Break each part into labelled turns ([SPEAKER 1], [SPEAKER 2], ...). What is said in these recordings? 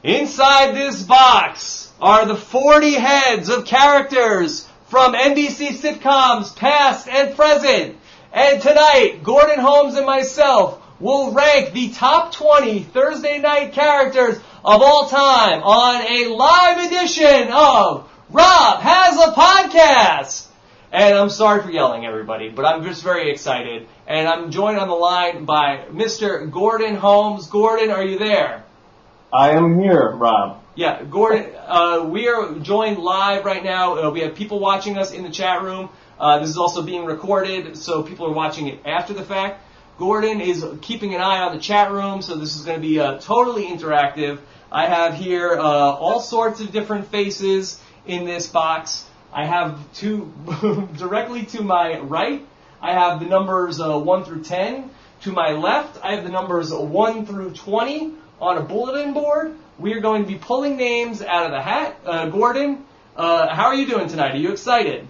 [SPEAKER 1] Inside this box are the 40 heads of characters from NBC sitcoms past and present. And tonight, Gordon Holmes and myself will rank the top 20 Thursday night characters of all time on a live edition of Rob Has a Podcast. And I'm sorry for yelling, everybody, but I'm just very excited. And I'm joined on the line by Mr. Gordon Holmes. Gordon, are you there?
[SPEAKER 2] I am here, Rob.
[SPEAKER 1] Yeah, Gordon, we are joined live right now. We have people watching us in the chat room. This is also being recorded, so people are watching it after the fact. Gordon is keeping an eye on the chat room, so this is going to be totally interactive. I have here all sorts of different faces in this box. I have two directly to my right. I have the numbers 1 through 10. To my left, I have the numbers 1 through 20 on a bulletin board. We are going to be pulling names out of the hat. Gordon, how are you doing tonight? Are you excited?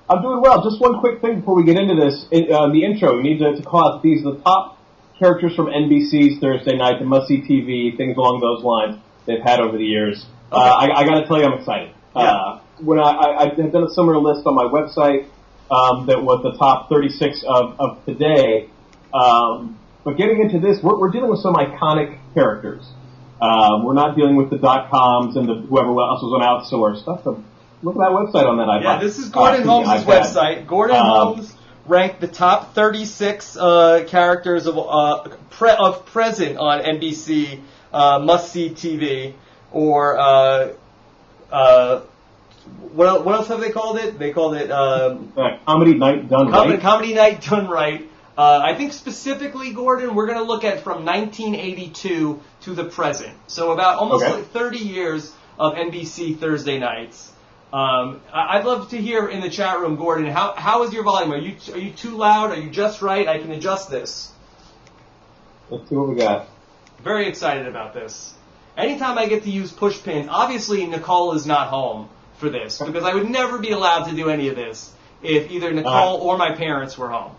[SPEAKER 2] I'm doing well. Just one quick thing before we get into this. The intro, we need to call out these are the top characters from NBC's Thursday night, the must-see TV, things along those lines they've had over the years. Okay. I got to tell you, I'm excited.
[SPEAKER 1] Yeah.
[SPEAKER 2] When I have done a similar list on my website that was the top 36 of today. But getting into this, we're dealing with some iconic characters. We're not dealing with the .coms and whoever else was on outsourced. Look at that website on that iPod.
[SPEAKER 1] Yeah, this is Gordon Holmes' website. Gordon Holmes ranked the top 36 characters of present on NBC must-see TV, or what else have they called it? They called it
[SPEAKER 2] Comedy Night Done Right.
[SPEAKER 1] Comedy Night Done Right. I think specifically, Gordon, we're going to look at from 1982 to the present. So about almost like 30 years of NBC Thursday nights. I'd love to hear in the chat room, Gordon, how is your volume? Are you too loud? Are you just right? I can adjust this.
[SPEAKER 2] Let's see what we got.
[SPEAKER 1] Very excited about this. Anytime I get to use push pins, obviously Nicole is not home for this, because I would never be allowed to do any of this if either Nicole or my parents were home.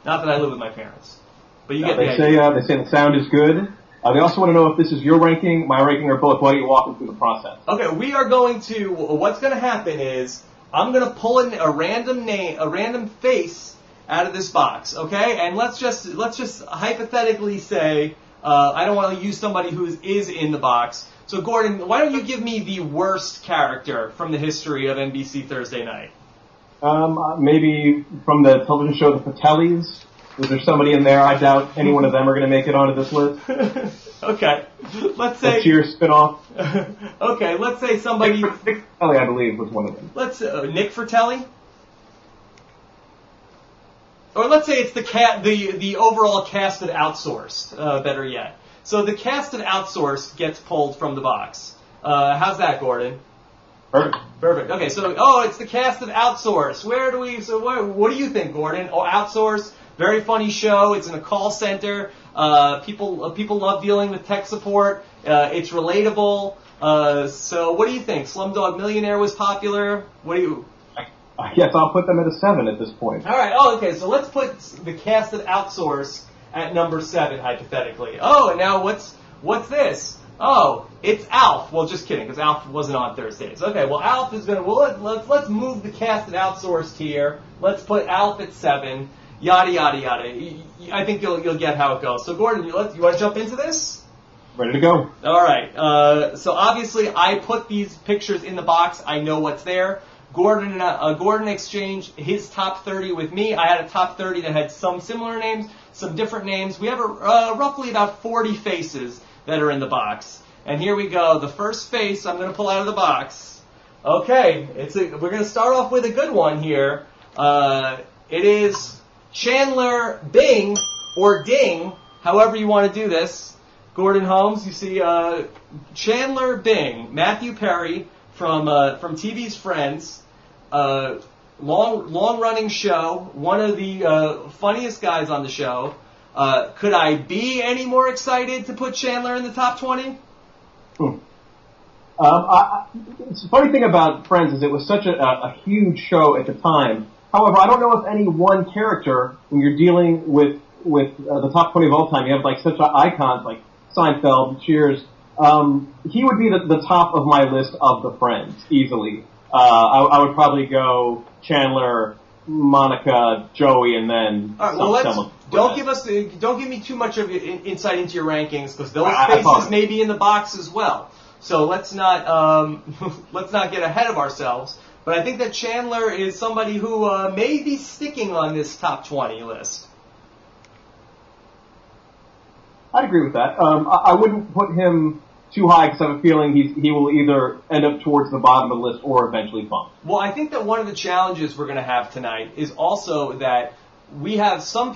[SPEAKER 1] Not that I live with my parents, but you get the idea.
[SPEAKER 2] They say the sound is good. They also want to know if this is your ranking, my ranking, or both. Why don't you walk them through the process?
[SPEAKER 1] Okay, we are going to. What's going to happen is I'm going to pull in a random name, a random face out of this box. Okay, and let's just hypothetically say I don't want to use somebody who is in the box. So Gordon, why don't you give me the worst character from the history of NBC Thursday Night?
[SPEAKER 2] Maybe from the television show The Patellis. Is there somebody in there? I doubt any one of them are going to make it onto this list.
[SPEAKER 1] Okay. Let's say...
[SPEAKER 2] The Cheers spinoff.
[SPEAKER 1] Okay, let's say somebody...
[SPEAKER 2] Nick Fratelli, I believe, was one of them.
[SPEAKER 1] Let's Nick Fratelli? Or let's say it's the overall cast of Outsourced, better yet. So the cast of Outsourced gets pulled from the box. How's that, Gordon? Perfect. Okay, so, it's the cast of Outsourced. What do you think, Gordon? Oh, Outsourced, very funny show. It's in a call center. People love dealing with tech support. It's relatable. So what do you think? Slumdog Millionaire was popular. What do you...
[SPEAKER 2] I guess I'll put them at a 7 at this point.
[SPEAKER 1] All right. Oh, okay. So let's put the cast of Outsourced at number 7, hypothetically. Oh, and now what's this? Oh, it's Alf. Well, just kidding, because Alf wasn't on Thursdays. Okay, well, Alf is going to... Well, let's move the cast of Outsourced here. Let's put Alf at 7. Yada, yada, yada. I think you'll get how it goes. So, Gordon, you want to jump into this?
[SPEAKER 2] Ready to go.
[SPEAKER 1] All right. So, obviously, I put these pictures in the box. I know what's there. Gordon exchanged his top 30 with me. I had a top 30 that had some similar names, some different names. We have roughly about 40 faces that are in the box. And here we go. The first face I'm going to pull out of the box. Okay, we're going to start off with a good one here. It is Chandler Bing, or Ding, however you want to do this. Gordon Holmes, you see Chandler Bing, Matthew Perry from TV's Friends, long-running show, one of the funniest guys on the show. Could I be any more excited to put Chandler in the top 20?
[SPEAKER 2] The funny thing about Friends is it was such a huge show at the time. However, I don't know if any one character, when you're dealing with the top 20 of all time, you have like such icons like Seinfeld, Cheers, he would be the top of my list of the friends, easily. I would probably go Chandler, Monica, Joey, and then
[SPEAKER 1] don't give me too much of insight into your rankings, because those faces may be in the box as well. So let's not get ahead of ourselves. But I think that Chandler is somebody who may be sticking on this top 20 list.
[SPEAKER 2] I'd agree with that. I wouldn't put him too high, because I have a feeling he will either end up towards the bottom of the list or eventually bump.
[SPEAKER 1] Well, I think that one of the challenges we're going to have tonight is also that we have some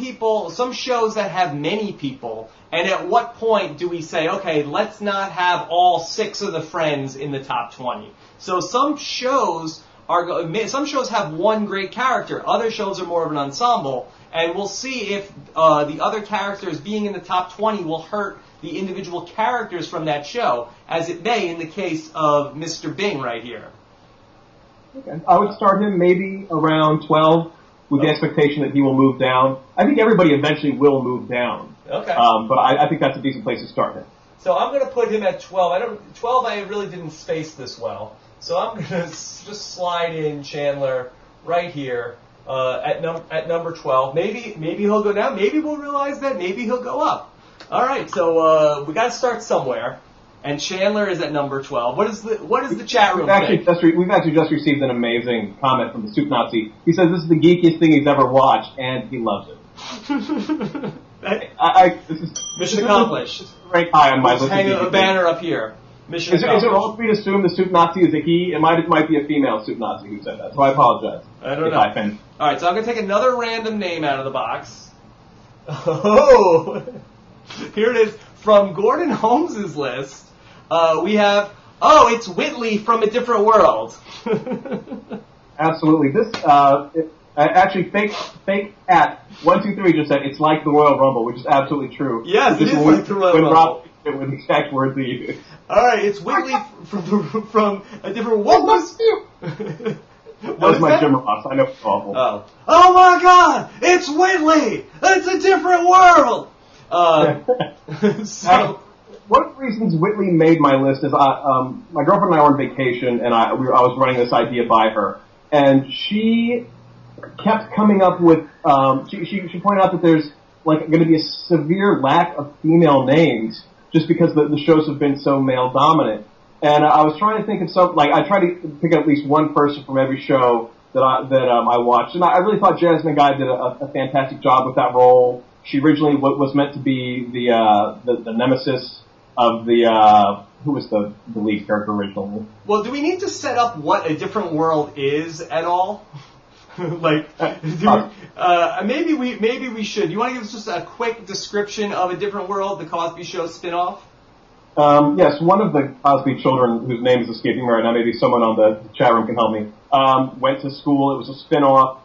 [SPEAKER 1] shows that have many people, and at what point do we say, okay, let's not have all 6 of the friends in the top 20? So some shows have one great character, other shows are more of an ensemble, and we'll see if the other characters being in the top 20 will hurt the individual characters from that show, as it may in the case of Mr. Bing right here.
[SPEAKER 2] Okay. I would start him maybe around 12 with the expectation that he will move down. I think everybody eventually will move down.
[SPEAKER 1] Okay.
[SPEAKER 2] But I think that's a decent place to start him.
[SPEAKER 1] So I'm going to put him at 12. 12 I really didn't space this well. So I'm going to just slide in Chandler right here at number 12. Maybe he'll go down. Maybe we'll realize that. Maybe he'll go up. All right, so we got to start somewhere, and Chandler is at number 12. What is the chat room think?
[SPEAKER 2] We've actually just received an amazing comment from the Soup Nazi. He says this is the geekiest thing he's ever watched, and he loves it.
[SPEAKER 1] Mission accomplished.
[SPEAKER 2] Rank high on my list.
[SPEAKER 1] Hang a banner up here. Mission accomplished.
[SPEAKER 2] Is it wrong for me to assume the Soup Nazi is a he? It might be a female Soup Nazi who said that, so I apologize.
[SPEAKER 1] I don't know. All right, so I'm going to take another random name out of the box. Oh. Here it is. From Gordon Holmes' list, we have, it's Whitley from A Different World.
[SPEAKER 2] Absolutely. This, actually, fake at 123 just said, it's like the Royal Rumble, which is absolutely true.
[SPEAKER 1] Yes, it is like the Royal Rumble.
[SPEAKER 2] With the exact words he used.
[SPEAKER 1] All right, it's Whitley from A Different World.
[SPEAKER 2] That was my Jim Ross. I know it's awful.
[SPEAKER 1] Oh my God! It's Whitley! It's A Different World! So
[SPEAKER 2] one of the reasons Whitley made my list is my girlfriend and I were on vacation, and I was running this idea by her, and she kept coming up with she pointed out that there's going to be a severe lack of female names just because the shows have been so male dominant, and I was trying to think of some I tried to pick at least one person from every show that I watched, and I really thought Jasmine Guy did a fantastic job with that role. She originally was meant to be the nemesis of who was the lead character originally.
[SPEAKER 1] Well, do we need to set up what A Different World is at all? Maybe we should. You want to give us just a quick description of A Different World, the Cosby Show spinoff?
[SPEAKER 2] Yes, one of the Cosby children, whose name is escaping me right now, maybe someone on the chat room can help me, went to school. It was a spinoff.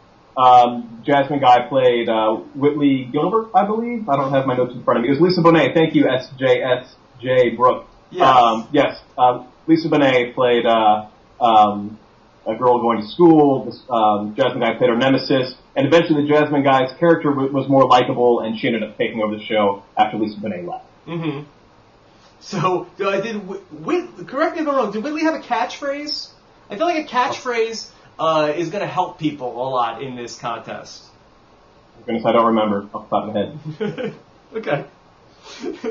[SPEAKER 2] Jasmine Guy played Whitley Gilbert, I believe. I don't have my notes in front of me. It was Lisa Bonet. Thank you, SJ Brooke.
[SPEAKER 1] Yes.
[SPEAKER 2] Lisa Bonet played a girl going to school. Jasmine Guy played her nemesis. And eventually the Jasmine Guy's character was more likable, and she ended up taking over the show after Lisa Bonet left.
[SPEAKER 1] Mm-hmm. So, correct me if I'm wrong, did Whitley have a catchphrase? I feel like a catchphrase is going to help people a lot in this contest.
[SPEAKER 2] Goodness, I don't remember off the top of my head.
[SPEAKER 1] Okay.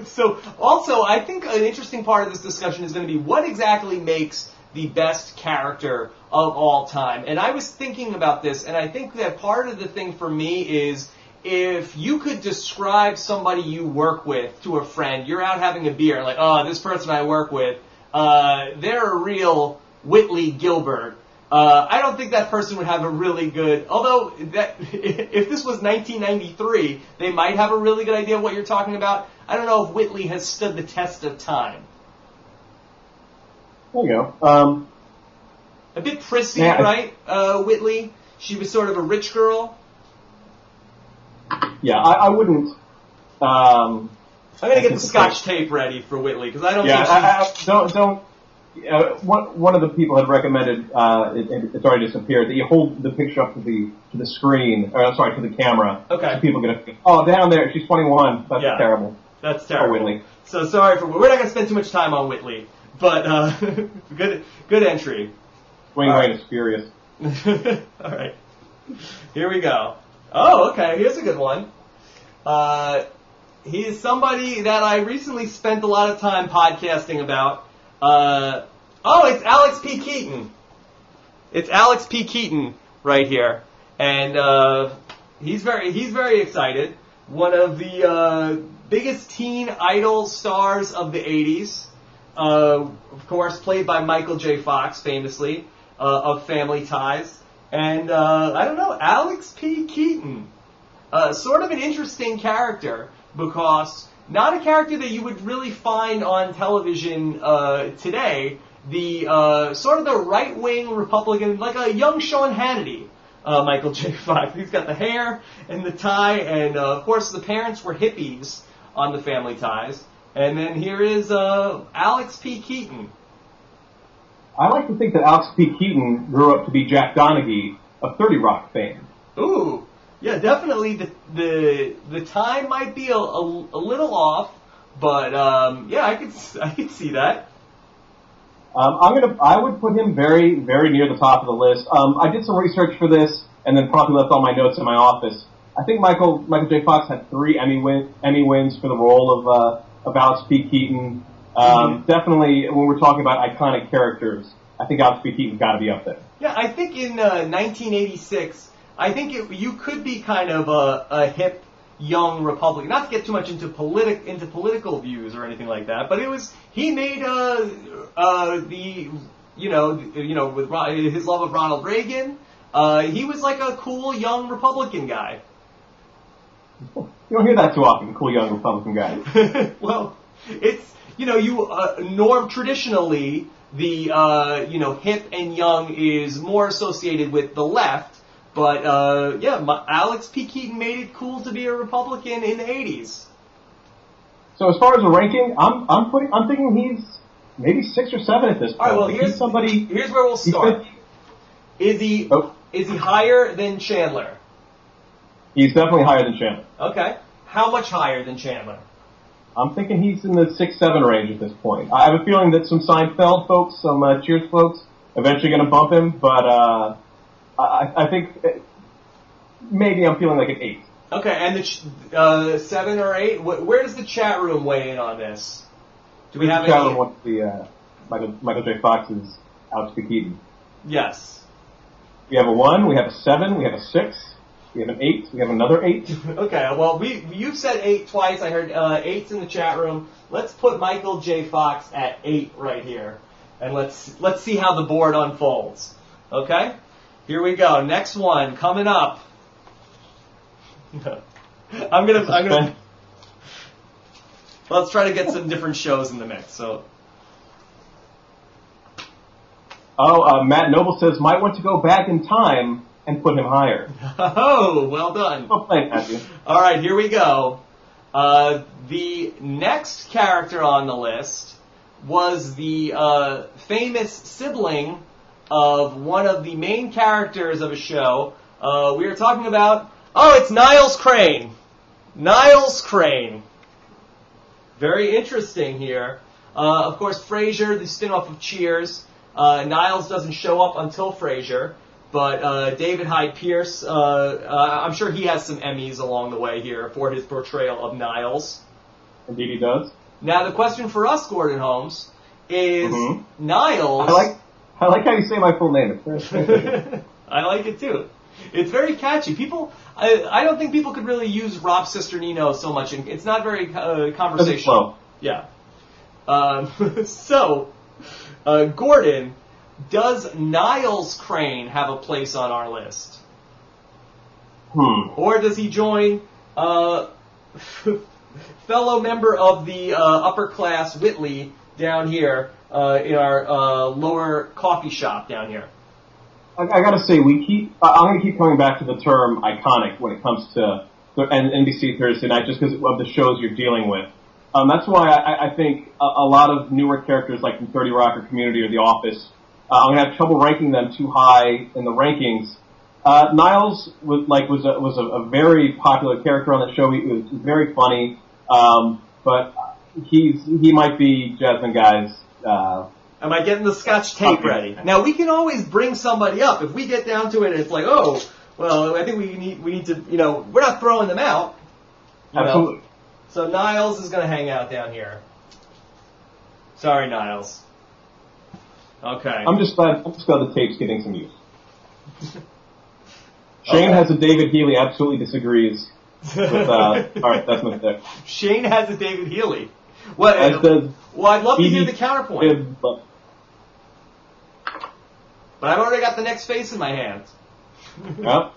[SPEAKER 1] So, also, I think an interesting part of this discussion is going to be what exactly makes the best character of all time. And I was thinking about this, and I think that part of the thing for me is if you could describe somebody you work with to a friend, you're out having a beer, like, this person I work with, they're a real Whitley Gilbert. I don't think that person would have a really good, although if this was 1993, they might have a really good idea of what you're talking about. I don't know if Whitley has stood the test of time.
[SPEAKER 2] There you go.
[SPEAKER 1] A bit prissy, right, Whitley? She was sort of a rich girl.
[SPEAKER 2] Yeah, I wouldn't.
[SPEAKER 1] I'm gonna get the Scotch tape ready for Whitley because I don't.
[SPEAKER 2] Don't. One of the people had recommended, it's already disappeared, that you hold the picture up to the screen, to the camera.
[SPEAKER 1] Okay.
[SPEAKER 2] So people get down there, she's 21. That's terrible.
[SPEAKER 1] That's terrible.
[SPEAKER 2] Whitley.
[SPEAKER 1] So sorry we're not going to spend too much time on Whitley, but good entry.
[SPEAKER 2] Wayne Wayne is furious.
[SPEAKER 1] All right, here we go. Oh, okay, here's a good one. He is somebody that I recently spent a lot of time podcasting about. It's Alex P. Keaton. It's Alex P. Keaton right here, and he's very excited. One of the biggest teen idol stars of the 80s, of course, played by Michael J. Fox, famously, of Family Ties. And, I don't know, Alex P. Keaton. Sort of an interesting character, because not a character that you would really find on television today. The sort of the right-wing Republican, like a young Sean Hannity. Michael J. Fox. He's got the hair and the tie, and of course the parents were hippies on the Family Ties. And then here is Alex P. Keaton.
[SPEAKER 2] I like to think that Alex P. Keaton grew up to be Jack Donaghy of 30 Rock fame.
[SPEAKER 1] Ooh, yeah, definitely. The time might be a little off, but yeah, I could see that.
[SPEAKER 2] I would put him very, very near the top of the list. I did some research for this, and then probably left all my notes in my office. I think Michael J. Fox had 3 Emmy wins for the role of Alex P. Keaton. Definitely, when we're talking about iconic characters, I think Alex P. Keaton's got to be up there.
[SPEAKER 1] Yeah, I think in 1986, I think you could be kind of a hip young Republican. Not to get too much into political views or anything like that, but he made with his love of Ronald Reagan, he was like a cool young Republican guy.
[SPEAKER 2] You don't hear that too often, cool young Republican guy.
[SPEAKER 1] Well, it's traditionally the hip and young is more associated with the left. But, Alex P. Keaton made it cool to be a Republican in the 80s.
[SPEAKER 2] So as far as a ranking, I'm thinking he's maybe 6 or 7 at this point.
[SPEAKER 1] All right, well, here's where we'll start. Is he higher than Chandler?
[SPEAKER 2] He's definitely higher than Chandler.
[SPEAKER 1] Okay. How much higher than Chandler?
[SPEAKER 2] I'm thinking he's in the 6-7 range at this point. I have a feeling that some Seinfeld folks, some Cheers folks, eventually going to bump him, but I think maybe I'm feeling like an 8.
[SPEAKER 1] Okay, and the 7 or 8. Where does the chat room weigh in on this? Do we have any?
[SPEAKER 2] The chat room wants the Michael J. Fox's Alex P. Keaton.
[SPEAKER 1] Yes.
[SPEAKER 2] We have a 1. We have a 7. We have a 6. We have an 8. We have another 8.
[SPEAKER 1] Okay. Well, you've said 8 twice. I heard 8's in the chat room. Let's put Michael J. Fox at 8 right here, and let's see how the board unfolds. Okay. Here we go. Next one coming up. I'm gonna. Let's try to get some different shows in the mix. So.
[SPEAKER 2] Matt Noble says might want to go back in time and put him higher.
[SPEAKER 1] Oh, well done.
[SPEAKER 2] Well played, Matthew.
[SPEAKER 1] All right, here we go. The next character on the list was the famous sibling of one of the main characters of a show. We are talking about, it's Niles Crane. Niles Crane. Very interesting here. Of course, Frasier, the spin-off of Cheers. Niles doesn't show up until Frasier, but David Hyde Pierce, I'm sure he has some Emmys along the way here for his portrayal of Niles.
[SPEAKER 2] Indeed he does.
[SPEAKER 1] Now, the question for us, Gordon Holmes, is Niles...
[SPEAKER 2] I like how you say my full name.
[SPEAKER 1] I like it too. It's very catchy. I don't think people could really use Rob Cesternino so much. It's not very conversational. Yeah. Gordon, does Niles Crane have a place on our list? Or does he join fellow member of the upper class Whitley down here in our lower coffee shop down here?
[SPEAKER 2] I gotta say, I'm gonna keep coming back to the term iconic when it comes to NBC Thursday Night, just because of the shows you're dealing with. That's why I think a lot of newer characters like from 30 Rock or Community or The Office, I'm gonna have trouble ranking them too high in the rankings. Niles was a very popular character on the show. He was very funny, but he might be Jasmine Guy's.
[SPEAKER 1] Am I getting the Scotch tape ready? Now we can always bring somebody up if we get down to it. It's like, oh, well, I think we need to, we're not throwing them out.
[SPEAKER 2] Absolutely.
[SPEAKER 1] So Niles is going to hang out down here. Sorry, Niles. Okay.
[SPEAKER 2] I'm just glad the tape's getting some use. Shane has a David Healy absolutely disagrees with, alright, that's not there.
[SPEAKER 1] Shane has a David Healy. What? Well, I'd love to hear the counterpoint. But I've already got the next face in my hands.
[SPEAKER 2] Yep.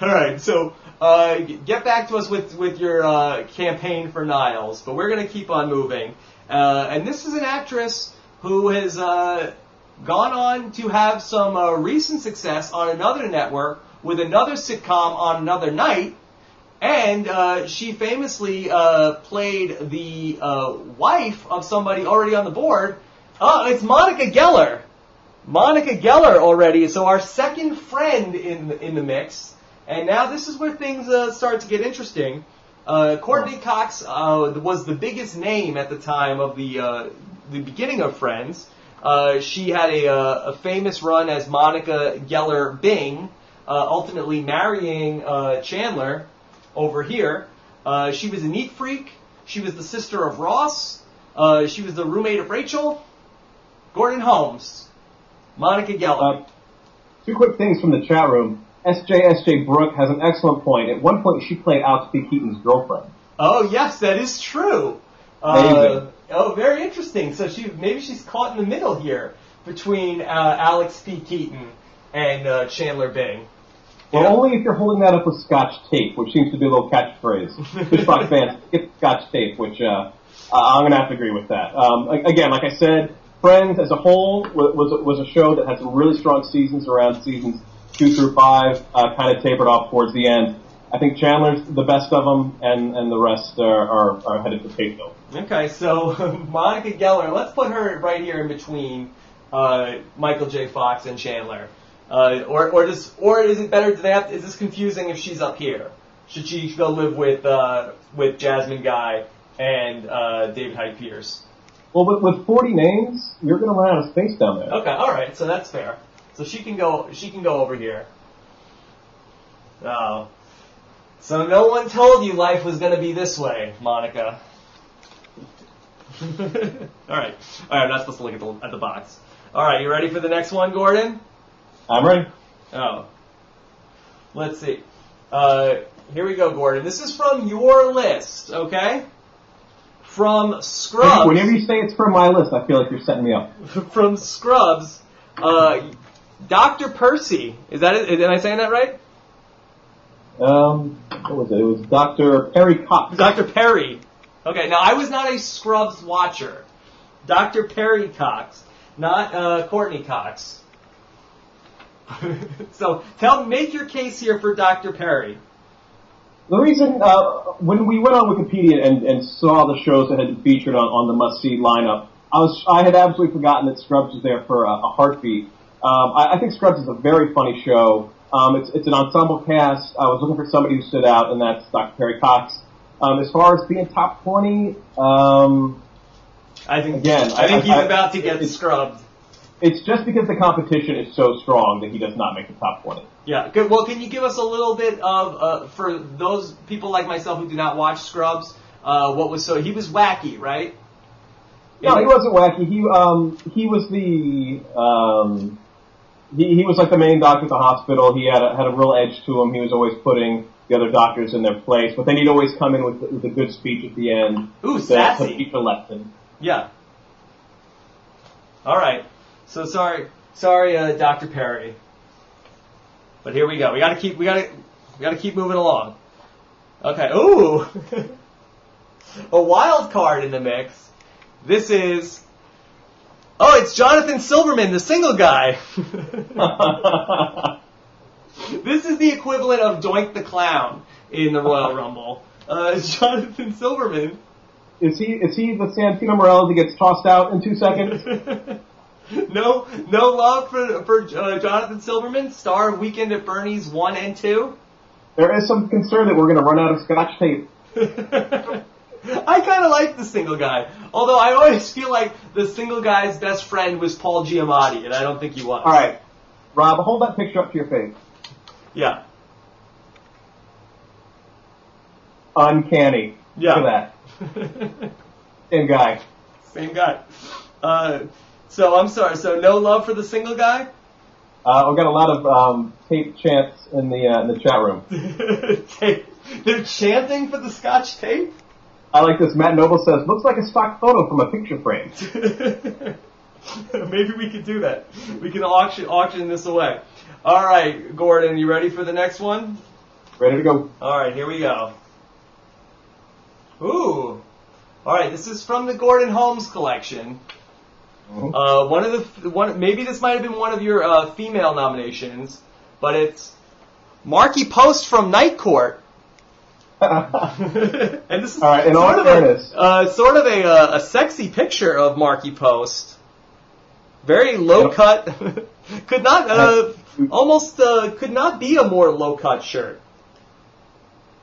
[SPEAKER 1] Alright, so get back to us with your campaign for Niles, but we're going to keep on moving. And this is an actress who has gone on to have some recent success on another network with another sitcom on another night, and she famously played the wife of somebody already on the board. It's Monica Geller. Monica Geller already, so our second friend in the mix. And now this is where things start to get interesting. Courtney Cox was the biggest name at the time of the beginning of Friends. She had a famous run as Monica Geller Bing, ultimately marrying Chandler over here. She was a neat freak. She was the sister of Ross. She was the roommate of Rachel. Gordon Holmes. Monica Geller.
[SPEAKER 2] Two quick things from the chat room. SJ Brooke has an excellent point. At one point, she played Alex P. Keaton's girlfriend.
[SPEAKER 1] Oh, yes, that is true. Very interesting. So maybe she's caught in the middle here between Alex P. Keaton and Chandler Bing.
[SPEAKER 2] Well, only if you're holding that up with Scotch tape, which seems to be a little catchphrase. Fishbox fans, get Scotch tape, which I'm going to have to agree with that. Again, like I said, Friends as a whole was a show that had some really strong seasons around seasons 2 through 5, kind of tapered off towards the end. I think Chandler's the best of them, and the rest are headed for tape though.
[SPEAKER 1] Okay, so Monica Geller, let's put her right here in between Michael J. Fox and Chandler. Or is it better? Is this confusing if she's up here? Should she go live with Jasmine Guy and David Hyde Pierce?
[SPEAKER 2] Well, with 40 names, you're going to run out of space down there.
[SPEAKER 1] Okay, all right, so that's fair. So she can go over here. Oh. So no one told you life was going to be this way, Monica. All right, I'm not supposed to look at the box. All right, you ready for the next one, Gordon?
[SPEAKER 2] I'm ready.
[SPEAKER 1] Oh. Let's see. Here we go, Gordon. This is from your list, okay? From Scrubs.
[SPEAKER 2] Whenever you say it's from my list, I feel like you're setting me up.
[SPEAKER 1] From Scrubs, Dr. Percy. Is that it? Am I saying that right?
[SPEAKER 2] What was it? It was Dr. Perry Cox.
[SPEAKER 1] Dr. Perry. Okay, now I was not a Scrubs watcher. Dr. Perry Cox, not Courtney Cox. So make your case here for Dr. Perry.
[SPEAKER 2] The reason, when we went on Wikipedia and saw the shows that had been featured on the must-see lineup, I had absolutely forgotten that Scrubs was there for a heartbeat. I think Scrubs is a very funny show. It's an ensemble cast. I was looking for somebody who stood out, and that's Dr. Perry Cox. As far as being top 20,
[SPEAKER 1] I think he's about to get scrubbed.
[SPEAKER 2] It's just because the competition is so strong that he does not make the top 20.
[SPEAKER 1] Yeah, good. Well, can you give us a little bit of, for those people like myself who do not watch Scrubs, he was wacky, right?
[SPEAKER 2] No, he wasn't wacky. He was he was like the main doctor at the hospital. He had a real edge to him. He was always putting the other doctors in their place, but then he'd always come in with a good speech at the end.
[SPEAKER 1] Ooh, sassy.
[SPEAKER 2] To teach a lesson.
[SPEAKER 1] Yeah. All right. So sorry, Dr. Perry. But here we go. We gotta keep moving along. Okay. Ooh, a wild card in the mix. This is. Oh, it's Jonathan Silverman, the single guy. This is the equivalent of Doink the Clown in the Royal Rumble. Jonathan Silverman.
[SPEAKER 2] Is he the Santino Morello that gets tossed out in 2 seconds?
[SPEAKER 1] No love for Jonathan Silverman, star of Weekend at Bernie's 1 and 2.
[SPEAKER 2] There is some concern that we're going to run out of Scotch tape.
[SPEAKER 1] I kind of like the single guy. Although I always feel like the single guy's best friend was Paul Giamatti, and I don't think he was.
[SPEAKER 2] All right. Rob, hold that picture up to your face.
[SPEAKER 1] Yeah.
[SPEAKER 2] Uncanny.
[SPEAKER 1] Yeah.
[SPEAKER 2] Look at that. Same guy.
[SPEAKER 1] Same guy. So I'm sorry. So no love for the single guy?
[SPEAKER 2] We've got a lot of tape chants in the chat room.
[SPEAKER 1] They're chanting for the Scotch tape?
[SPEAKER 2] I like this. Matt Noble says, looks like a stock photo from a picture frame.
[SPEAKER 1] Maybe we could do that. We can auction this away. All right, Gordon, you ready for the next one?
[SPEAKER 2] Ready to go.
[SPEAKER 1] All right, here we go. Ooh. All right, this is from the Gordon Holmes collection.
[SPEAKER 2] Mm-hmm.
[SPEAKER 1] Maybe this might have been one of your female nominations, but it's Marky Post from Night Court. And this is
[SPEAKER 2] all right, in all fairness,
[SPEAKER 1] sort of a sexy picture of Marky Post. Very low cut. Could not could not be a more low cut shirt.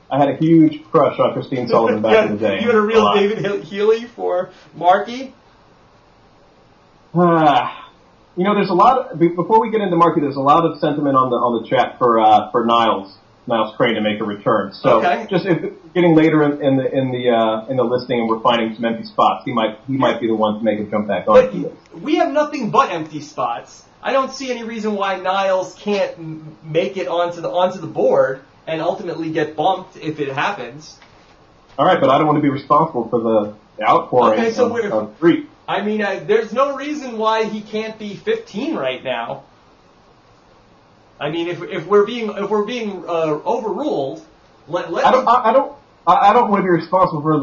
[SPEAKER 2] I had a huge crush on Christine Sullivan back in the day.
[SPEAKER 1] You had a real David Healy for Marky?
[SPEAKER 2] There's a lot. Before we get into Marky, there's a lot of sentiment on the chat for Niles Crane to make a return. So just getting later in the listing and we're finding some empty spots, he might be the one to make a jump back on.
[SPEAKER 1] But we have nothing but empty spots. I don't see any reason why Niles can't make it onto the board and ultimately get bumped if it happens.
[SPEAKER 2] All right, but I don't want to be responsible for the outpouring of grief.
[SPEAKER 1] I mean, there's no reason why he can't be 15 right now. I mean, if we're being overruled,
[SPEAKER 2] I don't want to be responsible for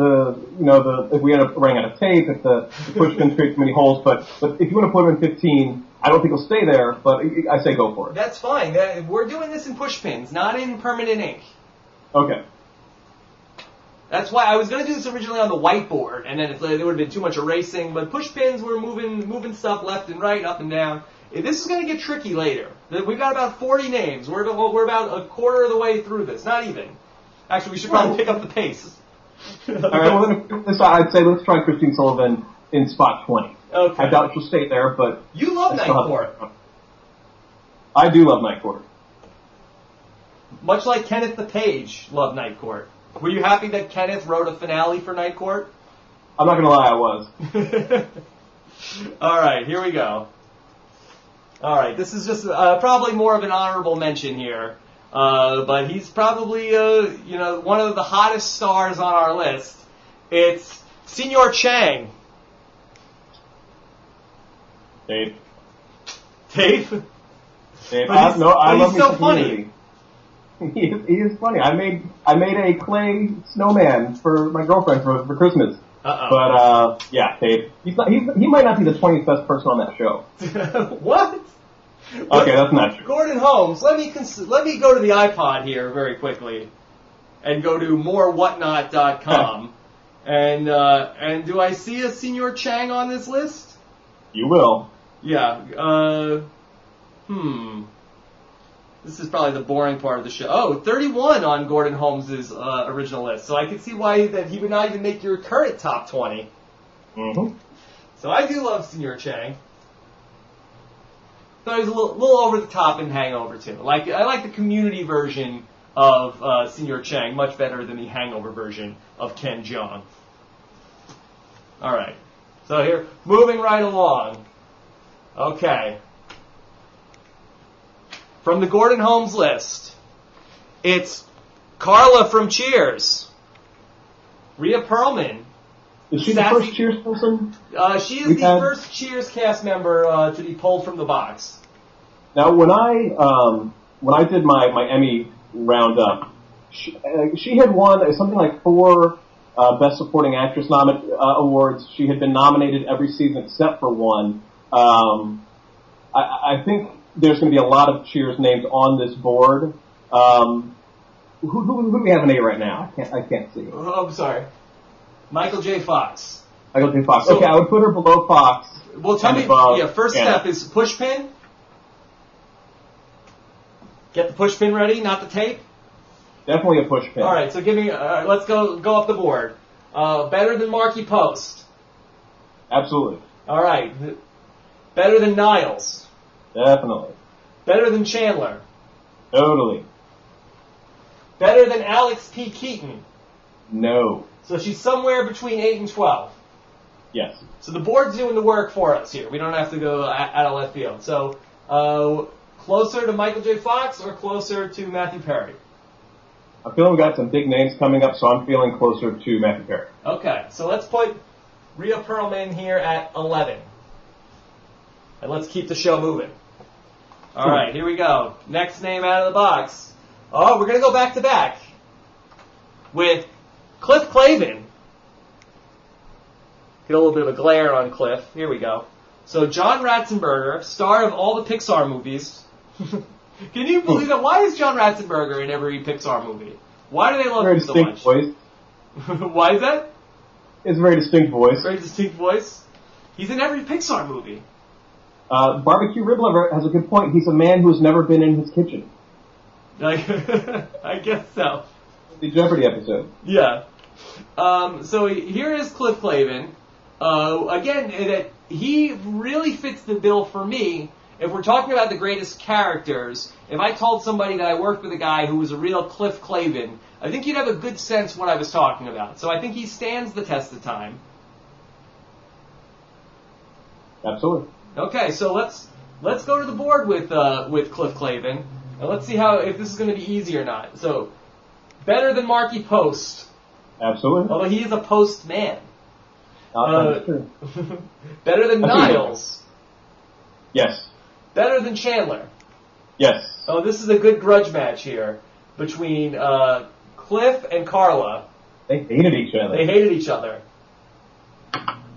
[SPEAKER 2] if we end up running out of tape, if the push pins create too many holes. But if you want to put him in 15, I don't think he'll stay there. But I say go for it.
[SPEAKER 1] That's fine. We're doing this in push pins, not in permanent ink.
[SPEAKER 2] Okay.
[SPEAKER 1] That's why I was going to do this originally on the whiteboard, and then there would have been too much erasing. But push pins, we're moving stuff left and right, up and down. This is going to get tricky later. We've got about 40 names. We're about a quarter of the way through this. Not even. Actually, we should probably pick up the pace.
[SPEAKER 2] All right. Well, then, I'd say let's try Christine Sullivan in spot 20.
[SPEAKER 1] Okay.
[SPEAKER 2] I doubt she'll stay there, but
[SPEAKER 1] you love Night Court.
[SPEAKER 2] I do love Night Court.
[SPEAKER 1] Much like Kenneth the Page loved Night Court. Were you happy that Kenneth wrote a finale for Night Court?
[SPEAKER 2] I'm not going to lie, I was.
[SPEAKER 1] All right, here we go. All right, this is just probably more of an honorable mention here, but he's probably one of the hottest stars on our list. It's Senor Chang.
[SPEAKER 2] Dave.
[SPEAKER 1] Dave?
[SPEAKER 2] Dave. I love
[SPEAKER 1] he's so funny.
[SPEAKER 2] He is funny. I made a clay snowman for my girlfriend for Christmas. But yeah, Dave. He might not be the 20th best person on that show.
[SPEAKER 1] What?
[SPEAKER 2] Okay, that's not true.
[SPEAKER 1] Gordon Holmes. Let me go to the iPod here very quickly, and go to morewhatnot.com, and do I see a Senor Chang on this list?
[SPEAKER 2] You will.
[SPEAKER 1] Yeah. This is probably the boring part of the show. Oh, 31 on Gordon Holmes' original list. So I can see why that he would not even make your current top 20.
[SPEAKER 2] Mm-hmm.
[SPEAKER 1] So I do love Senor Chang. Thought he was a little over the top in Hangover too. I like the community version of Senor Chang much better than the Hangover version of Ken Jeong. All right. So here, moving right along. Okay. From the Gordon Holmes list, it's Carla from Cheers. Rhea Perlman.
[SPEAKER 2] Is she the first Cheers person?
[SPEAKER 1] She is the first Cheers cast member to be pulled from the box.
[SPEAKER 2] Now, when I did my Emmy roundup, she had won something like 4 Best Supporting Actress awards. She had been nominated every season except for one. I think there's going to be a lot of Cheers names on this board. Who do we have an A right now? I can't see.
[SPEAKER 1] Oh, I'm sorry. Michael J. Fox.
[SPEAKER 2] Michael J. Fox. Okay, I would put her below Fox.
[SPEAKER 1] Well, tell me. First step is push pin. Get the push pin ready, not the tape.
[SPEAKER 2] Definitely a push pin.
[SPEAKER 1] All right, so give me. Let's go up the board. Better than Marky Post.
[SPEAKER 2] Absolutely.
[SPEAKER 1] All right. Better than Niles.
[SPEAKER 2] Definitely.
[SPEAKER 1] Better than Chandler.
[SPEAKER 2] Totally.
[SPEAKER 1] Better than Alex P. Keaton.
[SPEAKER 2] No.
[SPEAKER 1] So she's somewhere between 8 and 12.
[SPEAKER 2] Yes.
[SPEAKER 1] So the board's doing the work for us here. We don't have to go out of left field. So closer to Michael J. Fox or closer to Matthew Perry?
[SPEAKER 2] I feel we got some big names coming up, so I'm feeling closer to Matthew Perry.
[SPEAKER 1] Okay, so let's put Rhea Perlman here at 11. And let's keep the show moving. All right, here we go. Next name out of the box. Oh, we're going to go back to back with Cliff Clavin. Get a little bit of a glare on Cliff. Here we go. So John Ratzenberger, star of all the Pixar movies. Can you believe that? Why is John Ratzenberger in every Pixar movie? Why do they love him so much?
[SPEAKER 2] Very distinct voice.
[SPEAKER 1] Why is that?
[SPEAKER 2] It's a very distinct voice.
[SPEAKER 1] Very distinct voice. He's in every Pixar movie.
[SPEAKER 2] Barbecue Rib Lover has a good point. He's a man who's never been in his kitchen.
[SPEAKER 1] I guess so.
[SPEAKER 2] The Jeopardy episode.
[SPEAKER 1] Yeah. So here is Cliff Clavin. Again, he really fits the bill for me. If we're talking about the greatest characters, if I told somebody that I worked with a guy who was a real Cliff Clavin, I think you'd have a good sense what I was talking about. So I think he stands the test of time.
[SPEAKER 2] Absolutely.
[SPEAKER 1] Okay, so let's go to the board with Cliff Clavin, and let's see if this is going to be easy or not. So, better than Marky Post.
[SPEAKER 2] Absolutely.
[SPEAKER 1] Although he is a postman.
[SPEAKER 2] True.
[SPEAKER 1] Better than Niles.
[SPEAKER 2] Yes.
[SPEAKER 1] Better than Chandler.
[SPEAKER 2] Yes.
[SPEAKER 1] Oh, this is a good grudge match here between Cliff and Carla.
[SPEAKER 2] They hated each other.
[SPEAKER 1] They hated each other.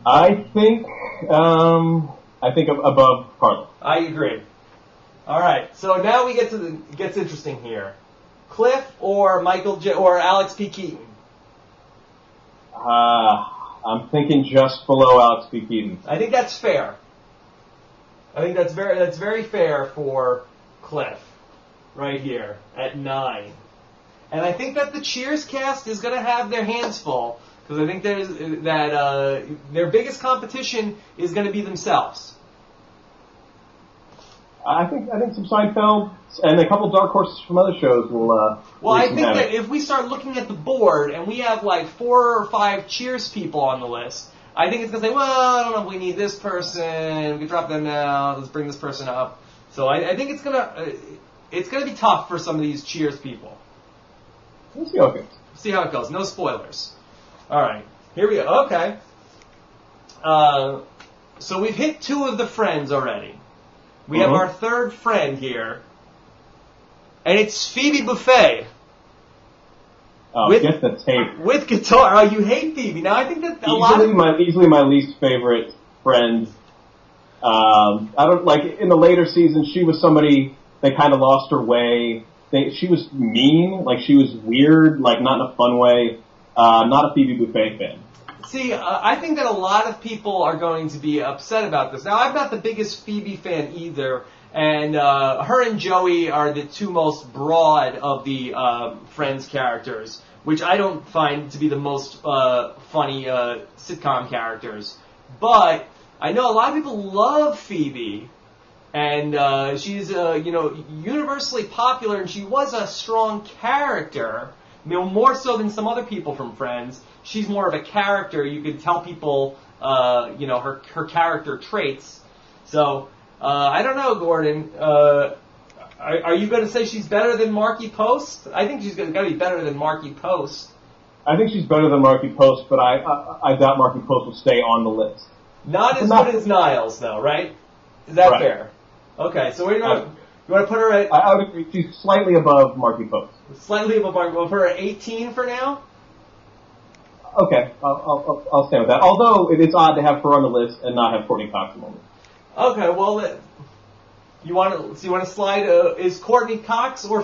[SPEAKER 2] I think above Carla.
[SPEAKER 1] I agree. All right, so now we gets interesting here. Cliff or or Alex P. Keaton?
[SPEAKER 2] I'm thinking just below Alex P. Keaton.
[SPEAKER 1] I think that's fair. I think that's very fair for Cliff, right here at 9. And I think that the Cheers cast is going to have their hands full because I think their biggest competition is going to be themselves.
[SPEAKER 2] I think some Seinfeld and a couple dark horses from other shows will.
[SPEAKER 1] Well, I think that if we start looking at the board and we have like 4 or 5 Cheers people on the list, I think it's going to say, well, I don't know if we need this person. We can drop them now. Let's bring this person up. So I think it's gonna be tough for some of these Cheers people.
[SPEAKER 2] We'll see how it goes.
[SPEAKER 1] See how it goes. No spoilers. All right, here we go. Okay. So we've hit 2 of the friends already. We have our third friend here, and it's Phoebe Buffay.
[SPEAKER 2] Oh, get the tape.
[SPEAKER 1] With guitar. Oh, you hate Phoebe. Now, I think that
[SPEAKER 2] easily my least favorite friend. I don't like in the later seasons. She was somebody that kind of lost her way. She was mean, like she was weird, like not in a fun way. Not a Phoebe Buffay fan.
[SPEAKER 1] See, I think that a lot of people are going to be upset about this. Now, I'm not the biggest Phoebe fan either, and her and Joey are the 2 most broad of the Friends characters, which I don't find to be the most funny sitcom characters. But I know a lot of people love Phoebe, and she's universally popular, and she was a strong character, more so than some other people from Friends. She's more of a character. You could tell people, her character traits. So, I don't know, Gordon. Are you going to say she's better than Marky Post? I think she's going to be better than Marky Post.
[SPEAKER 2] I think she's better than Marky Post, but I doubt Marky Post will stay on the list.
[SPEAKER 1] Not as good as Niles, though, right? Is that fair? Okay, so where do you want to put her at?
[SPEAKER 2] I would agree. She's slightly above Marky Post.
[SPEAKER 1] Slightly above Marky Post. We'll put her at 18 for now?
[SPEAKER 2] Okay, I'll stand with that. Although it is odd to have her on the list and not have Courtney Cox on the list.
[SPEAKER 1] Okay, well, you want to slide? Is Courtney Cox or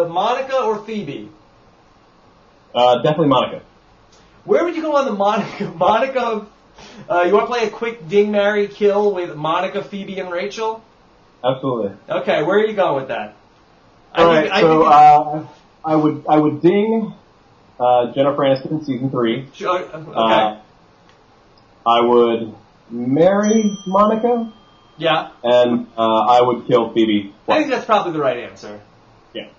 [SPEAKER 1] Monica or Phoebe?
[SPEAKER 2] Definitely Monica.
[SPEAKER 1] Where would you go on the Monica? Monica. You want to play a quick ding, marry, kill with Monica, Phoebe, and Rachel?
[SPEAKER 2] Absolutely.
[SPEAKER 1] Okay, where are you going with that?
[SPEAKER 2] I would ding Jennifer Aniston, season 3.
[SPEAKER 1] Okay.
[SPEAKER 2] I would marry Monica.
[SPEAKER 1] Yeah.
[SPEAKER 2] And I would kill Phoebe.
[SPEAKER 1] I think that's probably the right answer.
[SPEAKER 2] Yeah.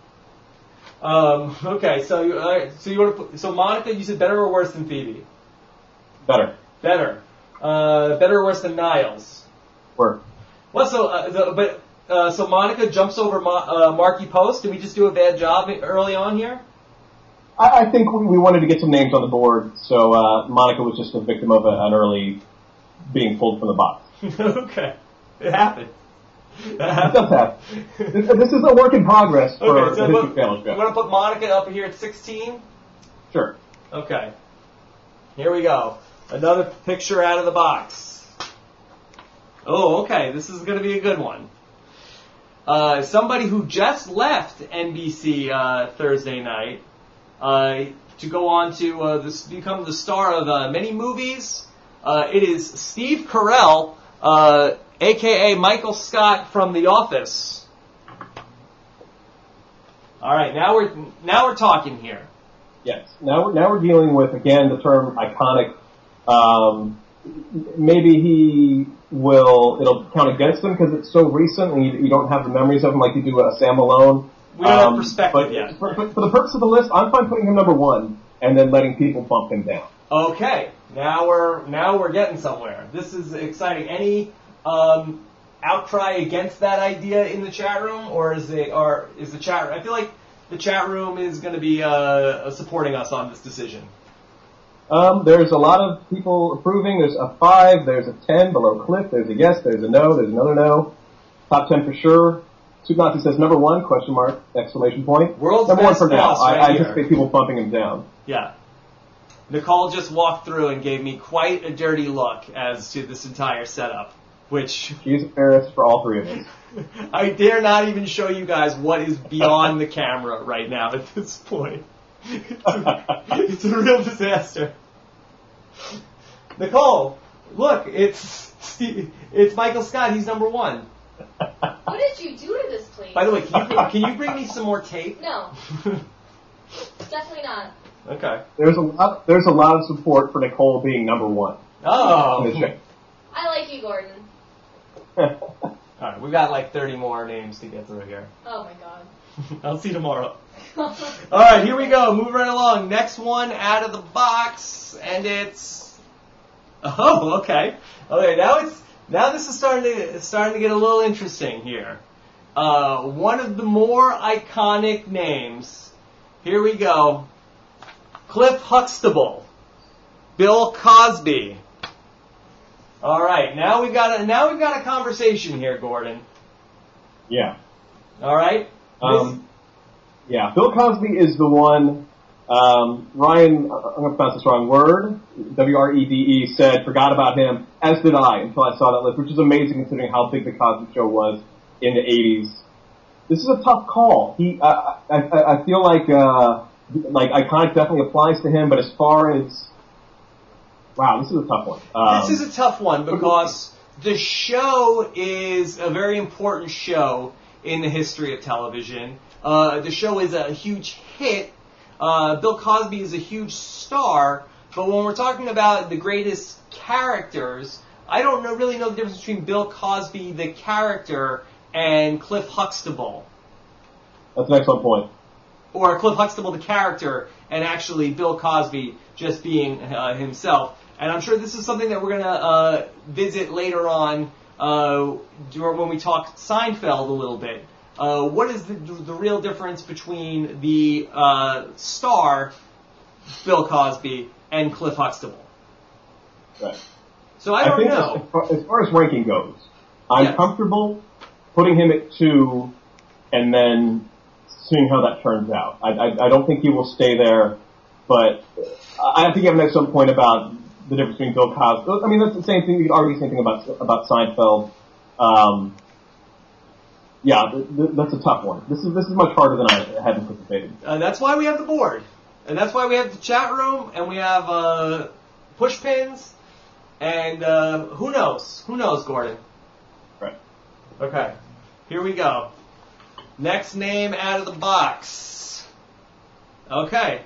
[SPEAKER 1] Okay, so you want to put, so Monica, you said better or worse than Phoebe?
[SPEAKER 2] Better.
[SPEAKER 1] Better. Better or worse than Niles?
[SPEAKER 2] Worse.
[SPEAKER 1] Well, so Monica jumps over Marky Post. Did we just do a bad job early on here?
[SPEAKER 2] I think we wanted to get some names on the board, so Monica was just a victim of an early being pulled from the box.
[SPEAKER 1] Okay. It happened.
[SPEAKER 2] It does happen. This is a work in progress for
[SPEAKER 1] okay, so
[SPEAKER 2] the History Channel show.
[SPEAKER 1] I'm going to put Monica up here at 16?
[SPEAKER 2] Sure.
[SPEAKER 1] Okay. Here we go. Another picture out of the box. Oh, okay. This is going to be a good one. Somebody who just left NBC Thursday Night to go on to become the star of many movies. It is Steve Carell, a.k.a. Michael Scott from The Office. All right, now we're talking here.
[SPEAKER 2] Yes. Now we're dealing with, again, the term iconic. Maybe it'll count against him because it's so recent and you don't have the memories of him like you do Sam Malone.
[SPEAKER 1] We don't have perspective yet.
[SPEAKER 2] For the purpose of the list, I'm fine putting him number 1 and then letting people bump him down.
[SPEAKER 1] Okay, now we're getting somewhere. This is exciting. Any outcry against that idea in the chat room, or is the chat room? I feel like the chat room is going to be supporting us on this decision.
[SPEAKER 2] There's a lot of people approving. There's a 5, there's a 10 below Cliff, there's a yes, there's a no, there's another no. Top 10 for sure. Soup Nazi says number 1, question mark, exclamation point.
[SPEAKER 1] World's
[SPEAKER 2] number 1
[SPEAKER 1] best
[SPEAKER 2] for now.
[SPEAKER 1] boss right
[SPEAKER 2] I
[SPEAKER 1] here.
[SPEAKER 2] anticipate people bumping him down.
[SPEAKER 1] Yeah. Nicole just walked through and gave me quite a dirty look as to this entire setup, which...
[SPEAKER 2] She's embarrassed for all 3 of us.
[SPEAKER 1] I dare not even show you guys what is beyond the camera right now at this point. It's a real disaster. Nicole, look, it's Michael Scott. He's number 1.
[SPEAKER 3] What did you do to this place?
[SPEAKER 1] By the way, can you bring me some more tape?
[SPEAKER 3] No. Definitely not.
[SPEAKER 1] Okay.
[SPEAKER 2] There's a lot of support for Nicole being number 1.
[SPEAKER 1] Oh.
[SPEAKER 3] I like you, Gordon.
[SPEAKER 1] All right, we've got like 30 more names to get through here.
[SPEAKER 3] Oh my God.
[SPEAKER 1] I'll see you tomorrow. All right, here we go. Moving right along. Next one out of the box, and it's. Oh, okay. Okay, now this is starting to get a little interesting here. One of the more iconic names. Here we go. Cliff Huxtable, Bill Cosby. All right, now we've got a conversation here, Gordon.
[SPEAKER 2] Yeah.
[SPEAKER 1] All right.
[SPEAKER 2] Yeah, Bill Cosby is the one. Ryan, I'm going to pronounce this wrong. Wrede said forgot about him, as did I until I saw that list, which is amazing considering how big the Cosby Show was in the 80s. This is a tough call. I feel like iconic definitely applies to him, but as far as wow, this is a tough one.
[SPEAKER 1] This is a tough one because the show is a very important show in the history of television. The show is a huge hit. Bill Cosby is a huge star, but when we're talking about the greatest characters, I don't really know the difference between Bill Cosby, the character, and Cliff Huxtable.
[SPEAKER 2] That's an excellent point.
[SPEAKER 1] Or Cliff Huxtable, the character, and actually Bill Cosby just being himself. And I'm sure this is something that we're going to visit later on when we talk Seinfeld a little bit. What is the real difference between the star, Bill Cosby, and Cliff Huxtable?
[SPEAKER 2] Right.
[SPEAKER 1] So I don't know.
[SPEAKER 2] As far as ranking goes, I'm comfortable putting him at 2 and then seeing how that turns out. I don't think he will stay there, but I think you have an excellent point about the difference between Bill Cosby. I mean, that's the same thing. You could argue the same thing about Seinfeld. Yeah, that's a tough one. This is much harder than I had anticipated.
[SPEAKER 1] That's why we have the board, and that's why we have the chat room, and we have push pins, and who knows? Who knows, Gordon?
[SPEAKER 2] Right.
[SPEAKER 1] Okay, here we go. Next name out of the box. Okay.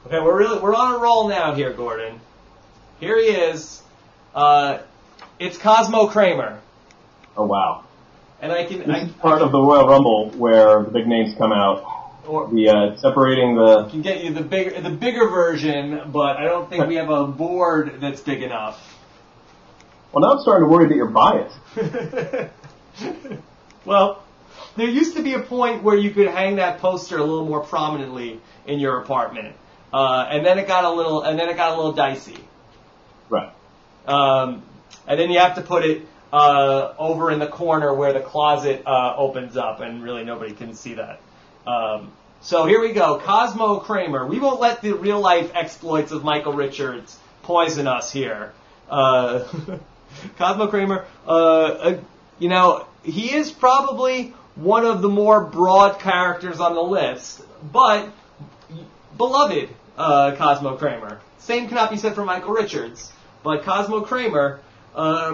[SPEAKER 1] Okay, we're on a roll now here, Gordon. Here he is. It's Cosmo Kramer.
[SPEAKER 2] Oh wow!
[SPEAKER 1] And
[SPEAKER 2] this is part of the Royal Rumble where the big names come out.
[SPEAKER 1] Or
[SPEAKER 2] Separating the.
[SPEAKER 1] Can get you the bigger version, but I don't think we have a board that's big enough.
[SPEAKER 2] Well, now I'm starting to worry that you're biased.
[SPEAKER 1] Well, there used to be a point where you could hang that poster a little more prominently in your apartment, and then it got a little dicey.
[SPEAKER 2] Right.
[SPEAKER 1] And then you have to put it over in the corner where the closet opens up, and really nobody can see that. So here we go, Cosmo Kramer. We won't let the real life exploits of Michael Richards poison us here. Cosmo Kramer, he is probably one of the more broad characters on the list, but beloved Cosmo Kramer. Same cannot be said for Michael Richards, but Cosmo Kramer,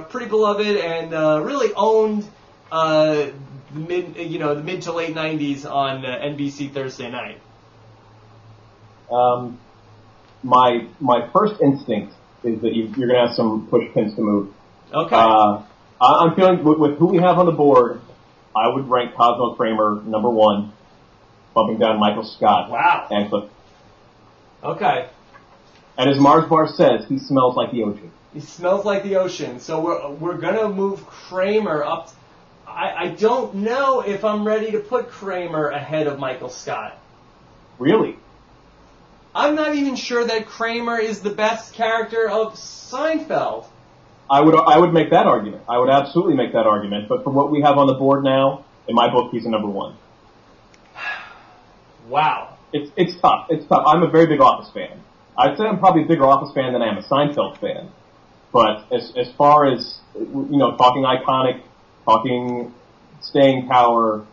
[SPEAKER 1] pretty beloved and really owned the mid to late '90s on NBC Thursday Night.
[SPEAKER 2] My first instinct is that you're going to have some push pins to move.
[SPEAKER 1] Okay.
[SPEAKER 2] I'm feeling with who we have on the board, I would rank Cosmo Kramer number 1, bumping down Michael Scott.
[SPEAKER 1] Wow.
[SPEAKER 2] And Cliff.
[SPEAKER 1] Okay.
[SPEAKER 2] And as Mars Bar says, he smells like the ocean.
[SPEAKER 1] He smells like the ocean. So we're gonna move Kramer up. I don't know if I'm ready to put Kramer ahead of Michael Scott.
[SPEAKER 2] Really?
[SPEAKER 1] I'm not even sure that Kramer is the best character of Seinfeld.
[SPEAKER 2] I would make that argument. I would absolutely make that argument. But for what we have on the board now, in my book, he's a number 1.
[SPEAKER 1] Wow.
[SPEAKER 2] It's tough. It's tough. I'm a very big Office fan. I'd say I'm probably a bigger Office fan than I am a Seinfeld fan. But as far as talking iconic, talking staying power,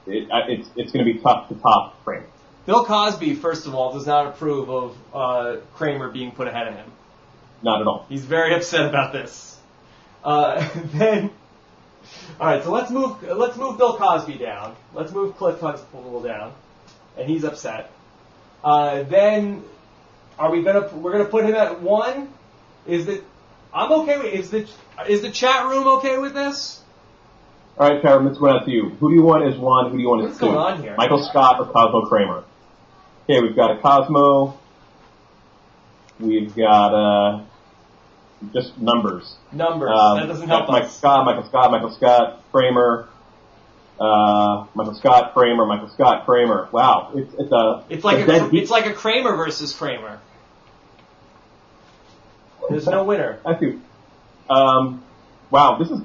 [SPEAKER 2] it's going to be tough to top Kramer.
[SPEAKER 1] Bill Cosby, first of all, does not approve of Kramer being put ahead of him.
[SPEAKER 2] Not at all.
[SPEAKER 1] He's very upset about this. Then, all right. So let's move Bill Cosby down. Let's move Cliff Huxtable down, and he's upset. Then, we're gonna put him at 1? I'm okay with? Is the chat room okay with this?
[SPEAKER 2] All right, Karen, let's go out to you. Who do you want as 1? Who do you want as 2?
[SPEAKER 1] What's going on here?
[SPEAKER 2] Michael Scott or Cosmo Kramer? Okay, we've got a Cosmo. We've got just numbers.
[SPEAKER 1] Numbers. That doesn't help us.
[SPEAKER 2] Michael Scott, Kramer. Michael Scott, Kramer, Michael Scott, Kramer. Wow,
[SPEAKER 1] it's like a Kramer versus Kramer. There's no winner.
[SPEAKER 2] I see. Wow, this is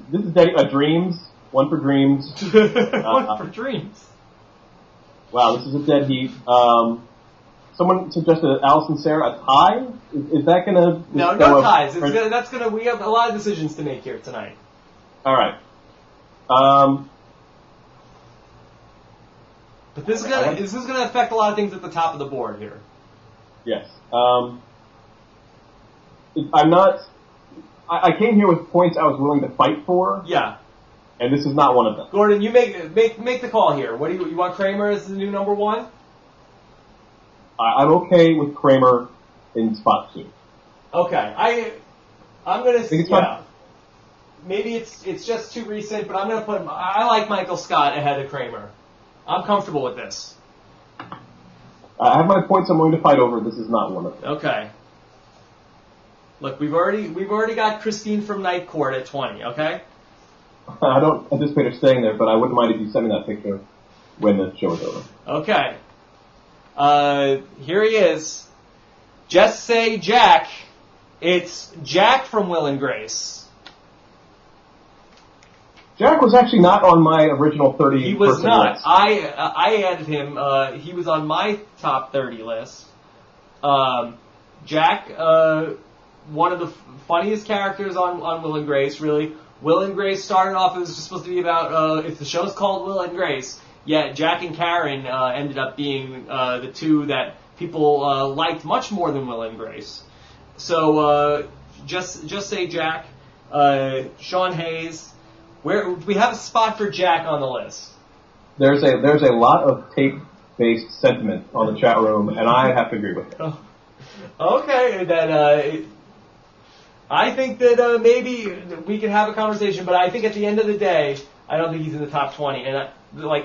[SPEAKER 2] dreams. 1 for dreams.
[SPEAKER 1] 1 for dreams.
[SPEAKER 2] Wow, this is a dead heat. Someone suggested Alice and Sarah a tie. Is that gonna?
[SPEAKER 1] No ties. We have a lot of decisions to make here tonight.
[SPEAKER 2] All right.
[SPEAKER 1] But this is gonna affect a lot of things at the top of the board here.
[SPEAKER 2] Yes. I'm not. I came here with points I was willing to fight for.
[SPEAKER 1] Yeah.
[SPEAKER 2] And this is not one of them.
[SPEAKER 1] Gordon, you make the call here. What do you want? Kramer as the new number 1?
[SPEAKER 2] I'm okay with Kramer in spot 2.
[SPEAKER 1] Okay, I'm gonna. Yeah. Maybe it's just too recent, but I'm gonna put. I like Michael Scott ahead of Kramer. I'm comfortable with this.
[SPEAKER 2] I have my points I'm willing to fight over. This is not one of them.
[SPEAKER 1] Okay. Look, we've already got Christine from Night Court at 20. Okay.
[SPEAKER 2] I don't anticipate her staying there, but I wouldn't mind if you sent me that picture when the show is over.
[SPEAKER 1] Okay. Here he is. Just say Jack. It's Jack from Will and Grace.
[SPEAKER 2] Jack was actually not on my original 30.
[SPEAKER 1] He was not.
[SPEAKER 2] List.
[SPEAKER 1] I added him. He was on my top 30 list. Jack, one of the funniest characters on Will and Grace, really. Will and Grace started off, it was just supposed to be about, if the show's called Will and Grace, yet Jack and Karen ended up being the two that people liked much more than Will and Grace. So, just say Jack, Sean Hayes. Where we have a spot for Jack on the list.
[SPEAKER 2] There's a lot of tape-based sentiment on the chat room, and I have to agree with it.
[SPEAKER 1] Oh, Okay, then I think that maybe we can have a conversation, but I think at the end of the day, I don't think he's in the top 20. And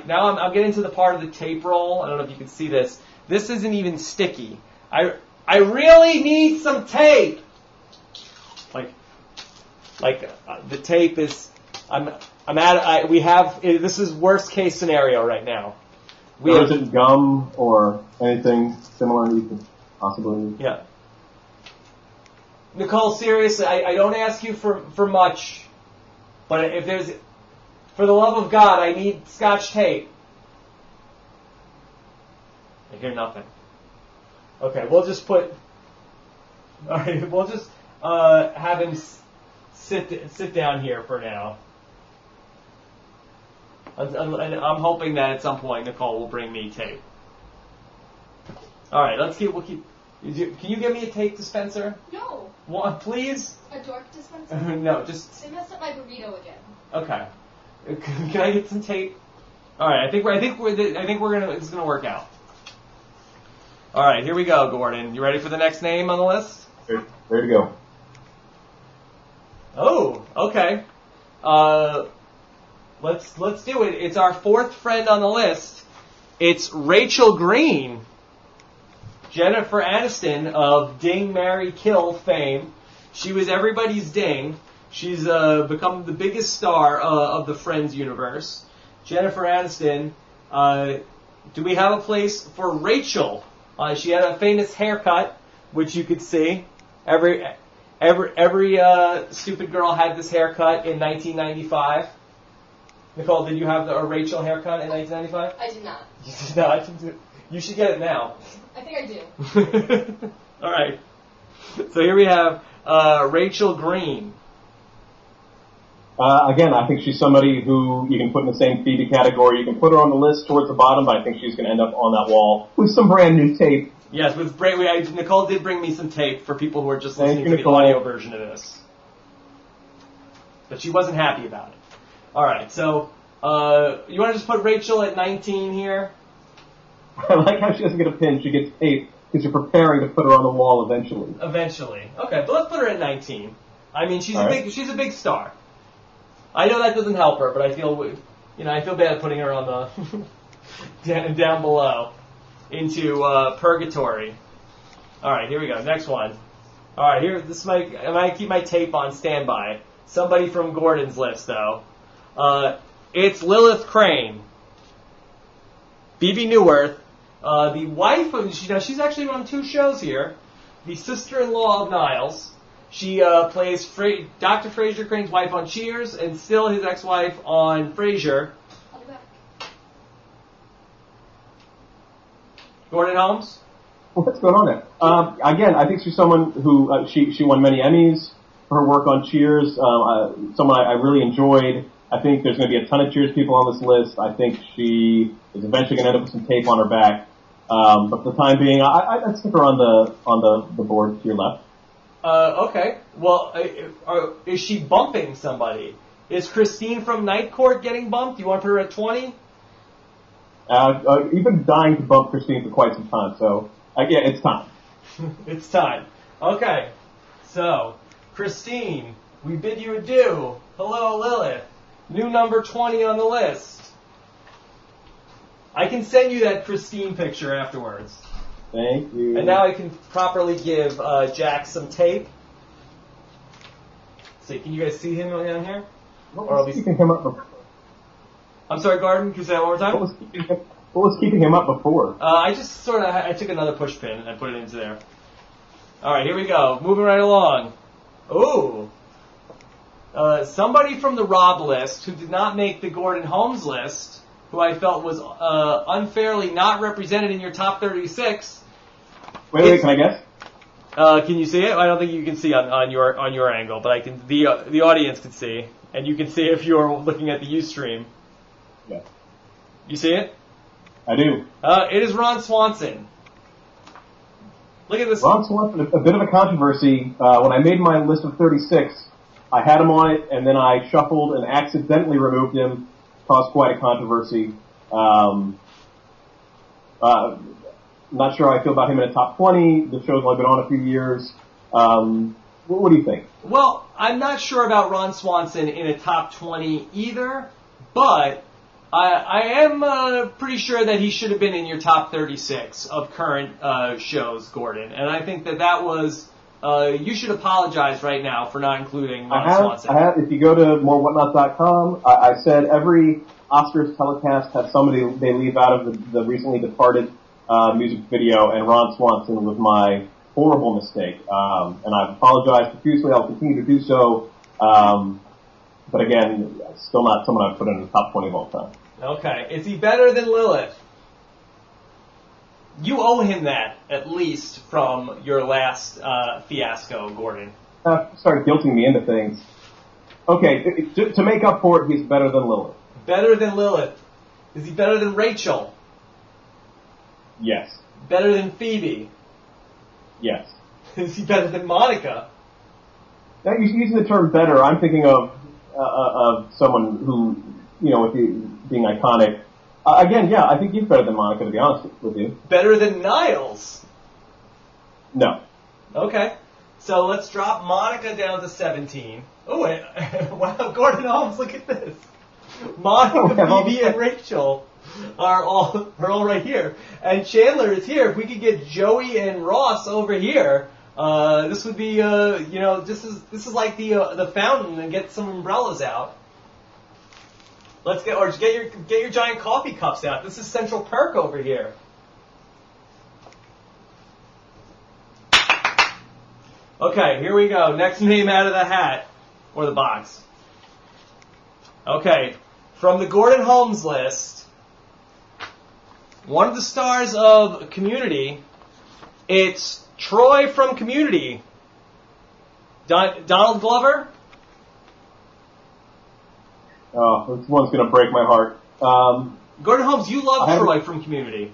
[SPEAKER 1] now I'm getting to the part of the tape roll. I don't know if you can see this. This isn't even sticky. I really need some tape. The tape is. This is worst case scenario right now.
[SPEAKER 2] There isn't gum or anything similar you could possibly use.
[SPEAKER 1] Yeah. Nicole, seriously, I don't ask you for much, but if there's, for the love of God, I need Scotch tape. I hear nothing. Okay, we'll just put. All right, we'll just have him sit down here for now. And I'm hoping that at some point Nicole will bring me tape. All right, we'll keep. Can you give me a tape dispenser?
[SPEAKER 3] No.
[SPEAKER 1] One, please.
[SPEAKER 3] A dork dispenser?
[SPEAKER 1] No, just.
[SPEAKER 3] They messed up my burrito again.
[SPEAKER 1] Okay. Can I get some tape? All right, I think it's gonna work out. All right, here we go, Gordon. You ready for the next name on the list?
[SPEAKER 2] Ready to go.
[SPEAKER 1] Oh, okay. Let's do it. It's our fourth friend on the list. It's Rachel Green, Jennifer Aniston of Ding, Marry, Kill fame. She was everybody's Ding. She's become the biggest star of the Friends universe. Jennifer Aniston. Do we have a place for Rachel? She had a famous haircut, which you could see. Every stupid girl had this haircut in 1995. Nicole, did you have a Rachel haircut in 1995?
[SPEAKER 3] I did not.
[SPEAKER 1] You did not. You should get it now.
[SPEAKER 3] I think I do.
[SPEAKER 1] All right. So here we have Rachel Green.
[SPEAKER 2] Again, I think she's somebody who you can put in the same Phoebe category. You can put her on the list towards the bottom, but I think she's going to end up on that wall with some brand new tape.
[SPEAKER 1] Yes, Nicole did bring me some tape for people who are just listening to
[SPEAKER 2] Nicole.
[SPEAKER 1] the audio version of this. But she wasn't happy about it. All right, so you want to just put Rachel at 19 here?
[SPEAKER 2] I like how she doesn't get a pin. She gets tape because you're preparing to put her on the wall eventually.
[SPEAKER 1] Eventually. Okay, but let's put her at 19. I mean, she's
[SPEAKER 2] All
[SPEAKER 1] a big star. I know that doesn't help her, but I feel bad putting her on the down below into purgatory. All right, here we go. Next one. All right, I might keep my tape on standby. Somebody from Gordon's list, though. It's Lilith Crane. Phoebe Newirth, the wife of, she's actually on 2 shows here. The sister-in-law of Niles. She plays Dr. Frasier Crane's wife on Cheers, and still his ex-wife on Frasier.
[SPEAKER 3] I'll be back.
[SPEAKER 2] Gordon Holmes? What's going on there? Again, I think she's someone who, she won many Emmys for her work on Cheers. Someone I really enjoyed. I think there's going to be a ton of Cheers people on this list. I think she is eventually going to end up with some tape on her back. But for the time being, I'd stick her on the board to your left.
[SPEAKER 1] Okay. Well, is she bumping somebody? Is Christine from Night Court getting bumped? You want to put her at 20?
[SPEAKER 2] You've been dying to bump Christine for quite some time, so yeah, it's time.
[SPEAKER 1] It's time. Okay. So, Christine, we bid you adieu. Hello, Lilith. New number 20 on the list. I can send you that Christine picture afterwards.
[SPEAKER 2] Thank you.
[SPEAKER 1] And now I can properly give Jack some tape. See, can you guys see him down here?
[SPEAKER 2] What was keeping him up before?
[SPEAKER 1] I'm sorry, Gordon, can you say that one more time?
[SPEAKER 2] What was keeping him up before?
[SPEAKER 1] I just I took another push pin and I put it into there. Alright, here we go. Moving right along. Ooh. Somebody from the Rob list who did not make the Gordon Holmes list, who I felt was unfairly not represented in your top 36.
[SPEAKER 2] Wait, can I guess?
[SPEAKER 1] Can you see it? I don't think you can see on your angle, but I can. The audience can see, and you can see if you're looking at the UStream.
[SPEAKER 2] Yeah.
[SPEAKER 1] You see it?
[SPEAKER 2] I do.
[SPEAKER 1] It is Ron Swanson. Look at this.
[SPEAKER 2] Ron Swanson, a bit of a controversy. When I made my list of 36, I had him on it, and then I shuffled and accidentally removed him. Caused quite a controversy. not sure how I feel about him in a top 20. The show's only been on a few years. What do you think?
[SPEAKER 1] Well, I'm not sure about Ron Swanson in a top 20 either, but I am pretty sure that he should have been in your top 36 of current shows, Gordon. And I think that was... you should apologize right now for not including Ron Swanson.
[SPEAKER 2] I have. If you go to morewhatnot.com, I said every Oscars telecast has somebody they leave out of the recently departed music video, and Ron Swanson was my horrible mistake. And I apologize profusely. I'll continue to do so. But again, still not someone I'd put in the top 20 of all time.
[SPEAKER 1] Okay. Is he better than Lilith? You owe him that, at least, from your last fiasco, Gordon.
[SPEAKER 2] Start guilting me into things. Okay, to make up for it, he's better than Lilith.
[SPEAKER 1] Better than Lilith. Is he better than Rachel?
[SPEAKER 2] Yes.
[SPEAKER 1] Better than Phoebe?
[SPEAKER 2] Yes.
[SPEAKER 1] Is he better than Monica?
[SPEAKER 2] Now, using the term better, I'm thinking of someone who, with being iconic. Again, yeah, I think he's better than Monica, to be honest with you.
[SPEAKER 1] Better than Niles?
[SPEAKER 2] No.
[SPEAKER 1] Okay. So let's drop Monica down to 17. Oh, wait. Wow, Gordon Holmes, look at this. Monica, Phoebe, and Rachel are all right here. And Chandler is here. If we could get Joey and Ross over here, this would be, this is like the fountain, and get some umbrellas out. Let's get your giant coffee cups out. This is Central Perk over here. Okay, here we go. Next name out of the hat or the box. Okay, from the Gordon Holmes list, one of the stars of Community. It's Troy from Community. Donald Glover.
[SPEAKER 2] Oh, this one's going to break my heart.
[SPEAKER 1] Gordon Holmes, you love Troy from Community.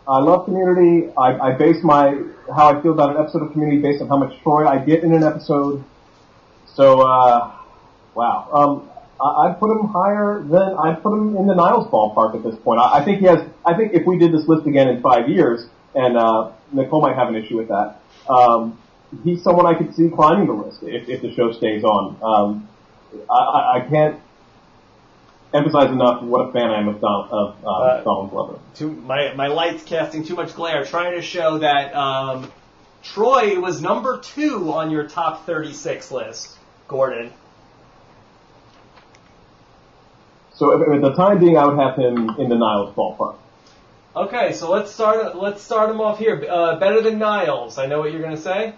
[SPEAKER 2] I love Community. I base how I feel about an episode of Community based on how much Troy I get in an episode. So, wow. I'd put him higher than, I'd put him in the Niles ballpark at this point. I think if we did this list again in 5 years, and Nicole might have an issue with that, he's someone I could see climbing the list if the show stays on. I can't emphasize enough what a fan I am of Donald Glover.
[SPEAKER 1] My light's casting too much glare, trying to show that Troy was number 2 on your top 36 list, Gordon.
[SPEAKER 2] So at the time being, I would have him in the Niles ballpark.
[SPEAKER 1] Okay, so let's start him off here. Better than Niles, I know what you're going to say.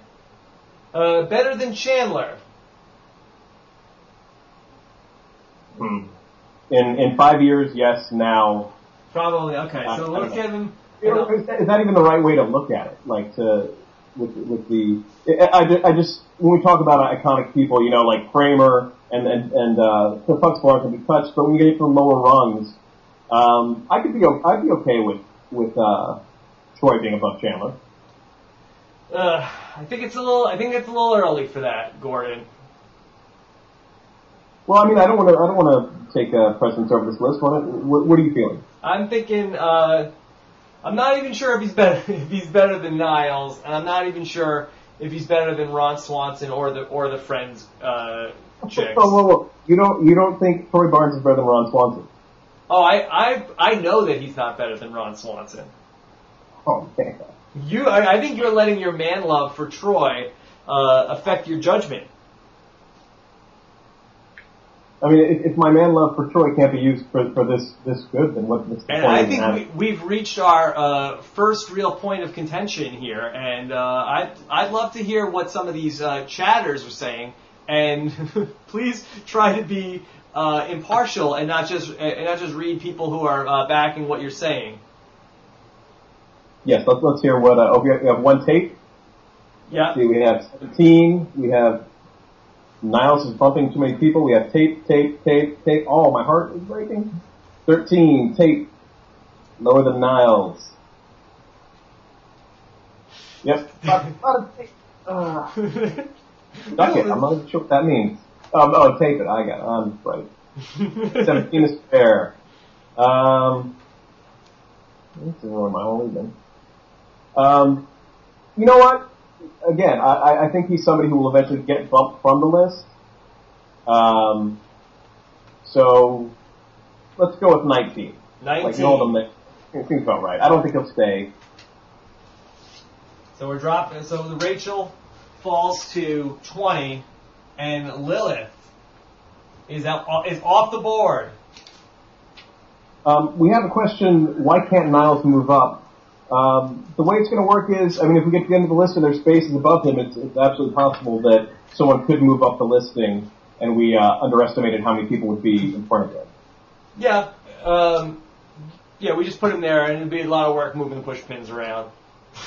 [SPEAKER 1] Better than Chandler.
[SPEAKER 2] In 5 years, yes. Now,
[SPEAKER 1] probably okay. So let's give him.
[SPEAKER 2] Is that even the right way to look at it? Like with the. I just when we talk about iconic people, like Kramer and Huxtable can be touched, but when you get to the lower rungs, I'd be okay with Troy being above Chandler.
[SPEAKER 1] I think it's a little early for that, Gordon.
[SPEAKER 2] Well, I mean, I don't want to take precedence over this list. What are you feeling?
[SPEAKER 1] I'm thinking. I'm not even sure if he's better than Niles, and I'm not even sure if he's better than Ron Swanson or the Friends chicks.
[SPEAKER 2] Whoa. You don't think Troy Barnes is better than Ron Swanson?
[SPEAKER 1] Oh, I know that he's not better than Ron Swanson.
[SPEAKER 2] Oh man.
[SPEAKER 1] I think you're letting your man love for Troy affect your judgment.
[SPEAKER 2] I mean, if my man love for Troy can't be used for this good, then what's the point?
[SPEAKER 1] And I think we've reached our first real point of contention here, and I'd love to hear what some of these chatters are saying, and please try to be impartial and not just read people who are backing what you're saying.
[SPEAKER 2] Yes, let's hear what. We have one tape.
[SPEAKER 1] Yeah.
[SPEAKER 2] See, we have 17. We have. Niles is bumping too many people. We have tape. Oh, my heart is breaking. 13, tape. Lower than Niles. Yep. Tape. Duck it. I'm not even sure what that means. Tape it. I got it. I'm right. 17 is fair. This is where my only been. You know what? Again, I think he's somebody who will eventually get bumped from the list. So let's go with 19.
[SPEAKER 1] 19.
[SPEAKER 2] Like, hold him. It seems about right. I don't think he'll stay.
[SPEAKER 1] So we're dropping. So the Rachel falls to 20, and Lilith is off the board.
[SPEAKER 2] We have a question. Why can't Niles move up? The way it's going to work is, I mean, if we get to the end of the list and there's spaces above him, it's absolutely possible that someone could move up the listing, and we underestimated how many people would be in front of him.
[SPEAKER 1] Yeah. Yeah, we just put him there, and it'd be a lot of work moving the push pins around.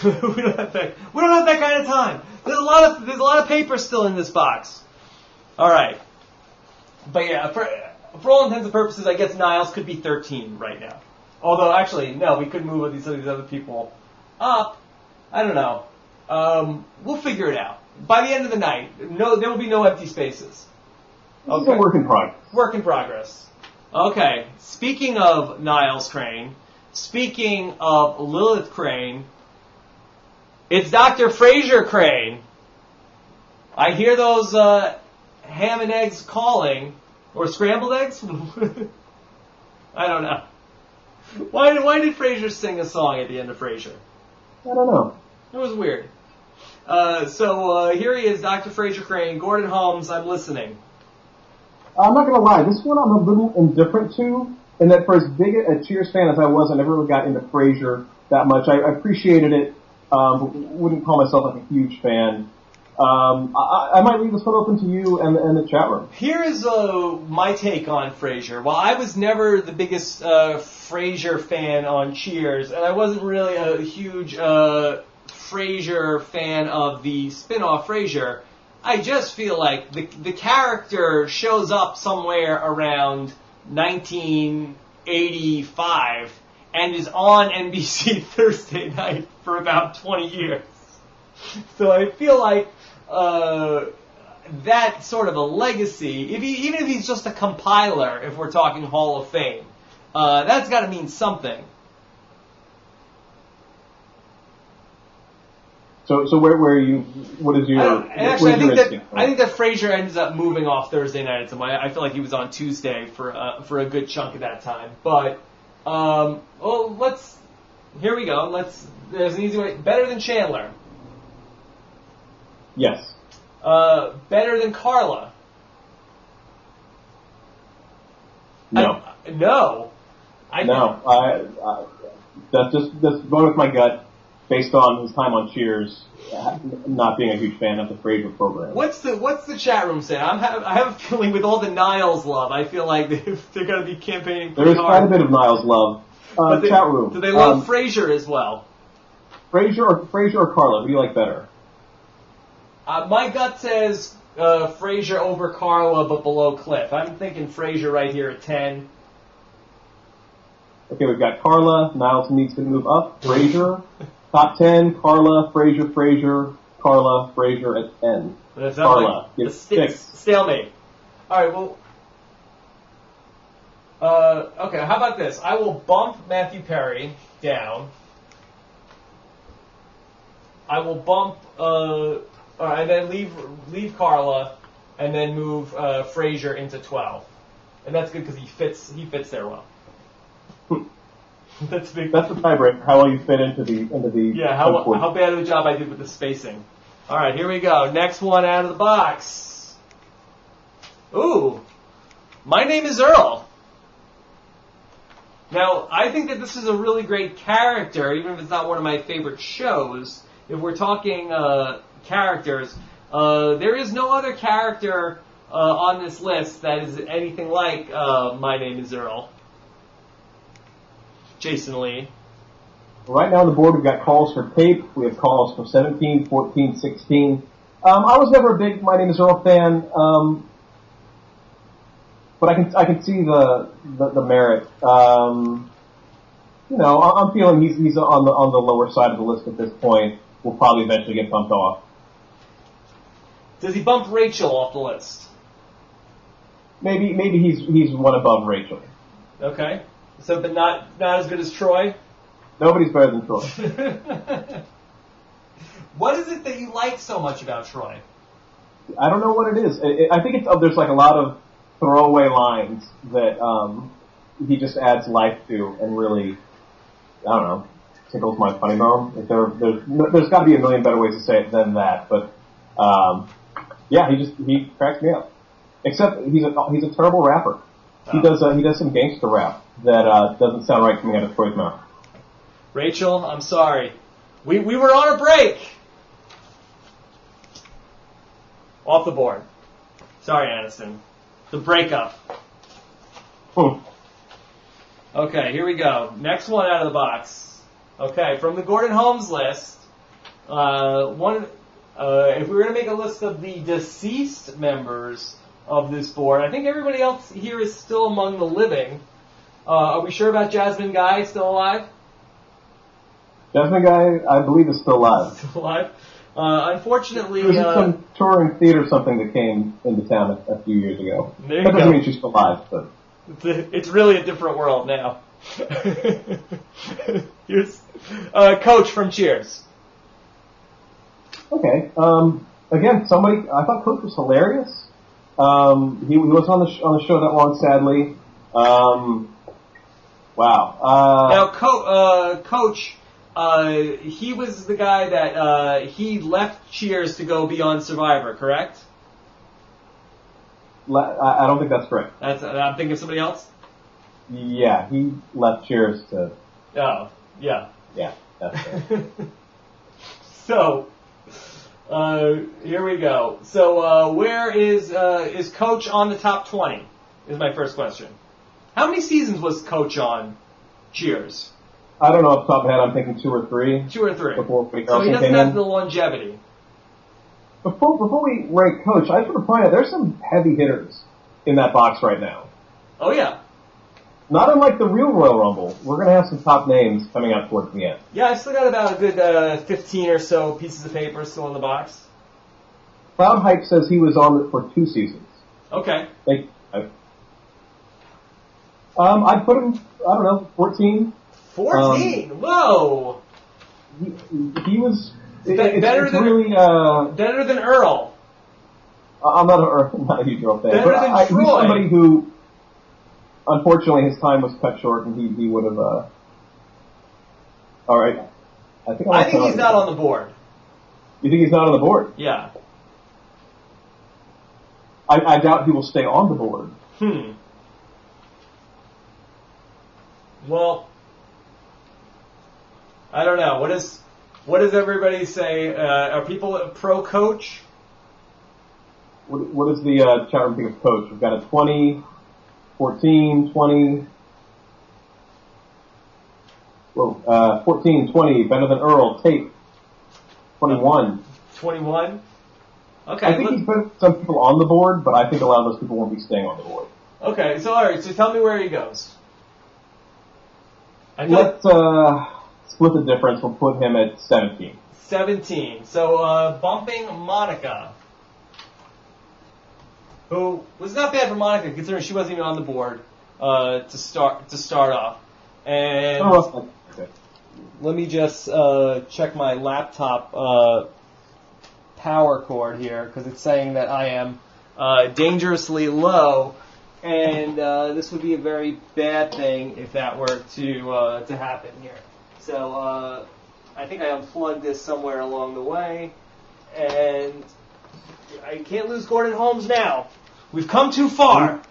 [SPEAKER 1] we don't have that kind of time. There's a lot of paper still in this box. All right. But yeah, for all intents and purposes, I guess Niles could be 13 right now. Although, actually, no, we could move these other people up. I don't know. We'll figure it out. By the end of the night, there will be no empty spaces.
[SPEAKER 2] Okay. It's a work in progress.
[SPEAKER 1] Work in progress. Okay. Speaking of Niles Crane, speaking of Lilith Crane, it's Dr. Frasier Crane. I hear those ham and eggs calling. Or scrambled eggs? I don't know. Why did Frasier sing a song at the end of Frasier?
[SPEAKER 2] I don't know.
[SPEAKER 1] It was weird. So here he is, Dr. Frasier Crane, Gordon Holmes, I'm listening.
[SPEAKER 2] I'm not going to lie, this one I'm a little indifferent to, in that for as big a Cheers fan as I was, I never really got into Frasier that much. I appreciated it, but wouldn't call myself like a huge fan. I might leave this one open to you and the chat room.
[SPEAKER 1] Here's my take on Frasier. Well, I was never the biggest Frasier fan on Cheers, and I wasn't really a huge Frasier fan of the spin-off Frasier. I just feel like the character shows up somewhere around 1985 and is on NBC Thursday night for about 20 years. So I feel like that sort of a legacy, even if he's just a compiler, if we're talking Hall of Fame, that's got to mean something.
[SPEAKER 2] So where are you? What is your?
[SPEAKER 1] I think that Frasier ends up moving off Thursday night at some point. I feel like he was on Tuesday for a good chunk of that time. But here we go. There's an easy way. Better than Chandler.
[SPEAKER 2] Yes.
[SPEAKER 1] Better than Carla.
[SPEAKER 2] No.
[SPEAKER 1] No.
[SPEAKER 2] That's going with my gut, based on his time on Cheers, not being a huge fan of the Frasier program.
[SPEAKER 1] What's the chat room saying? I have a feeling with all the Niles love, I feel like they're going to be campaigning pretty hard.
[SPEAKER 2] There is quite a bit of Niles love. Chat room.
[SPEAKER 1] Do they love Frasier as well?
[SPEAKER 2] Frasier or Carla? Who do you like better?
[SPEAKER 1] My gut says Frasier over Carla, but below Cliff. I'm thinking Frasier right here at 10.
[SPEAKER 2] Okay, we've got Carla. Niles needs to move up. Frasier, top 10. Carla, Frasier, Carla, Frasier at 10. Carla, get 6.
[SPEAKER 1] Stalemate. All right, well... okay, how about this? I will bump Matthew Perry down. I will bump... and then leave Carla, and then move Frasier into 12, and that's good because he fits there well. That's big.
[SPEAKER 2] That's the tiebreaker. How well you fit into the
[SPEAKER 1] yeah. How bad of a job I did with the spacing. All right, here we go. Next one out of the box. Ooh, My Name is Earl. Now, I think that this is a really great character, even if it's not one of my favorite shows. If we're talking characters, there is no other character on this list that is anything like My Name is Earl. Jason Lee.
[SPEAKER 2] Right now on the board we've got calls for tape. We have calls for 17, 14, 16. I was never a big My Name is Earl fan, but I can see the merit. I'm feeling he's on the lower side of the list at this point. Will probably eventually get bumped off.
[SPEAKER 1] Does he bump Rachel off the list?
[SPEAKER 2] Maybe he's one above Rachel.
[SPEAKER 1] Okay. So, but not as good as Troy?
[SPEAKER 2] Nobody's better than Troy.
[SPEAKER 1] What is it that you like so much about Troy?
[SPEAKER 2] I don't know what it is. I think it's there's like a lot of throwaway lines that he just adds life to, and really, I don't know, tickles my funny bone. There's got to be a million better ways to say it than that, but yeah, he cracks me up. Except he's a terrible rapper. He does some gangster rap that doesn't sound right coming out of Troy's mouth.
[SPEAKER 1] Rachel, I'm sorry. We were on a break. Off the board. Sorry, Aniston. The breakup. Okay, here we go. Next one out of the box. Okay, from the Gordon Holmes list. If we were going to make a list of the deceased members of this board, I think everybody else here is still among the living. Are we sure about Jasmine Guy still alive?
[SPEAKER 2] Jasmine Guy, I believe, is still alive.
[SPEAKER 1] Still alive? Unfortunately...
[SPEAKER 2] There was some touring theater something that came into town a few years ago.
[SPEAKER 1] There
[SPEAKER 2] that doesn't mean she's still alive, but...
[SPEAKER 1] It's really a different world now. Here's Coach from Cheers.
[SPEAKER 2] Okay. Again, I thought Coach was hilarious. He wasn't on the show that long, sadly. Wow.
[SPEAKER 1] Now, Coach... he was the guy that he left Cheers to go be on Survivor, correct?
[SPEAKER 2] I don't think that's correct.
[SPEAKER 1] I'm thinking of somebody else?
[SPEAKER 2] Yeah, he left Cheers to...
[SPEAKER 1] Oh, yeah.
[SPEAKER 2] Yeah, that's right.
[SPEAKER 1] So, here we go. So, where is Coach on the top 20? Is my first question. How many seasons was Coach on Cheers?
[SPEAKER 2] I don't know off the top of my head. I'm thinking 2 or 3.
[SPEAKER 1] 2 or 3.
[SPEAKER 2] Before
[SPEAKER 1] so he doesn't have the longevity.
[SPEAKER 2] Before we rank Coach, I just want to point out there's some heavy hitters in that box right now.
[SPEAKER 1] Oh, yeah.
[SPEAKER 2] Not unlike the real Royal Rumble. We're going to have some top names coming out towards the end.
[SPEAKER 1] Yeah, I've still got about a good 15 or so pieces of paper still in the box.
[SPEAKER 2] Cloud Hype says he was on it for 2 seasons.
[SPEAKER 1] Okay.
[SPEAKER 2] I'd put him, I don't know, 14.
[SPEAKER 1] 14? Whoa!
[SPEAKER 2] He was...
[SPEAKER 1] Better than Earl.
[SPEAKER 2] I'm not a huge Earl fan.
[SPEAKER 1] Better than Troy.
[SPEAKER 2] He's somebody who, unfortunately, his time was cut short, and he would have. All right. I think
[SPEAKER 1] he's not on the board.
[SPEAKER 2] You think he's not on the board?
[SPEAKER 1] Yeah.
[SPEAKER 2] I doubt he will stay on the board.
[SPEAKER 1] Well, I don't know. What does everybody say? Are people pro Coach?
[SPEAKER 2] What is the chat room think of Coach? We've got a 20, 14, 20. Whoa, 14, 20, better than Earl. Tape, 21.
[SPEAKER 1] 21? Okay.
[SPEAKER 2] I think he's better than some people on the board, but I think a lot of those people won't be staying on the board.
[SPEAKER 1] Okay, so alright, so tell me where he goes.
[SPEAKER 2] Let's split the difference. We'll put him at 17.
[SPEAKER 1] 17. So, bumping Monica, who was not bad for Monica, considering she wasn't even on the board to start off. And let me just check my laptop power cord here, because it's saying that I am dangerously low, and this would be a very bad thing if that were to happen here. So I think I unplugged this somewhere along the way, and I can't lose Gordon Holmes now. We've come too far.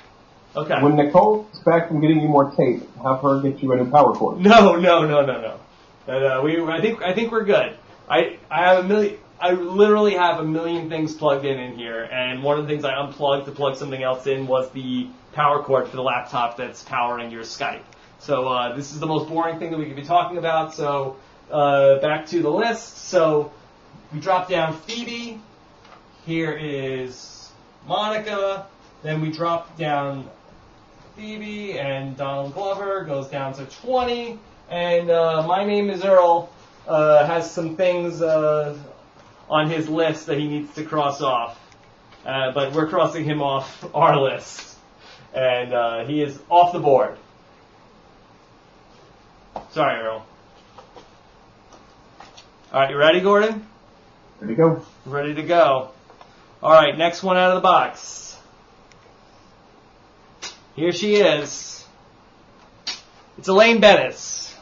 [SPEAKER 1] Okay.
[SPEAKER 2] When Nicole's back from getting you more tape, have her get you a new power cord.
[SPEAKER 1] No. I think we're good. I have a million. I literally have a million things plugged in here, and one of the things I unplugged to plug something else in was the power cord for the laptop that's powering your Skype. So this is the most boring thing that we could be talking about. So back to the list. So we drop down Phoebe. Here is Monica. Then we drop down Phoebe, and Donald Glover goes down to 20. And My Name is Earl has some things on his list that he needs to cross off. But we're crossing him off our list. And he is off the board. Sorry, Earl. All right, you ready, Gordon?
[SPEAKER 2] Ready to go.
[SPEAKER 1] Ready to go. All right, next one out of the box. Here she is. It's Elaine Bennis.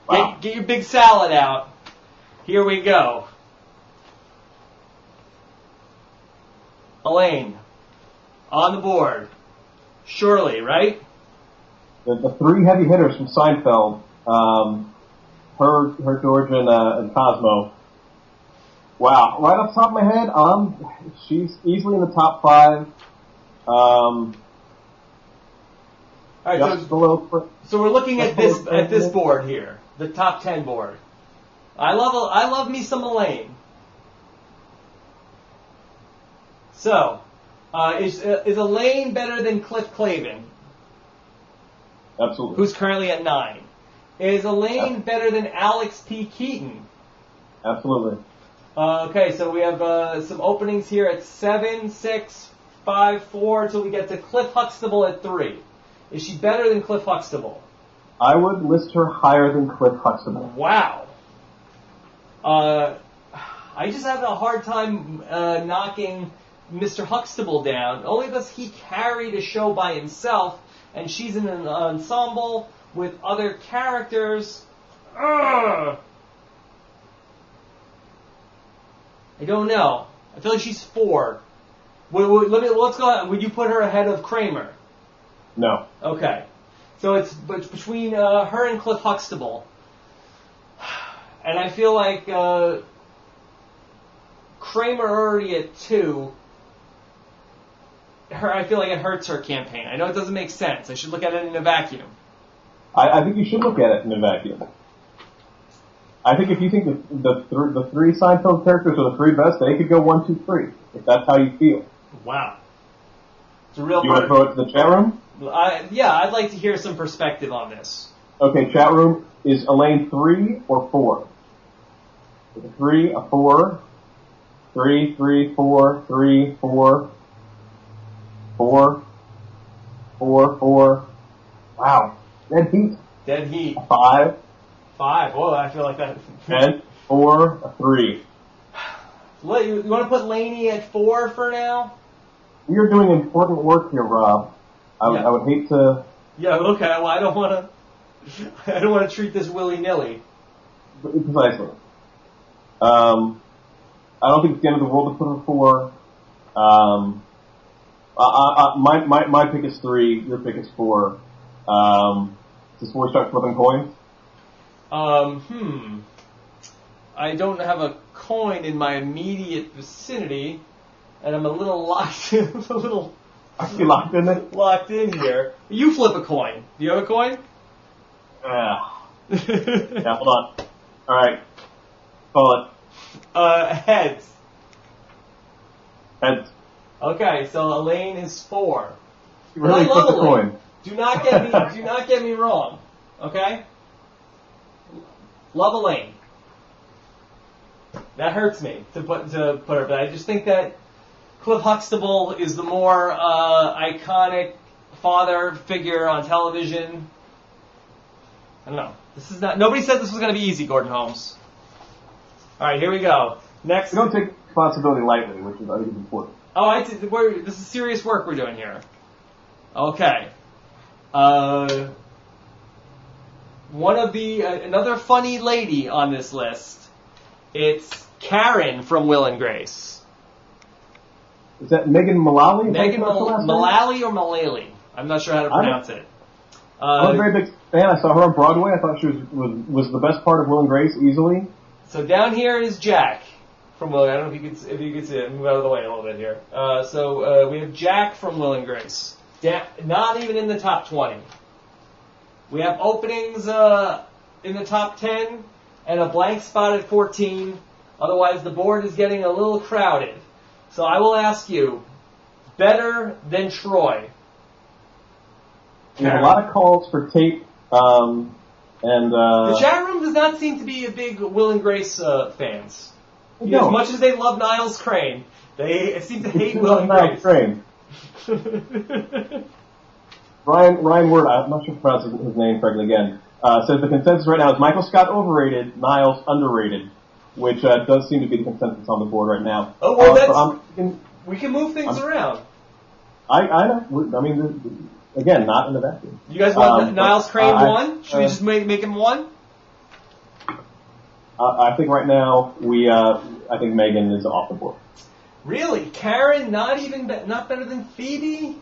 [SPEAKER 2] Wow.
[SPEAKER 1] Get your big salad out. Here we go. Elaine, on the board. Shirley, right?
[SPEAKER 2] The three heavy hitters from Seinfeld, her George, and Cosmo. Wow, right off the top of my head, she's easily in the top 5.
[SPEAKER 1] All right,
[SPEAKER 2] Just below.
[SPEAKER 1] so we're looking at this board here, the top 10 board. I love me some Elaine. So, is Elaine better than Cliff Clavin,
[SPEAKER 2] Absolutely.
[SPEAKER 1] who's currently at 9? Is Elaine better than Alex P. Keaton?
[SPEAKER 2] Absolutely.
[SPEAKER 1] Okay, so we have some openings here at 7, 6, 5, 4, until we get to Cliff Huxtable at 3. Is she better than Cliff Huxtable?
[SPEAKER 2] I would list her higher than Cliff Huxtable.
[SPEAKER 1] Wow. I just have a hard time knocking Mr. Huxtable down, only because he carried a show by himself, and she's in an ensemble with other characters. Ugh. I don't know. I feel like she's 4. Let's go. Would you put her ahead of Kramer?
[SPEAKER 2] No.
[SPEAKER 1] Okay. So it's between her and Cliff Huxtable. And I feel like Kramer already at 2. I feel like it hurts her campaign. I know it doesn't make sense. I should look at it in a vacuum.
[SPEAKER 2] I think you should look at it in a vacuum. I think if you think the 3 Seinfeld characters are the 3 best, they could go 1, 2, 3. If that's how you feel.
[SPEAKER 1] Wow. It's a real.
[SPEAKER 2] You want to throw it to the chat room?
[SPEAKER 1] Yeah, I'd like to hear some perspective on this.
[SPEAKER 2] Okay, chat room. Is Elaine 3 or 4? Is it 3, a 4, 3, 3, 4, 3, 4, 4, 4, 4. Wow. Dead heat.
[SPEAKER 1] Dead heat.
[SPEAKER 2] 5.
[SPEAKER 1] 5. Whoa, I feel like that.
[SPEAKER 2] 10, 4, a 3.
[SPEAKER 1] You want to put Laney at 4 for now?
[SPEAKER 2] We are doing important work here, Rob. I would hate to.
[SPEAKER 1] Yeah. Okay. Well, I don't want to treat this willy-nilly.
[SPEAKER 2] Precisely. I don't think it's the end of the world to put her 4. My pick is 3. Your pick is 4. Is this where we start flipping coins?
[SPEAKER 1] I don't have a coin in my immediate vicinity, and I'm a little locked in.
[SPEAKER 2] Are you locked in it?
[SPEAKER 1] Locked in here. You flip a coin. Do you have a coin?
[SPEAKER 2] Yeah, hold on. All right. Call it.
[SPEAKER 1] Heads.
[SPEAKER 2] Heads.
[SPEAKER 1] Okay, so Elaine is 4.
[SPEAKER 2] You really
[SPEAKER 1] I love
[SPEAKER 2] flip the
[SPEAKER 1] Elaine.
[SPEAKER 2] coin.
[SPEAKER 1] Do not get me wrong. Okay? Love Elaine. That hurts me to put her, but I just think that Cliff Huxtable is the more iconic father figure on television. I don't know. Nobody said this was going to be easy, Gordon Holmes. All right, here we go. Next.
[SPEAKER 2] We don't take responsibility lightly, which is I think is important.
[SPEAKER 1] Oh, this is serious work we're doing here. Okay. One of another funny lady on this list. It's Karen from Will and Grace.
[SPEAKER 2] Is that Megan Mullally?
[SPEAKER 1] Megan Mullally or Mullally? I'm not sure how to pronounce it.
[SPEAKER 2] I'm a very big fan. I saw her on Broadway. I thought she was the best part of Will and Grace, easily.
[SPEAKER 1] So down here is Jack from Will. I don't know if you can see it. Move out of the way a little bit here. So we have Jack from Will and Grace. Not even in the top 20. We have openings in the top 10 and a blank spot at 14. Otherwise, the board is getting a little crowded. So I will ask you, better than Troy?
[SPEAKER 2] We have a lot of calls for tape, and
[SPEAKER 1] the chat room does not seem to be a big Will and Grace fans. As much as they love Niles Crane, they seem to hate Will and Grace.
[SPEAKER 2] Crane. Ryan Word, I'm not sure if I pronounced his name correctly again, says the consensus right now is Michael Scott overrated, Niles underrated. which does seem to be the consensus on the board right now.
[SPEAKER 1] Oh, well, we can move things
[SPEAKER 2] I'm-
[SPEAKER 1] around.
[SPEAKER 2] I know. I mean, again, not in the vacuum.
[SPEAKER 1] You guys want Niles Crane
[SPEAKER 2] I-
[SPEAKER 1] 1? Should we just make him 1?
[SPEAKER 2] I think right now I think Megan is off the board.
[SPEAKER 1] Really? Karen not better than Phoebe?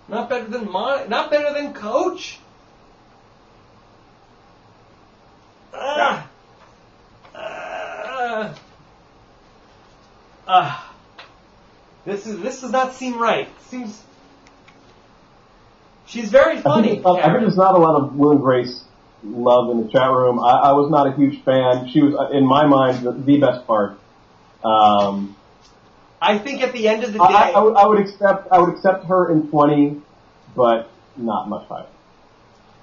[SPEAKER 1] Not better than not better than Coach? This does not seem right. Seems she's very funny.
[SPEAKER 2] I think there's not a lot of Will and Grace love in the chat room. I was not a huge fan. She was, in my mind, the best part.
[SPEAKER 1] I think at the end of the day,
[SPEAKER 2] I would accept her in 20, but not much higher.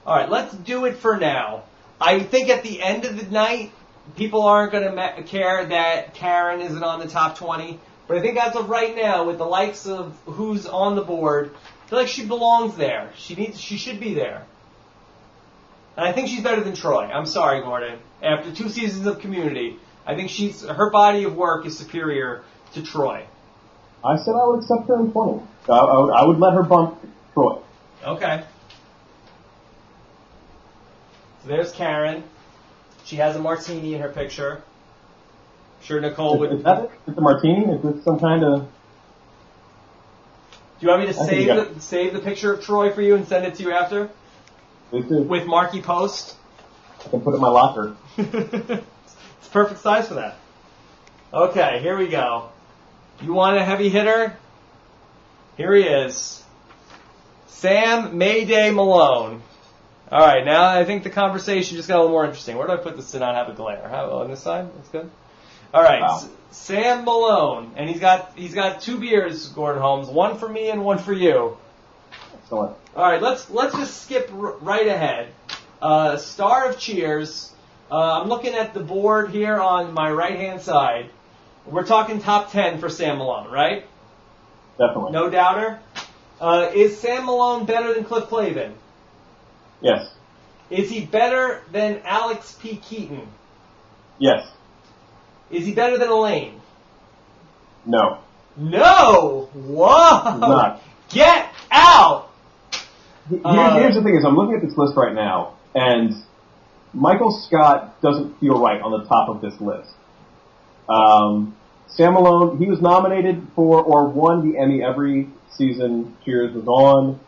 [SPEAKER 1] All right, let's do it for now. I think at the end of the night, people aren't going to care that Karen isn't on the top 20. But I think as of right now, with the likes of who's on the board, I feel like she belongs there. She should be there. And I think she's better than Troy. I'm sorry, Gordon. After 2 seasons of Community, I think her body of work is superior to Troy.
[SPEAKER 2] I said I would accept her in 20. I would let her bump Troy.
[SPEAKER 1] Okay. So there's Karen. She has a martini in her picture. I'm sure Nicole would.
[SPEAKER 2] Is that it? Is the martini? Is this some kind of?
[SPEAKER 1] Do you want me to save the picture of Troy for you and send it to you after?
[SPEAKER 2] Please do.
[SPEAKER 1] With Marky Post?
[SPEAKER 2] I can put it in my locker.
[SPEAKER 1] It's perfect size for that. Okay, here we go. You want a heavy hitter? Here he is. Sam Mayday Malone. All right, now I think the conversation just got a little more interesting. Where do I put this to not have a glare? On this side? That's good. All right,
[SPEAKER 2] wow.
[SPEAKER 1] Sam Malone, and he's got 2 beers, Gordon Holmes, 1 for me and 1 for you.
[SPEAKER 2] Excellent.
[SPEAKER 1] All right, let's just skip right ahead. Star of Cheers. I'm looking at the board here on my right-hand side. We're talking top 10 for Sam Malone, right?
[SPEAKER 2] Definitely.
[SPEAKER 1] No doubter. Is Sam Malone better than Cliff Clavin?
[SPEAKER 2] Yes.
[SPEAKER 1] Is he better than Alex P. Keaton?
[SPEAKER 2] Yes.
[SPEAKER 1] Is he better than Elaine?
[SPEAKER 2] No.
[SPEAKER 1] No! Whoa!
[SPEAKER 2] He's not.
[SPEAKER 1] Get out!
[SPEAKER 2] Here's the thing: is I'm looking at this list right now, and Michael Scott doesn't feel right on the top of this list. Sam Malone, he was nominated for or won the Emmy every season Cheers was on.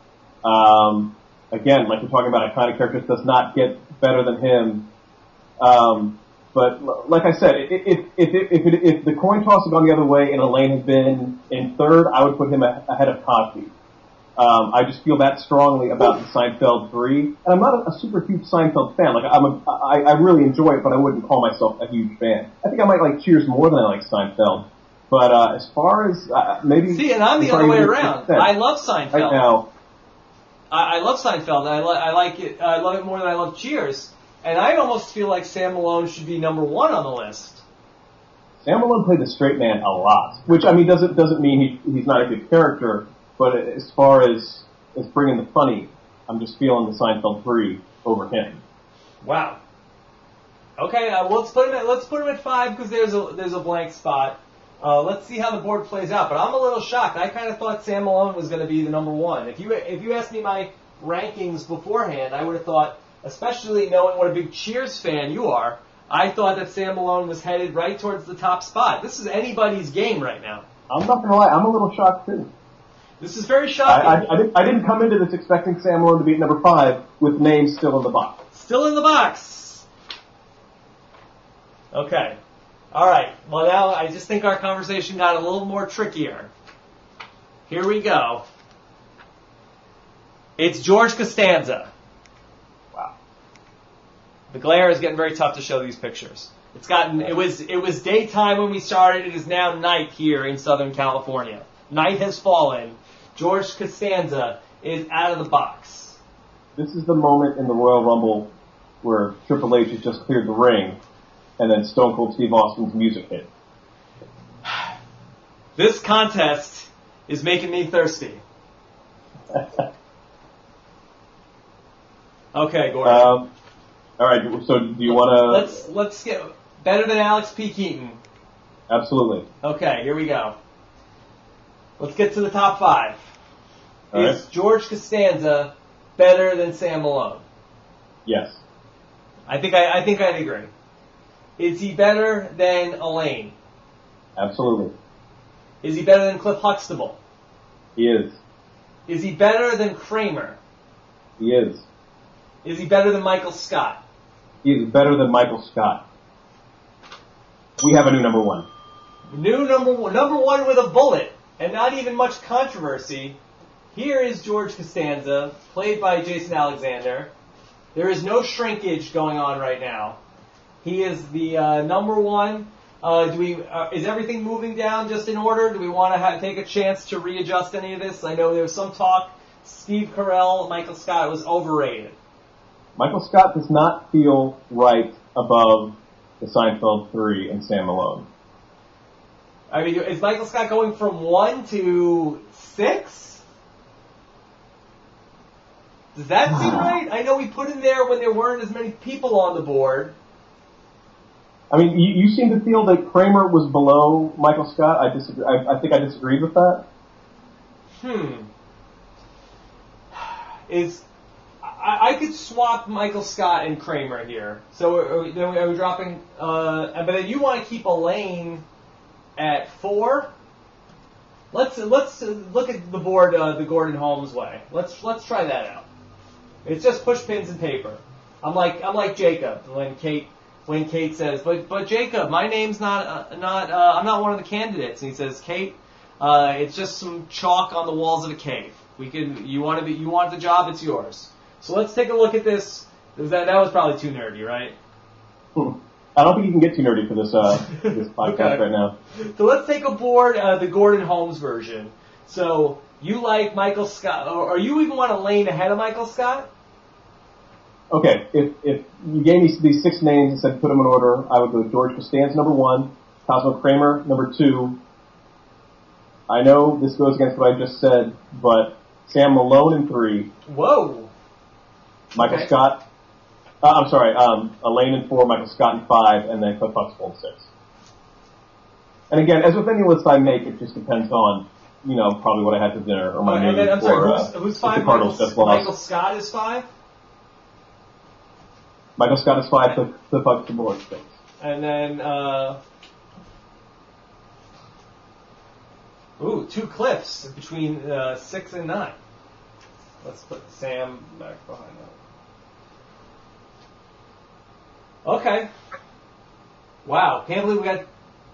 [SPEAKER 2] Again, like we're talking about iconic characters, does not get better than him. But like I said, if the coin toss had gone the other way and Elaine had been in third, I would put him ahead of Cosby. I just feel that strongly about the Seinfeld 3, and I'm not a super huge Seinfeld fan. Like I really enjoy it, but I wouldn't call myself a huge fan. I think I might like Cheers more than I like Seinfeld. But as far as maybe
[SPEAKER 1] see, and I'm the other way around. I love Seinfeld.
[SPEAKER 2] Right now,
[SPEAKER 1] I love Seinfeld. I like it. I love it more than I love Cheers. And I almost feel like Sam Malone should be number 1 on the list.
[SPEAKER 2] Sam Malone played the straight man a lot, which I mean doesn't mean he's not a good character. But as far as bringing the funny, I'm just feeling the Seinfeld 3 over him.
[SPEAKER 1] Wow. Okay, let's put him at 5 because there's a blank spot. Let's see how the board plays out. But I'm a little shocked. I kind of thought Sam Malone was going to be the number 1. If you asked me my rankings beforehand, I would have thought, especially knowing what a big Cheers fan you are, I thought that Sam Malone was headed right towards the top spot. This is anybody's game right now.
[SPEAKER 2] I'm not going to lie, I'm a little shocked too.
[SPEAKER 1] This is very shocking.
[SPEAKER 2] I didn't come into this expecting Sam Malone to be at number 5 with names still in the box.
[SPEAKER 1] Still in the box. Okay. All right. Well, now I just think our conversation got a little more trickier. Here we go. It's George Costanza.
[SPEAKER 2] Wow.
[SPEAKER 1] The glare is getting very tough to show these pictures. It was daytime when we started. It is now night here in Southern California. Night has fallen. George Costanza is out of the box.
[SPEAKER 2] This is the moment in the Royal Rumble where Triple H has just cleared the ring, and then Stone Cold Steve Austin's music hit.
[SPEAKER 1] This contest is making me thirsty. Okay, Gordon.
[SPEAKER 2] All right. So do you want to?
[SPEAKER 1] Let's get. better than Alex P. Keaton?
[SPEAKER 2] Absolutely.
[SPEAKER 1] Okay, here we go. Let's get to the top 5.
[SPEAKER 2] All
[SPEAKER 1] Is
[SPEAKER 2] right.
[SPEAKER 1] George Costanza better than Sam Malone?
[SPEAKER 2] Yes.
[SPEAKER 1] I think I'd agree. Is he better than Elaine?
[SPEAKER 2] Absolutely.
[SPEAKER 1] Is he better than Cliff Huxtable?
[SPEAKER 2] He is.
[SPEAKER 1] Is he better than Kramer?
[SPEAKER 2] He is.
[SPEAKER 1] Is he better than Michael Scott?
[SPEAKER 2] He is better than Michael Scott. We have a new number 1.
[SPEAKER 1] New number one with a bullet, and not even much controversy. Here is George Costanza, played by Jason Alexander. There is no shrinkage going on right now. He is the number 1. Is everything moving down just in order? Do we want to take a chance to readjust any of this? I know there was some talk. Steve Carell, Michael Scott was overrated.
[SPEAKER 2] Michael Scott does not feel right above the Seinfeld 3 and Sam Malone.
[SPEAKER 1] I mean, is Michael Scott going from 1 to 6? Does that seem right? I know we put him there when there weren't as many people on the board.
[SPEAKER 2] I mean, you seem to feel that Kramer was below Michael Scott. I disagree. I think I disagreed with that.
[SPEAKER 1] I could swap Michael Scott and Kramer here. So are we dropping? But then you want to keep Elaine at 4? Let's look at the board the Gordon Holmes way. Let's try that out. It's just push pins and paper. I'm like Jacob when Kate says, but Jacob, my name's not I'm not one of the candidates. And he says, Kate, it's just some chalk on the walls of a cave. You want the job, it's yours. So let's take a look at this. That was probably too nerdy, right?
[SPEAKER 2] I don't think you can get too nerdy for this this podcast
[SPEAKER 1] Okay.
[SPEAKER 2] right now.
[SPEAKER 1] So let's take aboard the Gordon Holmes version. So you like Michael Scott, or you even want Elaine ahead of Michael Scott?
[SPEAKER 2] Okay, if you gave me these 6 names and said put them in order, I would go George Costanza number 1, Cosmo Kramer number 2. I know this goes against what I just said, but Sam Malone in 3.
[SPEAKER 1] Whoa.
[SPEAKER 2] Michael
[SPEAKER 1] Okay.
[SPEAKER 2] Scott. Elaine in 4, Michael Scott in 5, and then Cliff Huxtable in 6. And again, as with any list I make, it just depends on, probably what I had for dinner or my mood.
[SPEAKER 1] And then, I'm sorry, who's
[SPEAKER 2] if
[SPEAKER 1] 5?
[SPEAKER 2] the Cardinals just lost.
[SPEAKER 1] Michael Scott is 5?
[SPEAKER 2] Michael Scott is 5, Cliff Huxtable is 6.
[SPEAKER 1] And then, 2 Cliffs between 6 and 9. Let's put Sam back behind that. Okay. Wow. Can't believe we got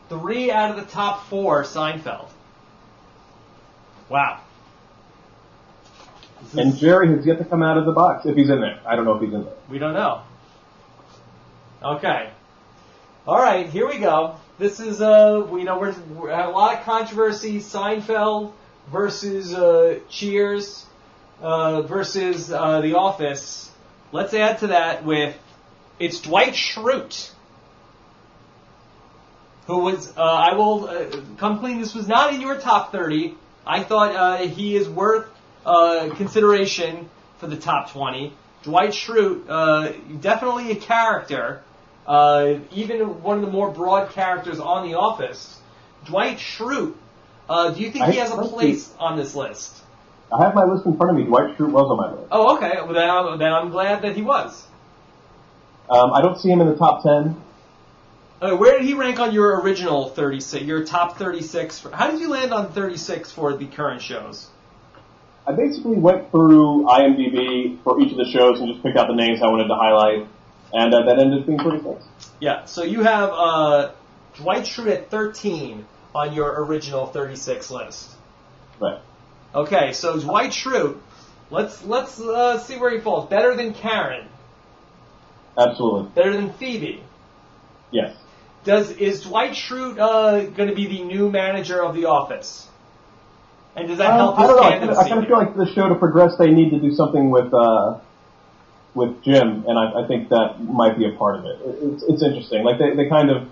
[SPEAKER 1] 3 out of the top 4 Seinfeld. Wow.
[SPEAKER 2] And Jerry has yet to come out of the box, if he's in there. I don't know if he's in there.
[SPEAKER 1] We don't know. Okay. All right, here we go. This is we had a lot of controversy. Seinfeld versus Cheers versus The Office. Let's add to that with it's Dwight Schrute, who was I will come clean. This was not in your top 30. I thought he is worth consideration for the top 20. Dwight Schrute, definitely a character. Even one of the more broad characters on The Office. Dwight Schrute, do you think he has a place on this list?
[SPEAKER 2] I have my list in front of me. Dwight Schrute was on my list.
[SPEAKER 1] Oh, okay. Well, then I'm glad that he was.
[SPEAKER 2] I don't see him in the top 10.
[SPEAKER 1] Where did he rank on your original 36, your top 36? How did you land on 36 for the current shows?
[SPEAKER 2] I basically went through IMDb for each of the shows and just picked out the names I wanted to highlight. And that ended up being 36.
[SPEAKER 1] Yeah, so you have Dwight Schrute at 13 on your original 36 list.
[SPEAKER 2] Right.
[SPEAKER 1] Okay, so Dwight Schrute, let's see where he falls. Better than Karen.
[SPEAKER 2] Absolutely.
[SPEAKER 1] Better than Phoebe.
[SPEAKER 2] Yes.
[SPEAKER 1] Is Dwight Schrute going to be the new manager of The Office? And does that help
[SPEAKER 2] I
[SPEAKER 1] his
[SPEAKER 2] don't know.
[SPEAKER 1] candidacy?
[SPEAKER 2] I kind of feel like for the show to progress, they need to do something with Jim, and I think that might be a part of it. It's interesting. Like they kind of,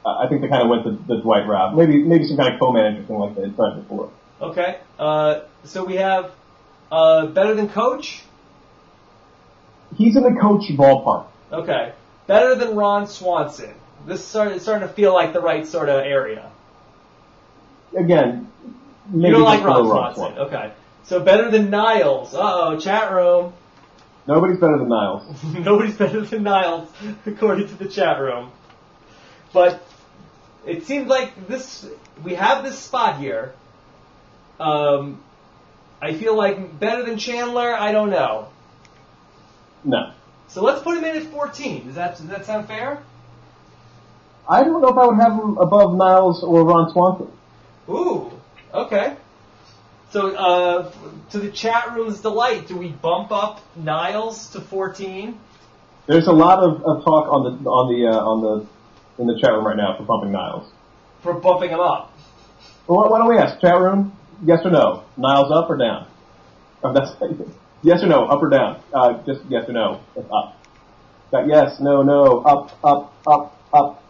[SPEAKER 2] I think they kind of went the Dwight route. Maybe some kind of co-manager thing like they had tried before.
[SPEAKER 1] Okay. So we have better than Coach.
[SPEAKER 2] He's in the Coach ballpark.
[SPEAKER 1] Okay. Better than Ron Swanson. This is starting to feel like the right sort of area.
[SPEAKER 2] Again, maybe
[SPEAKER 1] You don't like
[SPEAKER 2] just
[SPEAKER 1] Ron
[SPEAKER 2] below Ron
[SPEAKER 1] Swanson. Okay. So better than Niles. Uh-oh, chat room.
[SPEAKER 2] Nobody's better than Niles.
[SPEAKER 1] Nobody's better than Niles, according to the chat room. But it seems like we have this spot here. I feel like better than Chandler, I don't know.
[SPEAKER 2] No.
[SPEAKER 1] So let's put him in at 14. Does that sound fair?
[SPEAKER 2] I don't know if I would have him above Niles or Ron Swanson.
[SPEAKER 1] Ooh, okay. So, to the chat room's delight, do we bump up Niles to 14?
[SPEAKER 2] There's a lot of talk in the chat room right now for bumping Niles.
[SPEAKER 1] For bumping him up.
[SPEAKER 2] Well, why don't we ask chat room? Yes or no? Niles up or down? Oh, that's yes or no? Up or down? Just yes or no? It's up. Got yes, no, up.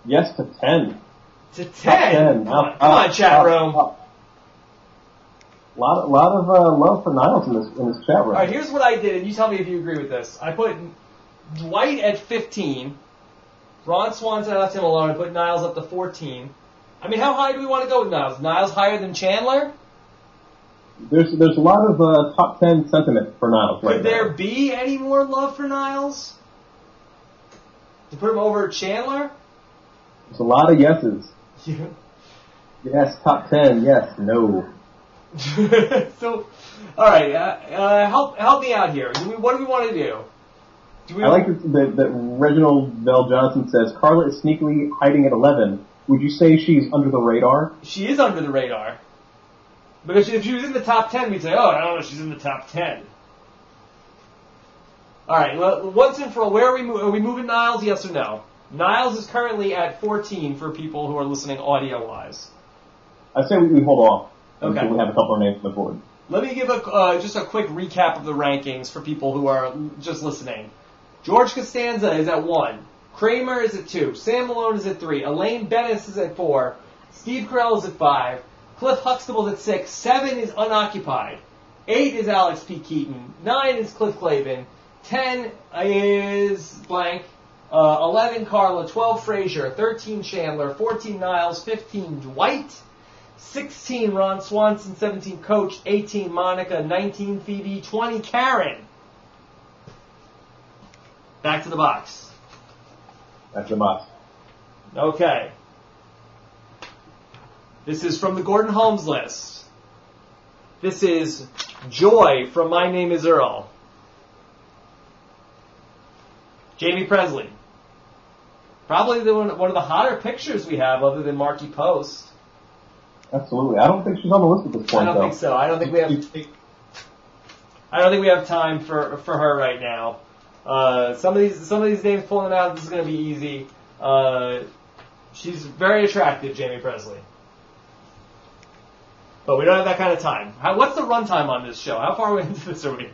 [SPEAKER 2] Yes to 10.
[SPEAKER 1] To 10? Come on, chat room.
[SPEAKER 2] Up. Lot of love for Niles in this chat room.
[SPEAKER 1] All right, here's what I did, and you tell me if you agree with this. I put Dwight at 15. Ron Swanson, I left him alone. I put Niles up to 14. I mean, how high do we want to go with Niles? Niles higher than Chandler?
[SPEAKER 2] There's a lot of top 10 sentiment for Niles right now.
[SPEAKER 1] Could there be any more love for Niles? To put him over Chandler?
[SPEAKER 2] There's a lot of yeses.
[SPEAKER 1] Yeah.
[SPEAKER 2] Yes, top 10. Yes, no.
[SPEAKER 1] So, all right, help me out here. What do we want to do?
[SPEAKER 2] I like that Reginald Vell Johnson says, Carla is sneakily hiding at 11. Would you say she's under the radar?
[SPEAKER 1] She is under the radar. Because if she was in the top 10, we'd say, oh, I don't know, she's in the top 10. All right, well, once and for all, where are we moving Niles, yes or no? Niles is currently at 14 for people who are listening audio-wise.
[SPEAKER 2] I say we hold off
[SPEAKER 1] Okay.
[SPEAKER 2] until we have a couple of names on the board.
[SPEAKER 1] Let me give just a quick recap of the rankings for people who are just listening. George Costanza is at 1. Kramer is at 2. Sam Malone is at 3. Elaine Bennis is at 4. Steve Carell is at 5. Cliff Huxtable is at 6. 7 is unoccupied. 8 is Alex P. Keaton. 9 is Cliff Clavin. 10 is blank. 11 Carla. 12 Frasier. 13 Chandler. 14 Niles. 15 Dwight. 16 Ron Swanson. 17 Coach. 18 Monica. 19 Phoebe. 20 Karen. Back to the box.
[SPEAKER 2] That's the box.
[SPEAKER 1] Okay. This is from the Gordon Holmes list. This is Joy from My Name is Earl. Jamie Presley. Probably one of the hotter pictures we have other than Marky Post.
[SPEAKER 2] Absolutely. I don't think she's on the list at this point,
[SPEAKER 1] I don't think so. I don't think we have time for her right now. Some of these names pulling out, this is going to be easy. She's very attractive, Jamie Presley. But we don't have that kind of time. What's the runtime on this show? How far into this are we?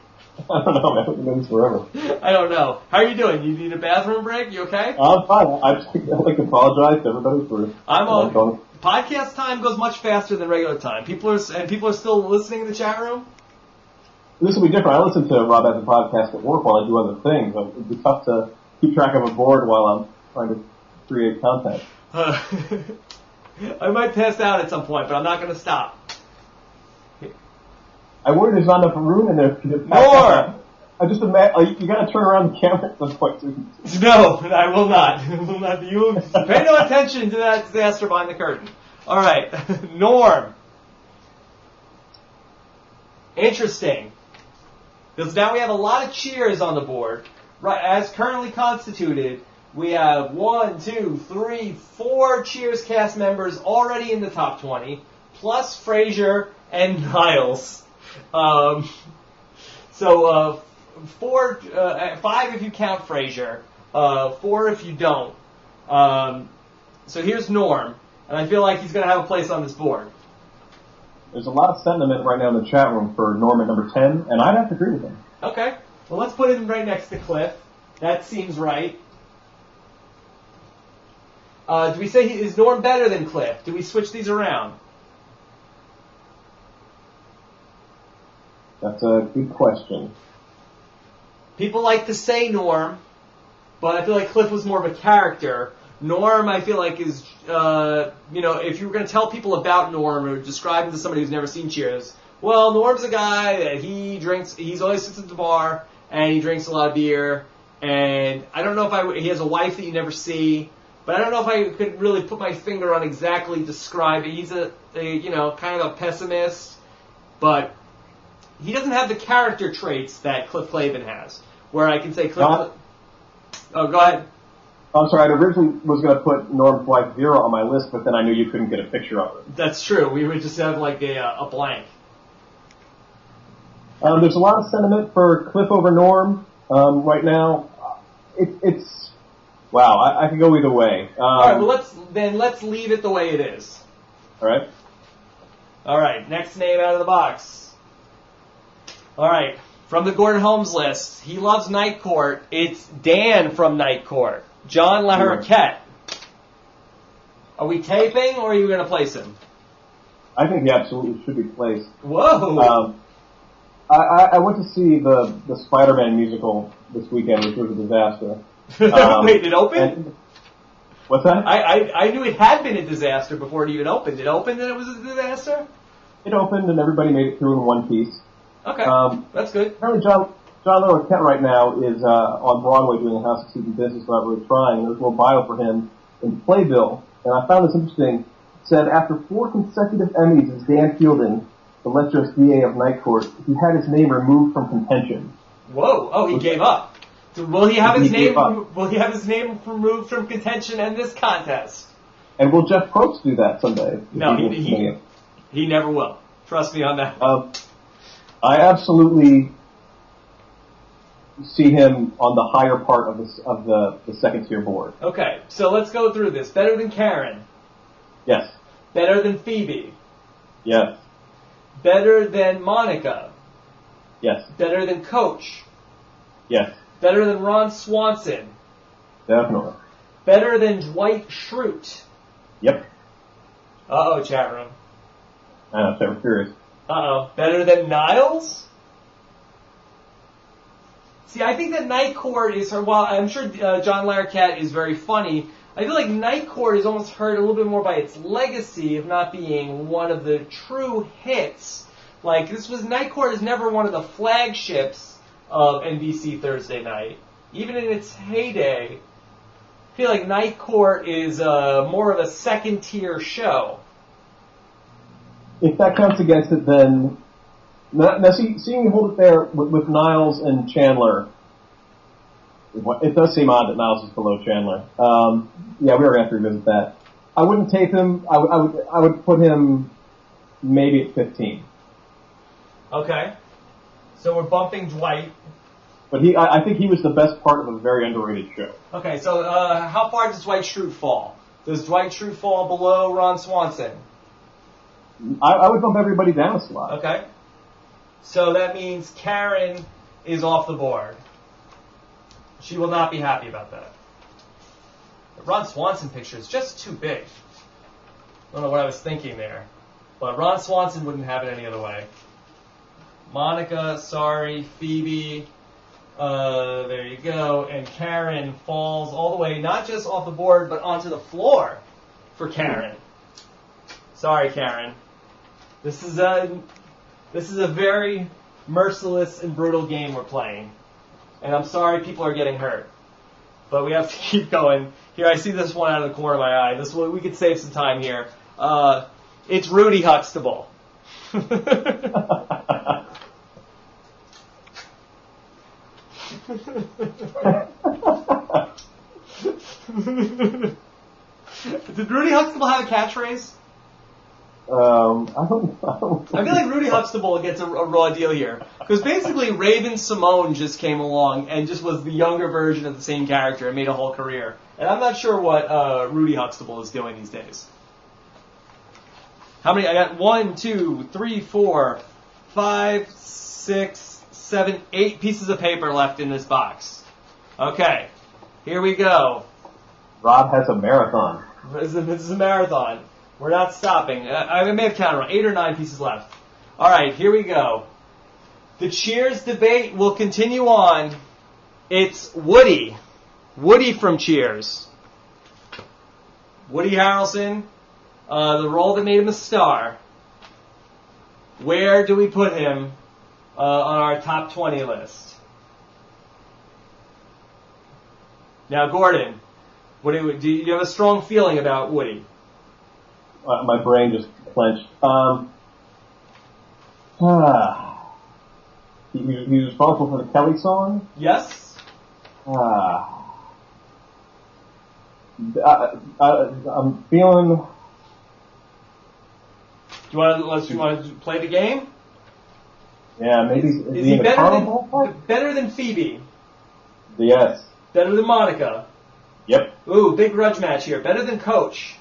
[SPEAKER 2] I don't know, man. We've been doing this forever.
[SPEAKER 1] I don't know. How are you doing? You need a bathroom break? You okay?
[SPEAKER 2] I'm fine. I'd like to apologize to everybody for...
[SPEAKER 1] I'm on. Podcast time goes much faster than regular time. People are still listening in the chat room?
[SPEAKER 2] This will be different. I listen to Rob as a podcast at work while I do other things. It'd be tough to keep track of a board while I'm trying to create content.
[SPEAKER 1] I might pass out at some point, but I'm not going to stop.
[SPEAKER 2] I worry there's not enough room in there.
[SPEAKER 1] More!
[SPEAKER 2] I just imagine you got to turn around the camera at some point.
[SPEAKER 1] No, I will not. I will not. You pay no attention to that disaster behind the curtain. All right, Norm. Interesting. Because now we have a lot of cheers on the board. Right, as currently constituted, we have 1, 2, 3, 4 Cheers cast members already in the top 20, plus Frasier and Niles. So 5 if you count Frasier, 4 if you don't. So here's Norm, and I feel like he's going to have a place on this board.
[SPEAKER 2] There's a lot of sentiment right now in the chat room for Norm at number 10, and I'd have to agree with him.
[SPEAKER 1] Okay. Well, let's put him right next to Cliff. That seems right. Do we say is Norm better than Cliff? Do we switch these around?
[SPEAKER 2] That's a good question.
[SPEAKER 1] People like to say Norm, but I feel like Cliff was more of a character. Norm, I feel like, is, if you were going to tell people about Norm or describe him to somebody who's never seen Cheers, well, Norm's a guy that he's always sits at the bar, and he drinks a lot of beer, and I don't know if he has a wife that you never see, but I don't know if I could really put my finger on exactly describe it. He's a kind of a pessimist, but he doesn't have the character traits that Cliff Clavin has, where I can say Cliff... Oh, go ahead.
[SPEAKER 2] I'm sorry, I originally was going to put Norm's wife Vera on my list, but then I knew you couldn't get a picture of her.
[SPEAKER 1] That's true. We would just have like a blank.
[SPEAKER 2] There's a lot of sentiment for Cliff over Norm right now. It's wow. I could go either way.
[SPEAKER 1] All right. Well, let's leave it the way it is.
[SPEAKER 2] All right.
[SPEAKER 1] All right. Next name out of the box. All right. From the Gordon Holmes list, he loves Night Court. It's Dan from Night Court. John LaHarquette. Are we taping, or are you going to place him?
[SPEAKER 2] I think he absolutely should be placed.
[SPEAKER 1] Whoa!
[SPEAKER 2] I went to see the Spider-Man musical this weekend, which was a disaster.
[SPEAKER 1] Wait, it opened?
[SPEAKER 2] What's that?
[SPEAKER 1] I knew it had been a disaster before it even opened. It opened and it was a disaster?
[SPEAKER 2] It opened and everybody made it through in one piece.
[SPEAKER 1] Okay, that's good.
[SPEAKER 2] Apparently John LaHarquette right now is on Broadway doing a House of Season Business without really trying. There's a little bio for him in Playbill, and I found this interesting. It said, after 4 consecutive Emmys as Dan Fielding, the lecherous DA of Night Court, he had his name removed from contention.
[SPEAKER 1] Whoa! Oh, he gave up. So will he have his name? Will he have his name removed from contention in this contest?
[SPEAKER 2] And will Jeff Probst do that someday?
[SPEAKER 1] No, he never will. Trust me on that.
[SPEAKER 2] I absolutely see him on the higher part of the second tier board.
[SPEAKER 1] Okay, so let's go through this. Better than Karen.
[SPEAKER 2] Yes.
[SPEAKER 1] Better than Phoebe.
[SPEAKER 2] Yes.
[SPEAKER 1] Better than Monica.
[SPEAKER 2] Yes.
[SPEAKER 1] Better than Coach.
[SPEAKER 2] Yes.
[SPEAKER 1] Better than Ron Swanson.
[SPEAKER 2] Definitely.
[SPEAKER 1] Better than Dwight Schrute.
[SPEAKER 2] Yep.
[SPEAKER 1] Uh-oh, chat room.
[SPEAKER 2] I know, I'm curious.
[SPEAKER 1] Uh-oh. Better than Niles? See, I think that Night Court is, while I'm sure John Larroquette is very funny, I feel like Night Court is almost hurt a little bit more by its legacy of not being one of the true hits. Like, Night Court is never one of the flagships of NBC Thursday Night. Even in its heyday, I feel like Night Court is more of a second-tier show.
[SPEAKER 2] If that counts against it, then... Now, seeing you hold it there with Niles and Chandler, it does seem odd that Niles is below Chandler. Yeah, we are going to have to revisit that. I wouldn't tape him. I would put him maybe at 15.
[SPEAKER 1] Okay. So we're bumping Dwight.
[SPEAKER 2] But I think he was the best part of a very underrated show.
[SPEAKER 1] Okay, so how far does Dwight Schrute fall? Does Dwight Schrute fall below Ron Swanson?
[SPEAKER 2] I would bump everybody down a slot.
[SPEAKER 1] Okay. So that means Karen is off the board. She will not be happy about that. The Ron Swanson picture is just too big. I don't know what I was thinking there. But Ron Swanson wouldn't have it any other way. Monica, sorry, Phoebe, there you go. And Karen falls all the way, not just off the board, but onto the floor for Karen. Sorry, Karen. This is a very merciless and brutal game we're playing. And I'm sorry people are getting hurt. But we have to keep going. Here, I see this one out of the corner of my eye. We could save some time here. It's Rudy Huxtable. Did Rudy Huxtable have a catchphrase?
[SPEAKER 2] I don't
[SPEAKER 1] I feel like Rudy Huxtable gets a raw deal here. Because basically Raven Simone just came along and just was the younger version of the same character and made a whole career. And I'm not sure what Rudy Huxtable is doing these days. How many? I got 1, 2, 3, 4, 5, 6, 7, 8 pieces of paper left in this box. Okay, here we go.
[SPEAKER 2] Rob has a marathon.
[SPEAKER 1] This is a marathon. We're not stopping. I may have counted wrong. 8 or 9 pieces left. All right, here we go. The Cheers debate will continue on. It's Woody. Woody from Cheers. Woody Harrelson, the role that made him a star. Where do we put him on our top 20 list? Now, Gordon, do you have a strong feeling about Woody?
[SPEAKER 2] My brain just clenched. He was responsible for the Kelly song?
[SPEAKER 1] Yes.
[SPEAKER 2] I'm feeling...
[SPEAKER 1] Do you want to play the game?
[SPEAKER 2] Yeah, maybe...
[SPEAKER 1] Is he better than Phoebe?
[SPEAKER 2] Yes.
[SPEAKER 1] Better than Monica?
[SPEAKER 2] Yep.
[SPEAKER 1] Ooh, big grudge match here. Better than Coach?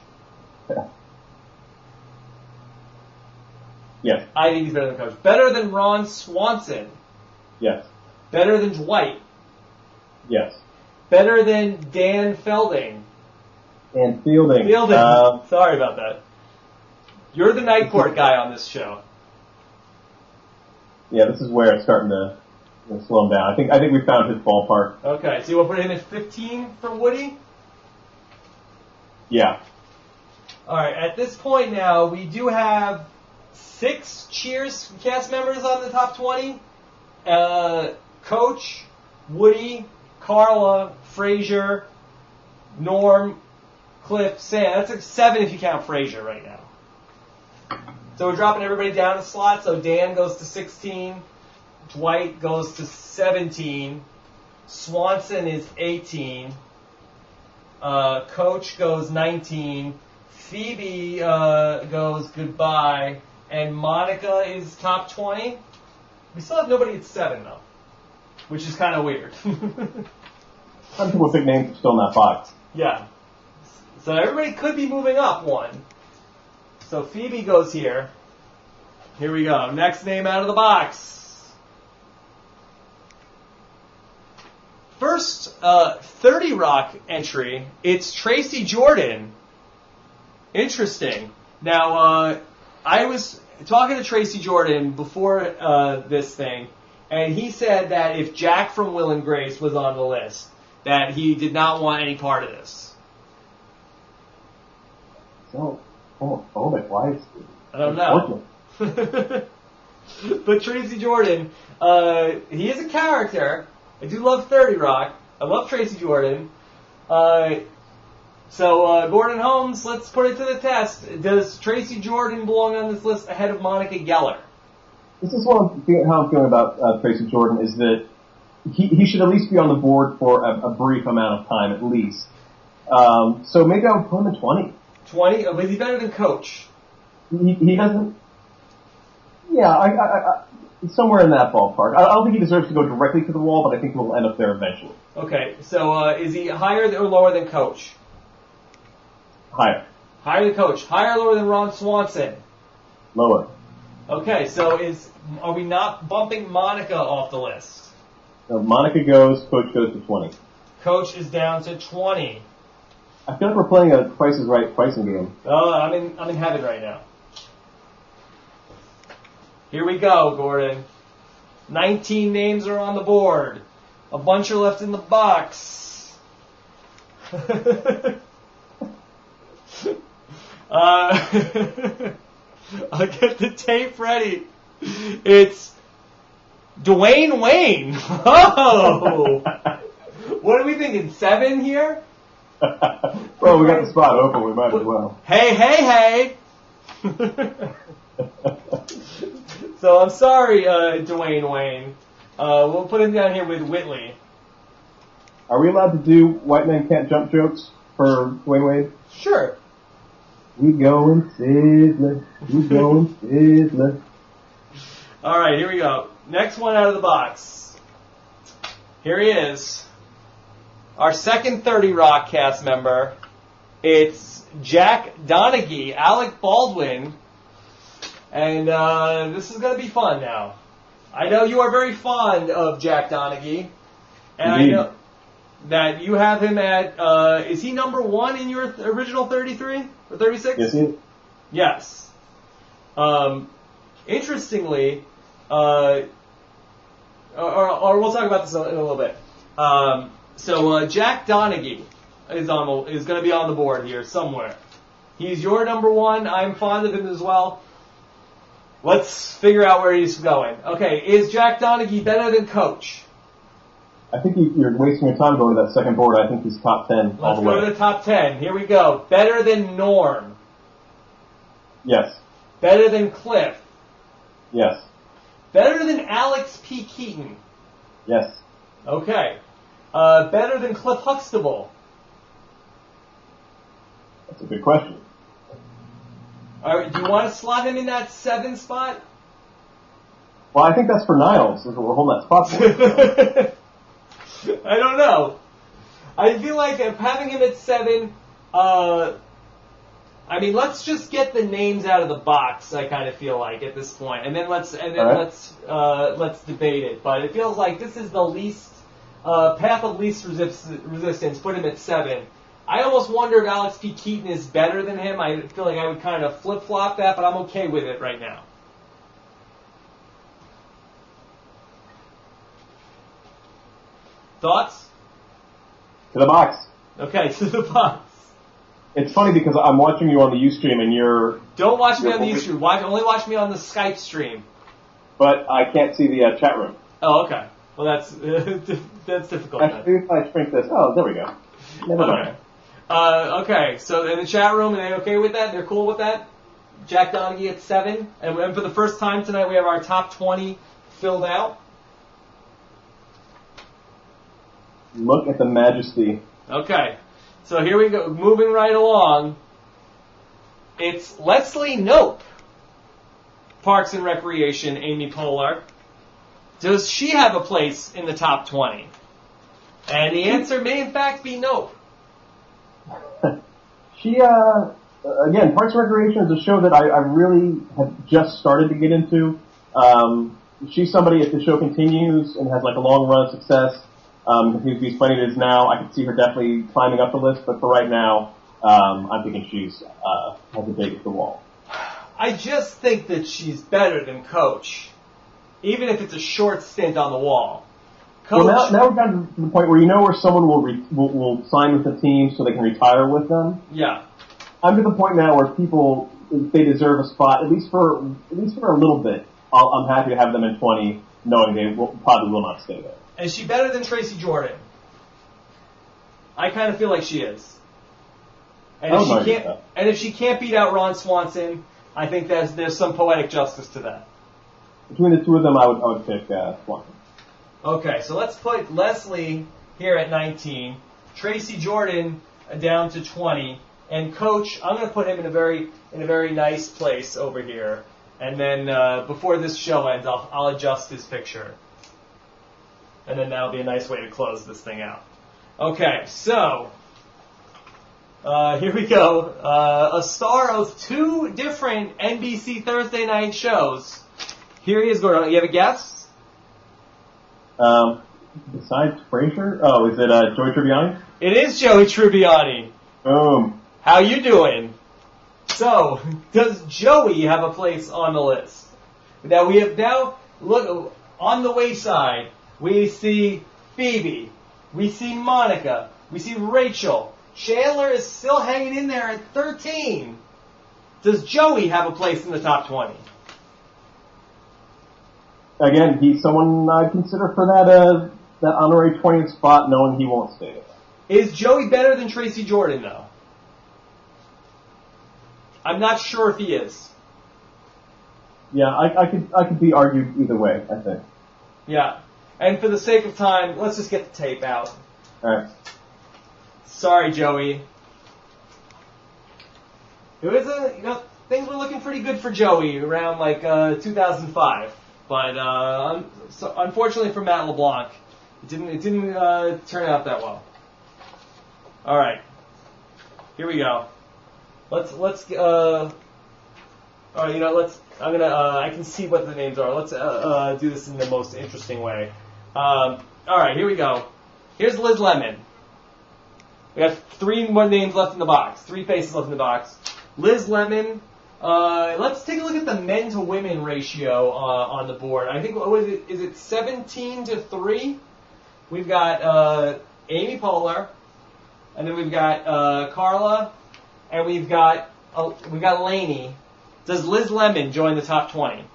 [SPEAKER 2] Yes.
[SPEAKER 1] I think he's better than Coach. Better than Ron Swanson?
[SPEAKER 2] Yes.
[SPEAKER 1] Better than Dwight?
[SPEAKER 2] Yes.
[SPEAKER 1] Better than Dan Felding?
[SPEAKER 2] And Fielding.
[SPEAKER 1] Sorry about that. You're the night court guy on this show.
[SPEAKER 2] Yeah, this is where it's starting to slow him down. I think we found his ballpark.
[SPEAKER 1] Okay, so you want to put him at 15 for Woody?
[SPEAKER 2] Yeah.
[SPEAKER 1] All right, at this point now, we do have 6 Cheers cast members on the top 20. Coach, Woody, Carla, Frasier, Norm, Cliff, Sam. That's like 7 if you count Frasier right now. So we're dropping everybody down a slot. So Dan goes to 16. Dwight goes to 17. Swanson is 18. Coach goes 19. Phoebe goes goodbye. And Monica is top 20. We still have nobody at 7, though, which is kind of weird.
[SPEAKER 2] Some people with big names are still in that box.
[SPEAKER 1] Yeah. So everybody could be moving up one. So Phoebe goes here. Here we go. Next name out of the box. First 30 Rock entry. It's Tracy Jordan. Interesting. Now, I was talking to Tracy Jordan before this thing, and he said that if Jack from Will and Grace was on the list, that he did not want any part of this.
[SPEAKER 2] So, homophobic. Why?
[SPEAKER 1] I don't know. But Tracy Jordan, he is a character. I do love 30 Rock. I love Tracy Jordan. So, Gordon Holmes, let's put it to the test. Does Tracy Jordan belong on this list ahead of Monica Geller?
[SPEAKER 2] This is how I'm feeling about Tracy Jordan, is that he should at least be on the board for a brief amount of time, at least. So maybe I would put him at 20.
[SPEAKER 1] 20? Oh, but is he better than Coach?
[SPEAKER 2] He doesn't... Yeah, I somewhere in that ballpark. I don't think he deserves to go directly to the wall, but I think he'll end up there eventually.
[SPEAKER 1] Okay, so is he higher or lower than Coach?
[SPEAKER 2] Higher.
[SPEAKER 1] Higher than Coach. Higher or lower than Ron Swanson?
[SPEAKER 2] Lower.
[SPEAKER 1] Okay, so are we not bumping Monica off the list?
[SPEAKER 2] So Monica goes, Coach goes to 20.
[SPEAKER 1] Coach is down to 20.
[SPEAKER 2] I feel like we're playing a Price is Right pricing game.
[SPEAKER 1] Oh, I'm in heaven right now. Here we go, Gordon. 19 names are on the board. A bunch are left in the box. I'll get the tape ready. It's Dwayne Wayne. Oh! What are we thinking, 7 here?
[SPEAKER 2] Well, we got the spot open. We might as well.
[SPEAKER 1] Hey! So I'm sorry, Dwayne Wayne. We'll put him down here with Whitley.
[SPEAKER 2] Are we allowed to do white men can't jump jokes for Dwayne Wade?
[SPEAKER 1] Sure.
[SPEAKER 2] We going Sizzler. We going Sizzler.
[SPEAKER 1] All right, here we go. Next one out of the box. Here he is. Our second 30 Rock cast member. It's Jack Donaghy, Alec Baldwin. And this is going to be fun now. I know you are very fond of Jack Donaghy. And
[SPEAKER 2] Indeed.
[SPEAKER 1] I know that you have him at, is he number 1 in your original 33 or 36?
[SPEAKER 2] Yes, he is.
[SPEAKER 1] Yes. Interestingly, or we'll talk about this in a little bit. So Jack Donaghy, is going to be on the board here somewhere. He's your number one. I'm fond of him as well. Let's figure out where he's going. Okay, is Jack Donaghy better than Coach?
[SPEAKER 2] I think you're wasting your time going to that second board. I think he's top 10 all
[SPEAKER 1] Let's
[SPEAKER 2] the
[SPEAKER 1] go
[SPEAKER 2] way.
[SPEAKER 1] to the top 10. Here we go. Better than Norm.
[SPEAKER 2] Yes.
[SPEAKER 1] Better than Cliff.
[SPEAKER 2] Yes.
[SPEAKER 1] Better than Alex P. Keaton.
[SPEAKER 2] Yes.
[SPEAKER 1] Okay. Better than Cliff Huxtable.
[SPEAKER 2] That's a good question.
[SPEAKER 1] All right, do you want to slot him in that 7 spot?
[SPEAKER 2] Well, I think that's for Niles. We're holding that spot for.
[SPEAKER 1] I don't know. I feel like if having him at 7, I mean, let's just get the names out of the box. I kind of feel like at this point, and then let's debate it. But it feels like this is the least path of least resistance. Put him at 7. I almost wonder if Alex P. Keaton is better than him. I feel like I would kind of flip-flop that, but I'm okay with it right now. Thoughts?
[SPEAKER 2] To the box.
[SPEAKER 1] Okay, to the box.
[SPEAKER 2] It's funny because I'm watching you on the Ustream and you're...
[SPEAKER 1] Don't watch me on the Ustream. Only watch me on the Skype stream.
[SPEAKER 2] But I can't see the chat room.
[SPEAKER 1] Oh, okay. Well, that's difficult then.
[SPEAKER 2] Actually, if I shrink this... Oh, there we go. Never mind.
[SPEAKER 1] Okay, so in the chat room, are they okay with that? They're cool with that? Jack Donaghy at 7. And for the first time tonight, we have our top 20 filled out.
[SPEAKER 2] Look at the majesty.
[SPEAKER 1] Okay, so here we go. Moving right along. It's Leslie Knope, Parks and Recreation, Amy Poehler. Does she have a place in the top 20? And the answer may in fact be no.
[SPEAKER 2] She, again, Parks and Recreation is a show that I really have just started to get into. She's somebody, if the show continues and has like a long run of success, continues to be as funny as it is now, I could see her definitely climbing up the list, but for right now, I'm thinking she's has a take at the wall.
[SPEAKER 1] I just think that she's better than Coach, even if it's a short stint on the wall. Coach,
[SPEAKER 2] well, now we've gotten to the point where you know where someone will sign with the team so they can retire with them.
[SPEAKER 1] Yeah.
[SPEAKER 2] I'm to the point now where people, if they deserve a spot, at least for a little bit, I'm happy to have them in 20, knowing they probably will not stay there.
[SPEAKER 1] Is she better than Tracy Jordan? I kind of feel like she is. And if she can't beat out Ron Swanson, I think there's some poetic justice to that.
[SPEAKER 2] Between the two of them, I would pick Swanson.
[SPEAKER 1] Okay, so let's put Leslie here at 19, Tracy Jordan down to 20, and Coach, I'm going to put him in a very nice place over here. And then before this show ends, I'll adjust his picture. And then that'll be a nice way to close this thing out. Okay, so here we go. A star of 2 different NBC Thursday night shows. Here he is, Gordon. You have a guess?
[SPEAKER 2] Besides Frasier? Oh, is it Joey Tribbiani?
[SPEAKER 1] It is Joey Tribbiani.
[SPEAKER 2] Boom.
[SPEAKER 1] How you doing? So, does Joey have a place on the list? Now we have look on the wayside. We see Phoebe. We see Monica. We see Rachel. Chandler is still hanging in there at 13. Does Joey have a place in the top 20?
[SPEAKER 2] Again, he's someone I'd consider for that honorary 20th spot, knowing he won't stay there.
[SPEAKER 1] Is Joey better than Tracy Jordan, though? I'm not sure if he is.
[SPEAKER 2] Yeah, I could be argued either way, I think.
[SPEAKER 1] Yeah. And for the sake of time, let's just get the tape out.
[SPEAKER 2] Alright.
[SPEAKER 1] Sorry, Joey. It was things were looking pretty good for Joey around 2005. But unfortunately for Matt LeBlanc, it didn't turn out that well. All right, here we go. Let's I can see what the names are. Let's do this in the most interesting way. All right, here we go. Here's Liz Lemon. We have 3 more names left in the box. 3 faces left in the box. Liz Lemon. Let's take a look at the men to women ratio on the board. I think is it 17 to 3? We've got Amy Poehler, and then we've got Carla, and we've got Elaine. Does Liz Lemon join the top 20?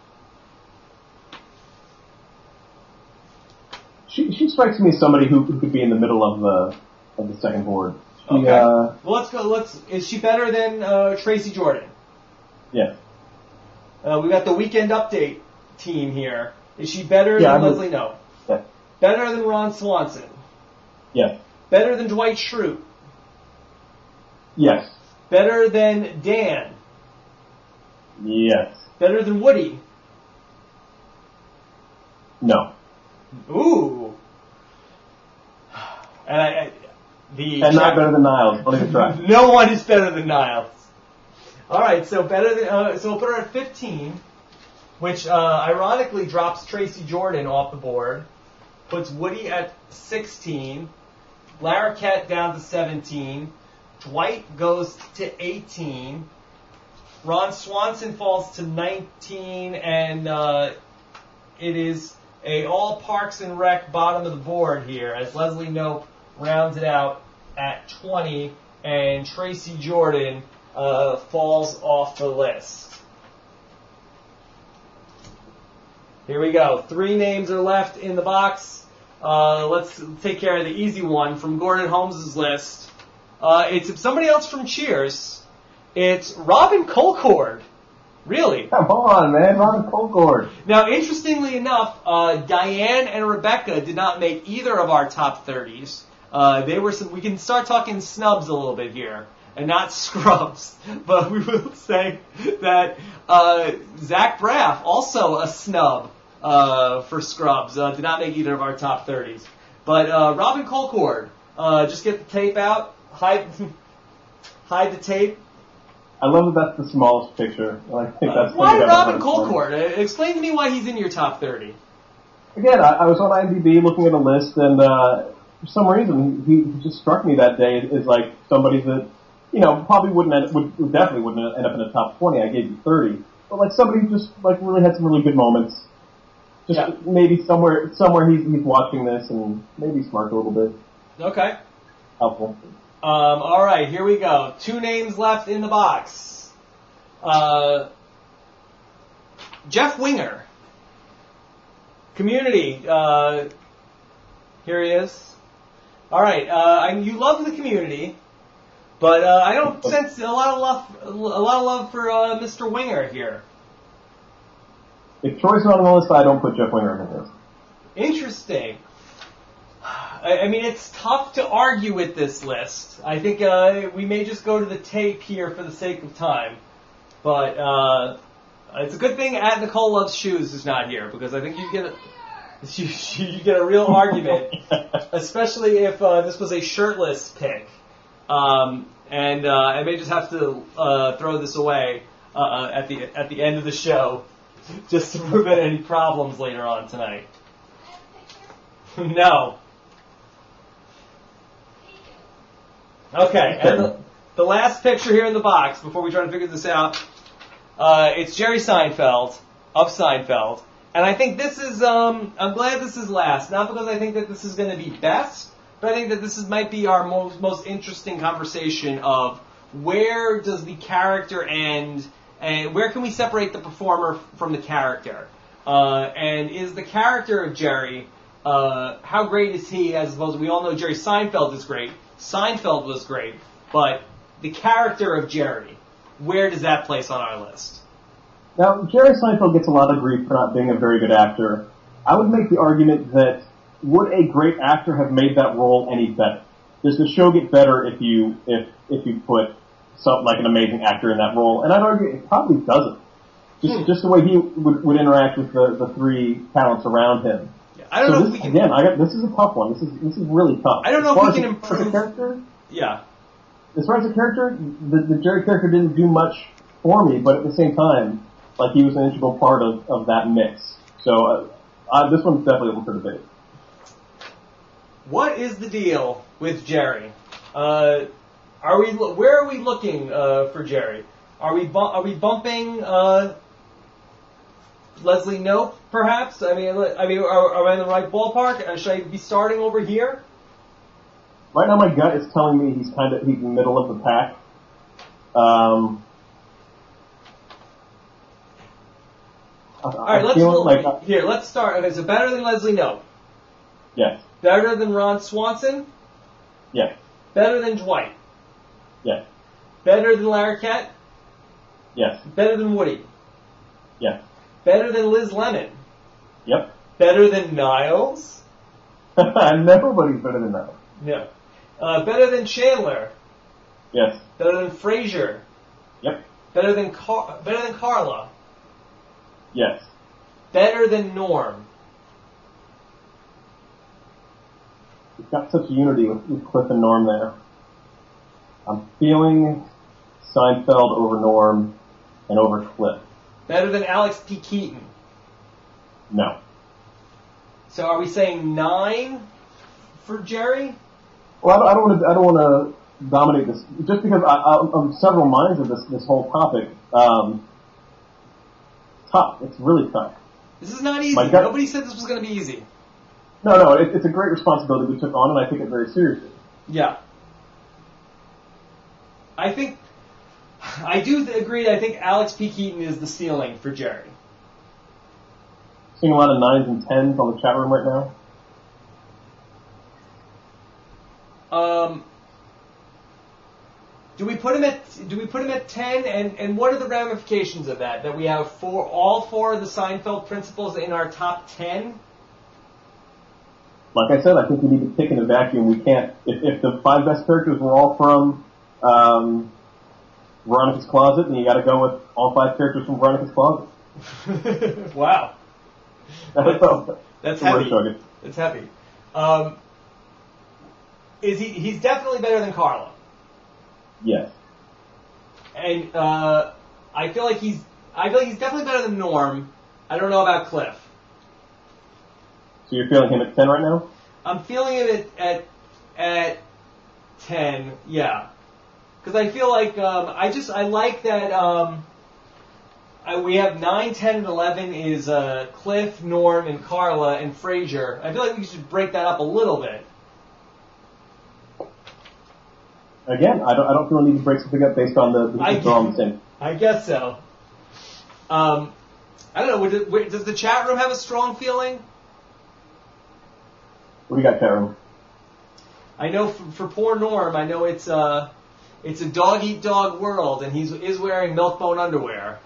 [SPEAKER 2] She strikes me as somebody who could be in the middle of the second board.
[SPEAKER 1] Okay. Well, let's go. Is she better than Tracy Jordan?
[SPEAKER 2] Yes.
[SPEAKER 1] We got the Weekend Update team here. Is she better than Leslie Knope?
[SPEAKER 2] Yes.
[SPEAKER 1] Better than Ron Swanson?
[SPEAKER 2] Yes.
[SPEAKER 1] Better than Dwight Schrute?
[SPEAKER 2] Yes.
[SPEAKER 1] Better than Dan?
[SPEAKER 2] Yes.
[SPEAKER 1] Better than Woody?
[SPEAKER 2] No.
[SPEAKER 1] Ooh. And
[SPEAKER 2] not better than Niles. Don't even try.
[SPEAKER 1] No one is better than Niles. All right, so better than so we'll put her at 15, which ironically drops Tracy Jordan off the board, puts Woody at 16, Larroquette down to 17, Dwight goes to 18, Ron Swanson falls to 19, and it is a all Parks and Rec bottom of the board here as Leslie Knope rounds it out at 20, and Tracy Jordan falls off the list. Here we go. 3 names are left in the box. Let's take care of the easy one from Gordon Holmes' list. It's somebody else from Cheers. It's Robin Colcord. Really?
[SPEAKER 2] Come on, man. Robin Colcord.
[SPEAKER 1] Now, interestingly enough, Diane and Rebecca did not make either of our top 30s. They were we can start talking snubs a little bit here, and not scrubs. But we will say that Zach Braff, also a snub for scrubs, did not make either of our top 30s. But Robin Colcord, just get the tape out, hide the tape.
[SPEAKER 2] I love that that's the smallest picture. I think that's
[SPEAKER 1] why Robin Colcord? Explain to me why he's in your top 30.
[SPEAKER 2] Again, I was on IMDb looking at a list, and for some reason he just struck me that day as like somebody that probably definitely wouldn't end up in the top 20. I gave you 30, but like somebody who just like really had some really good moments. Just maybe somewhere he's watching this and maybe smirk a little bit.
[SPEAKER 1] Okay.
[SPEAKER 2] Helpful.
[SPEAKER 1] All right, here we go. 2 names left in the box. Jeff Winger. Community. Here he is. All right. You love the Community, but I don't sense a lot of love for Mr. Winger here.
[SPEAKER 2] If Troy's not on the list, I don't put Jeff Winger on the list.
[SPEAKER 1] Interesting. I mean, it's tough to argue with this list. I think we may just go to the tape here for the sake of time. But it's a good thing At Nicole Loves Shoes is not here, because I think you get a real argument, especially if this was a shirtless pick. And I may just have to throw this away at the end of the show, just to prevent any problems later on tonight. No. Okay, and the last picture here in the box, before we try to figure this out, it's Jerry Seinfeld, of Seinfeld. And I think this is, I'm glad this is last, not because I think that this is going to be best, but I think that this might be our most interesting conversation of where does the character end, and where can we separate the performer from the character? And is the character of Jerry, how great is he, as opposed to, we all know Jerry Seinfeld is great, Seinfeld was great, but the character of Jerry, where does that place on our list?
[SPEAKER 2] Now, Jerry Seinfeld gets a lot of grief for not being a very good actor. I would make the argument that would a great actor have made that role any better? Does the show get better if you put like an amazing actor in that role? And I'd argue it probably doesn't. Just the way he would interact with the 3 talents around him.
[SPEAKER 1] I don't know if we can...
[SPEAKER 2] Again, this is a tough one. This is really tough.
[SPEAKER 1] I don't know if we can improve...
[SPEAKER 2] the character?
[SPEAKER 1] Yeah.
[SPEAKER 2] As far as the character, the Jerry character didn't do much for me, but at the same time, like, he was an integral part of that mix. So this one's definitely up for debate.
[SPEAKER 1] What is the deal with Jerry? Where are we looking for Jerry? Are we bumping Leslie Knope, perhaps? I mean, are we in the right ballpark? Should I be starting over here?
[SPEAKER 2] Right now, my gut is telling me he's in the middle of the pack.
[SPEAKER 1] All right, let's start. Okay, so better than Leslie Knope.
[SPEAKER 2] Yes.
[SPEAKER 1] Better than Ron Swanson.
[SPEAKER 2] Yes.
[SPEAKER 1] Better than Dwight.
[SPEAKER 2] Yes.
[SPEAKER 1] Better than Larroquette.
[SPEAKER 2] Yes.
[SPEAKER 1] Better than Woody.
[SPEAKER 2] Yes.
[SPEAKER 1] Better than Liz Lemon.
[SPEAKER 2] Yep.
[SPEAKER 1] Better than Niles.
[SPEAKER 2] Nobody's better than that.
[SPEAKER 1] Yeah. Better than Chandler.
[SPEAKER 2] Yes.
[SPEAKER 1] Better than Frasier.
[SPEAKER 2] Yep.
[SPEAKER 1] Better than Carla.
[SPEAKER 2] Yes.
[SPEAKER 1] Better than Norm.
[SPEAKER 2] We've got such unity with Cliff and Norm there. I'm feeling Seinfeld over Norm and over Cliff.
[SPEAKER 1] Better than Alex P. Keaton.
[SPEAKER 2] No.
[SPEAKER 1] So are we saying 9 for Jerry?
[SPEAKER 2] Well, I don't want to dominate this just because I'm several minds of this whole topic. Tough. It's really tough.
[SPEAKER 1] This is not easy. Nobody said this was going to be easy.
[SPEAKER 2] No, it's a great responsibility we took on, and I take it very seriously.
[SPEAKER 1] Yeah. I do agree. I think Alex P. Keaton is the ceiling for Jerry.
[SPEAKER 2] Seeing a lot of 9s and 10s on the chat room right now.
[SPEAKER 1] Do we put him at 10? And what are the ramifications of that? That we have all four of the Seinfeld principles in our top 10?
[SPEAKER 2] Like I said, I think we need to pick in a vacuum. We can't. If the 5 best characters were all from Veronica's Closet, then you got to go with all 5 characters from Veronica's Closet.
[SPEAKER 1] Wow. That's heavy. That's heavy. He's definitely better than Carla.
[SPEAKER 2] Yes.
[SPEAKER 1] And I feel like he's definitely better than Norm. I don't know about Cliff.
[SPEAKER 2] So you're feeling him at 10 right now?
[SPEAKER 1] I'm feeling it at 10. Yeah. Because I feel like I like that we have 9, 10, and 11 is Cliff, Norm, and Carla, and Frasier. I feel like we should break that up a little bit.
[SPEAKER 2] Again, I don't feel a need to break something up based on the same.
[SPEAKER 1] I guess so. I don't know. Does the chat room have a strong feeling?
[SPEAKER 2] What do you got, chat room?
[SPEAKER 1] I know for poor Norm, I know it's a dog-eat-dog world, and he is wearing milk-bone underwear.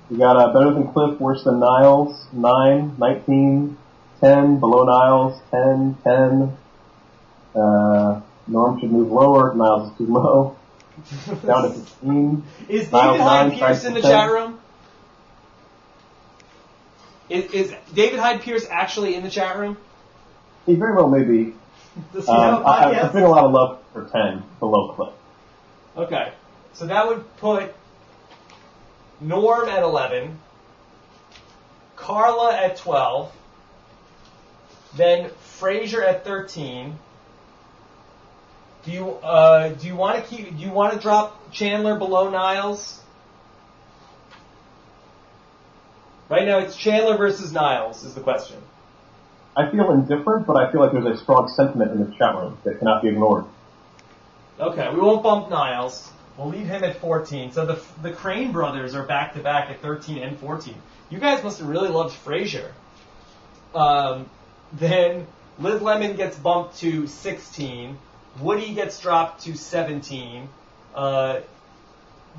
[SPEAKER 2] We got better than Cliff, worse than Niles, 9, 19, 10, below Niles, 10, 10. Norm should move lower, Niles is too low. Down to 15.
[SPEAKER 1] Is David Hyde Pierce in the chat room? Is David Hyde Pierce actually in the chat room?
[SPEAKER 2] He very well may be.
[SPEAKER 1] Does he have a podcast?
[SPEAKER 2] I'm feeling a lot of love for 10, below Cliff.
[SPEAKER 1] Okay. So that would put Norm at 11, Carla at 12, then Frasier at 13. Do you want to drop Chandler below Niles? Right now it's Chandler versus Niles is the question.
[SPEAKER 2] I feel indifferent, but I feel like there's a strong sentiment in the chat room that cannot be ignored.
[SPEAKER 1] Okay, we won't bump Niles. We'll leave him at 14. So the Crane brothers are back-to-back at 13 and 14. You guys must have really loved Frasier. Then Liz Lemon gets bumped to 16. Woody gets dropped to 17. John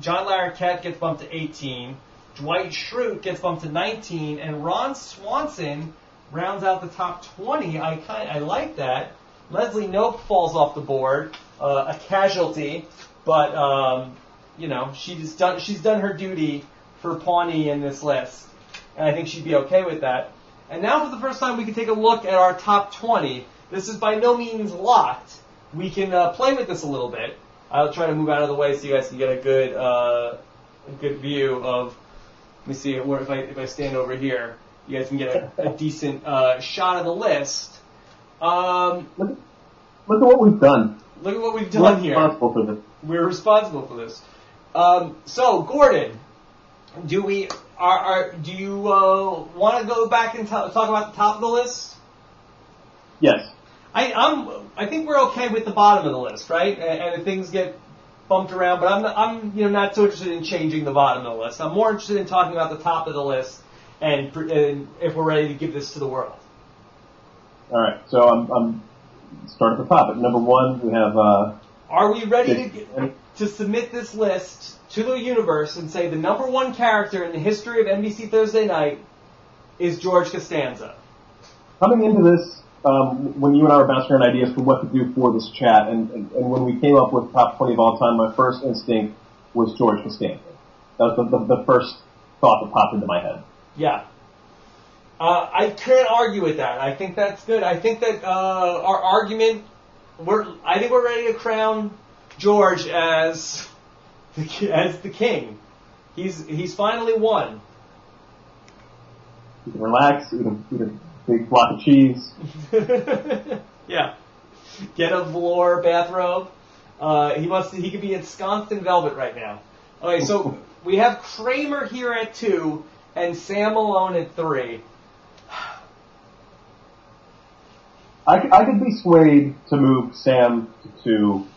[SPEAKER 1] Larroquette gets bumped to 18. Dwight Schrute gets bumped to 19. And Ron Swanson rounds out the top 20. I like that. Leslie Knope falls off the board. A casualty. But, she's done her duty for Pawnee in this list. And I think she'd be okay with that. And now for the first time we can take a look at our top 20. This is by no means locked. We can play with this a little bit. I'll try to move out of the way so you guys can get a good view of. Let me see if I stand over here, you guys can get a decent shot of the list.
[SPEAKER 2] Look at what we've done.
[SPEAKER 1] Look at what we've done here.
[SPEAKER 2] We're responsible for this.
[SPEAKER 1] We're responsible for this. So Gordon, do you want to go back and talk about the top of the list?
[SPEAKER 2] Yes.
[SPEAKER 1] I think we're okay with the bottom of the list, right? And if things get bumped around, but I'm not so interested in changing the bottom of the list. I'm more interested in talking about the top of the list and if we're ready to give this to the world.
[SPEAKER 2] All right, so I'm start at the top. At number 1, we have.
[SPEAKER 1] Are we ready to submit this list to the universe and say the number 1 character in the history of NBC Thursday Night is George Costanza?
[SPEAKER 2] Coming into this, when you and I were bouncing around ideas for what to do for this chat, and when we came up with top 20 of all time, my first instinct was George Costanza. That was the first thought that popped into my head.
[SPEAKER 1] Yeah. I can't argue with that. I think that's good. I think that our argument, I think we're ready to crown George as the king. He's finally won.
[SPEAKER 2] You can relax, eat a big block of cheese.
[SPEAKER 1] Yeah. Get a velour bathrobe. He could be ensconced in velvet right now. Okay, so we have Kramer here at 2 and Sam Malone at 3.
[SPEAKER 2] I could be swayed to move Sam to 2,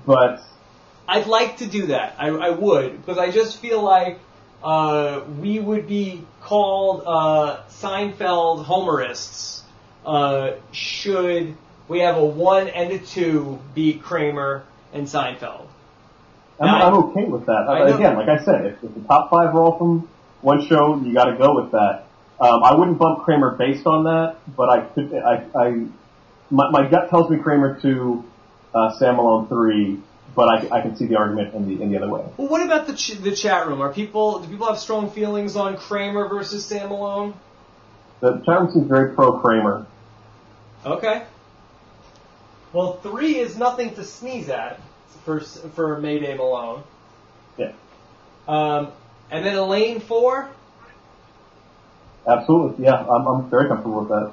[SPEAKER 2] but
[SPEAKER 1] I'd like to do that. I would, because I just feel like we would be called Seinfeld Homerists should we have a 1 and a 2 beat Kramer and Seinfeld.
[SPEAKER 2] I'm okay with that. Again, like I said, if the top 5 are all from one show, you got to go with that. I wouldn't bump Kramer based on that, but I could. My gut tells me Kramer 2, Sam Malone 3, but I can see the argument in the other way.
[SPEAKER 1] Well, what about the chat room? Do people have strong feelings on Kramer versus Sam Malone?
[SPEAKER 2] The chat room seems very pro Kramer.
[SPEAKER 1] Okay. Well, 3 is nothing to sneeze at for Mayday Malone.
[SPEAKER 2] Yeah.
[SPEAKER 1] And then Elaine 4.
[SPEAKER 2] Absolutely, yeah. I'm very comfortable with that.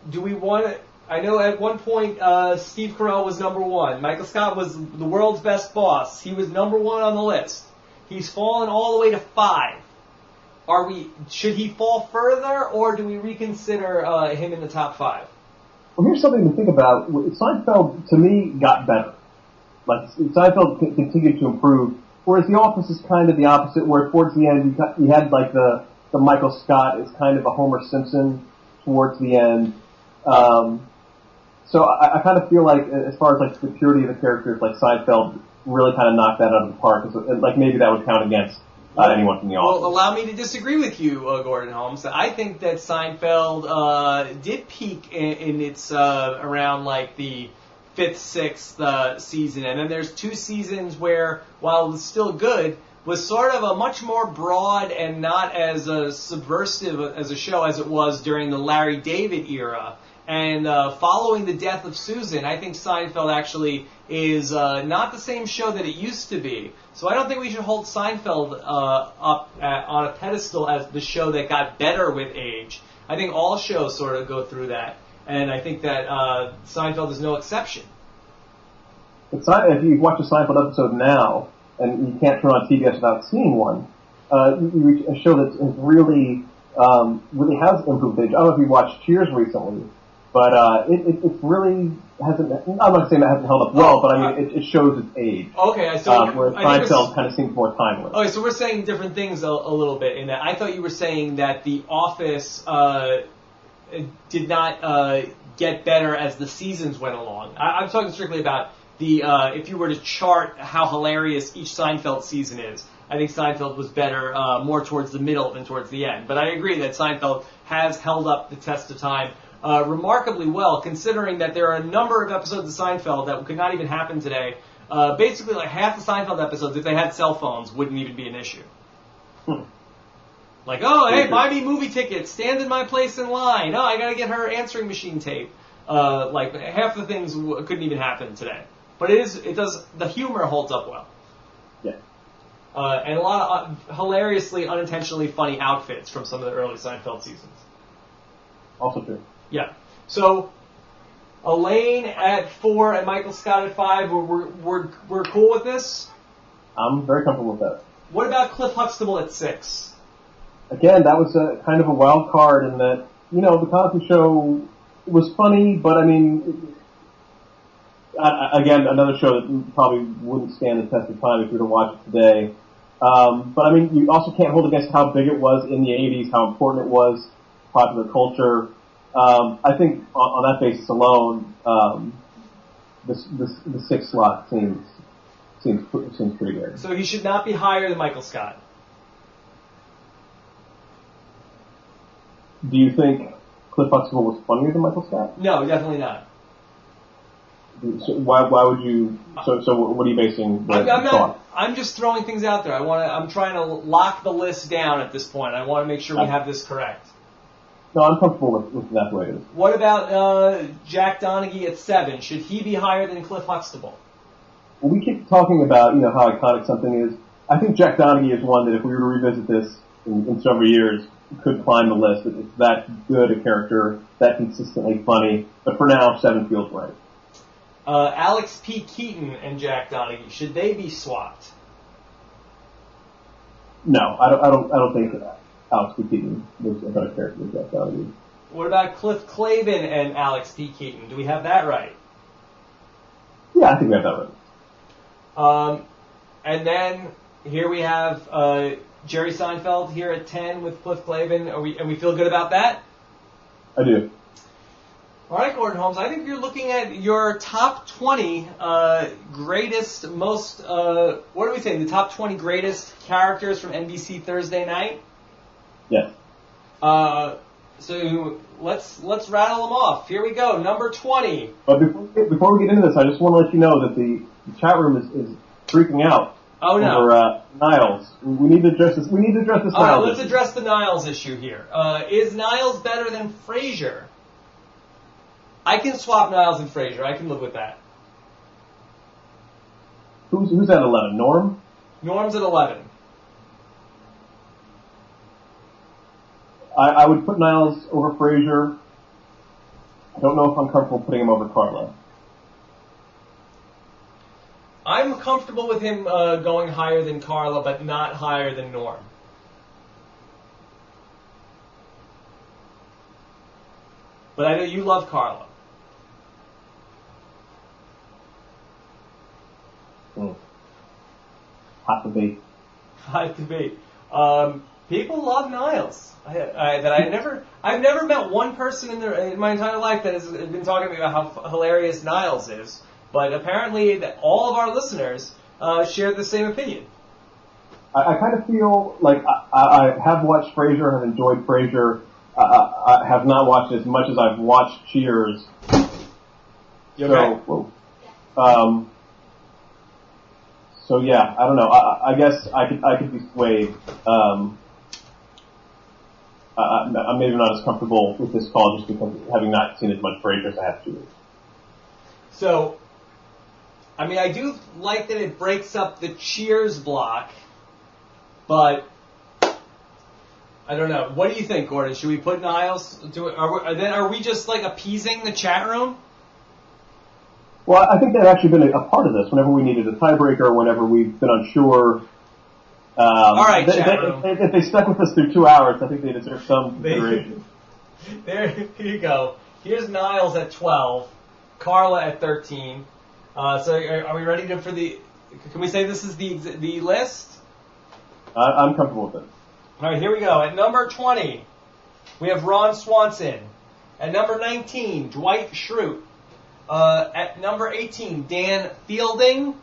[SPEAKER 1] Do we want to... I know at one point Steve Carell was number 1. Michael Scott was the world's best boss. He was number 1 on the list. He's fallen all the way to 5. Should he fall further, or do we reconsider him in the top 5?
[SPEAKER 2] Well, here's something to think about. Seinfeld, to me, got better. Like, Seinfeld continued to improve, whereas The Office is kind of the opposite, where towards the end you had like the Michael Scott is kind of a Homer Simpson towards the end. So I kind of feel like, as far as like the purity of the characters, like Seinfeld really kind of knocked that out of the park. Like maybe that would count against anyone from The Office. Well,
[SPEAKER 1] allow me to disagree with you, Gordon Holmes. I think that Seinfeld did peak in its around like the 5th, 6th season, and then there's 2 seasons where, while it was still good, was sort of a much more broad and not as subversive as a show as it was during the Larry David era. And following the death of Susan, I think Seinfeld actually is not the same show that it used to be. So I don't think we should hold Seinfeld up on a pedestal as the show that got better with age. I think all shows sort of go through that. And I think that Seinfeld is no exception.
[SPEAKER 2] If you watch a Seinfeld episode now, and you can't turn on TBS without seeing one, you reach a show that is really has improved age. I don't know if you watched Cheers recently, but it really hasn't. I'm not saying that hasn't held up well, but I mean it shows its age.
[SPEAKER 1] Okay, so
[SPEAKER 2] whereas Seinfeld kind of seems more timeless.
[SPEAKER 1] Okay, so we're saying different things a little bit in that. I thought you were saying that The Office did not get better as the seasons went along. I'm talking strictly about the if you were to chart how hilarious each Seinfeld season is. I think Seinfeld was better more towards the middle than towards the end. But I agree that Seinfeld has held up the test of time remarkably well, considering that there are a number of episodes of Seinfeld that could not even happen today. Basically, like half the Seinfeld episodes, if they had cell phones, wouldn't even be an issue. Like, oh, hey, buy me movie tickets, stand in my place in line. Oh, I gotta get her answering machine tape. Like half the things couldn't even happen today. But the humor holds up well.
[SPEAKER 2] Yeah.
[SPEAKER 1] And a lot of hilariously, unintentionally funny outfits from some of the early Seinfeld seasons.
[SPEAKER 2] Also true.
[SPEAKER 1] Yeah. So, Elaine at 4 and Michael Scott at 5. We're cool with this?
[SPEAKER 2] I'm very comfortable with that.
[SPEAKER 1] What about Cliff Huxtable at 6?
[SPEAKER 2] Again, that was kind of a wild card in that, the Cosby Show, was funny, but I mean, again, another show that probably wouldn't stand the test of time if you were to watch it today. But I mean, you also can't hold against how big it was in the 80s, how important it was, popular culture. I think on that basis alone, the 6 slot seems pretty good.
[SPEAKER 1] So he should not be higher than Michael Scott.
[SPEAKER 2] Do you think Cliff Huxtable was funnier than Michael Scott?
[SPEAKER 1] No, definitely not.
[SPEAKER 2] So why would you? So what are you basing the thought?
[SPEAKER 1] I'm just throwing things out there. I'm trying to lock the list down at this point. I want to make sure we have this correct.
[SPEAKER 2] No, I'm comfortable with that way it is.
[SPEAKER 1] What about Jack Donaghy at 7? Should he be higher than Cliff Huxtable?
[SPEAKER 2] Well, we keep talking about how iconic something is. I think Jack Donaghy is one that if we were to revisit this in several years, could climb the list. It's that good a character, that consistently funny. But for now, 7 feels right.
[SPEAKER 1] Alex P. Keaton and Jack Donaghy, should they be swapped?
[SPEAKER 2] No, I don't think Alex P. Keaton was a better character than Jack Donaghy.
[SPEAKER 1] What about Cliff Clavin and Alex P. Keaton? Do we have that right?
[SPEAKER 2] Yeah, I think we have that right.
[SPEAKER 1] And then here we have Jerry Seinfeld here at 10 with Cliff Clavin. And we feel good about that?
[SPEAKER 2] I do.
[SPEAKER 1] All right, Gordon Holmes, I think you're looking at your top 20 greatest, most, what are we saying, the top 20 greatest characters from NBC Thursday Night?
[SPEAKER 2] Yes.
[SPEAKER 1] So let's rattle them off. Here we go, number 20.
[SPEAKER 2] But before we get into this, I just want to let you know that the chat room is freaking out.
[SPEAKER 1] Oh, no.
[SPEAKER 2] Over Niles. We need to address this. We need to address this.
[SPEAKER 1] All right,
[SPEAKER 2] Niles
[SPEAKER 1] let's
[SPEAKER 2] issue.
[SPEAKER 1] address the Niles issue here. Is Niles better than Frasier? I can swap Niles and Frasier. I can live with that.
[SPEAKER 2] Who's at 11? Norm?
[SPEAKER 1] Norm's at 11.
[SPEAKER 2] I would put Niles over Frasier. I don't know if I'm comfortable putting him over Carla.
[SPEAKER 1] I'm comfortable with him going higher than Carla, but not higher than Norm. But I know you love Carla.
[SPEAKER 2] Hot debate.
[SPEAKER 1] Hot debate. People love Niles. I've never met one person in my entire life that has been talking to me about how hilarious Niles is. But apparently, all of our listeners share the same opinion.
[SPEAKER 2] I kind of feel like I have watched Frasier, have enjoyed Frasier. I have not watched as much as I've watched Cheers.
[SPEAKER 1] You okay?
[SPEAKER 2] So yeah, I don't know. I guess I could be swayed. I'm maybe not as comfortable with this call just because having not seen as much Frasier as I have to.
[SPEAKER 1] So, I mean, I do like that it breaks up the Cheers block, but I don't know. What do you think, Gordon? Should we put Niles to it? Are we just like appeasing the chat room?
[SPEAKER 2] Well, I think they've actually been a part of this. Whenever we needed a tiebreaker, whenever we've been unsure.
[SPEAKER 1] All right, chat room.
[SPEAKER 2] If they stuck with us through 2 hours, I think they deserve some consideration.
[SPEAKER 1] Here you go. Here's Niles at 12, Carla at 13. So are we ready for the? Can we say this is the list?
[SPEAKER 2] I'm comfortable with it.
[SPEAKER 1] All right, here we go. At number 20, we have Ron Swanson. At number 19, Dwight Schrute. At number 18, Dan Fielding.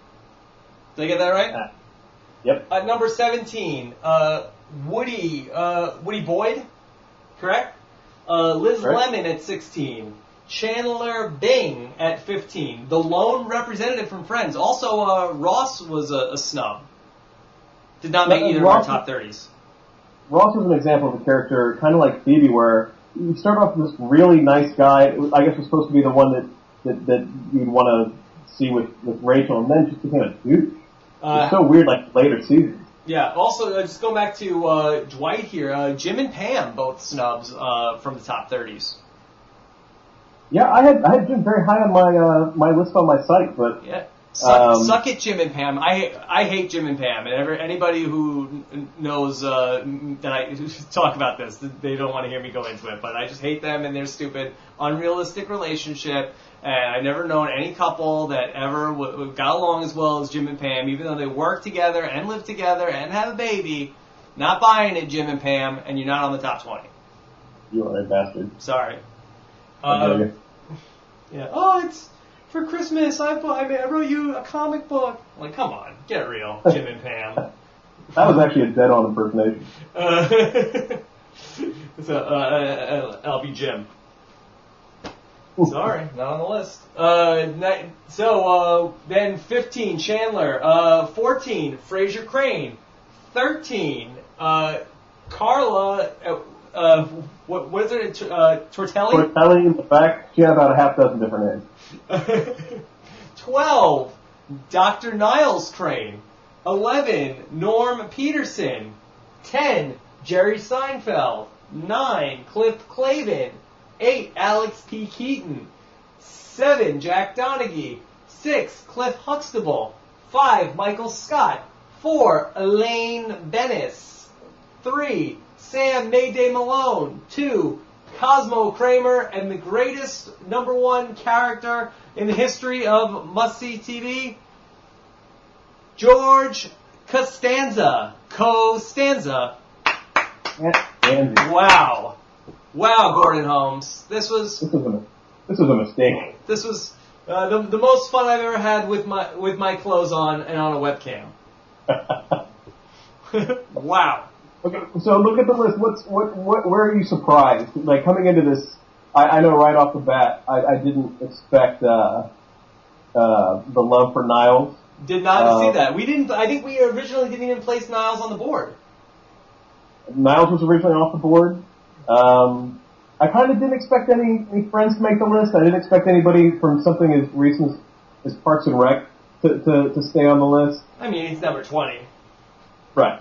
[SPEAKER 1] Did I get that right?
[SPEAKER 2] Yep.
[SPEAKER 1] At number 17, Woody Boyd, correct? Liz
[SPEAKER 2] Correct.
[SPEAKER 1] Lemon at 16. Chandler Bing at 15. The lone representative from Friends. Also, Ross was a snub. Did not make either of our top 30s.
[SPEAKER 2] Ross was an example of a character, kind of like Phoebe, where you start off with this really nice guy. I guess was supposed to be the one that you'd want to see with Rachel, and then just became a douche. It's so weird, like later seasons.
[SPEAKER 1] Yeah. Also, just going back to Dwight here, Jim and Pam both snubs from the top 30s.
[SPEAKER 2] Yeah, I had Jim very high on my list on my site, but
[SPEAKER 1] yeah. Suck it, Jim and Pam. I hate Jim and Pam, and anybody who knows that I talk about this, they don't want to hear me go into it. But I just hate them and their stupid, unrealistic relationship. And I've never known any couple that ever got along as well as Jim and Pam, even though they work together and live together and have a baby. Not buying it, Jim and Pam, and you're not on the top 20.
[SPEAKER 2] You are a bastard.
[SPEAKER 1] Sorry.
[SPEAKER 2] Okay.
[SPEAKER 1] Yeah. Oh, it's for Christmas. I wrote you a comic book. I'm like, come on, get real, Jim and Pam.
[SPEAKER 2] That was actually a dead-on impersonation.
[SPEAKER 1] I'll be Jim. Sorry, not on the list. Then 15, Chandler. 14, Frasier Crane. 13, Carla. What is it? Tortelli?
[SPEAKER 2] Tortelli, in fact, she had about a half dozen different names.
[SPEAKER 1] 12, Dr. Niles Crane. 11, Norm Peterson. 10, Jerry Seinfeld. 9, Cliff Clavin. 8, Alex P. Keaton. 7, Jack Donaghy. 6, Cliff Huxtable. 5, Michael Scott. 4, Elaine Bennis. 3, Sam Mayday Malone. 2, Cosmo Kramer, and the greatest #1 character in the history of must-see TV, George Costanza. Costanza. Wow. Wow, Gordon Holmes. This was
[SPEAKER 2] a mistake.
[SPEAKER 1] This was the most fun I've ever had with my clothes on and on a webcam. Wow.
[SPEAKER 2] Okay, so look at the list. Where are you surprised? Like, coming into this, I know right off the bat, I didn't expect the love for Niles.
[SPEAKER 1] Did not see that. We didn't. I think we originally didn't even place Niles on the board.
[SPEAKER 2] Niles was originally off the board. I kind of didn't expect any friends to make the list. I didn't expect anybody from something as recent as Parks and Rec to stay on the list.
[SPEAKER 1] I mean, he's number 20.
[SPEAKER 2] Right.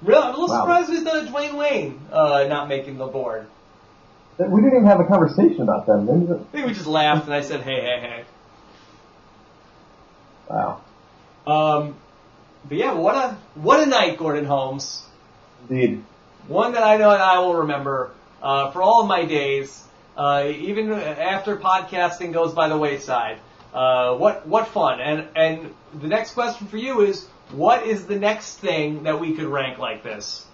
[SPEAKER 1] Really, I'm a little surprised with Dwayne Wayne not making the board.
[SPEAKER 2] We didn't even have a conversation about them.
[SPEAKER 1] I think we just laughed and I said, hey.
[SPEAKER 2] Wow.
[SPEAKER 1] But yeah, what a night, Gordon Holmes.
[SPEAKER 2] Indeed.
[SPEAKER 1] One that I know I will remember for all of my days, even after podcasting goes by the wayside. What fun! And the next question for you is, what is the next thing that we could rank like this?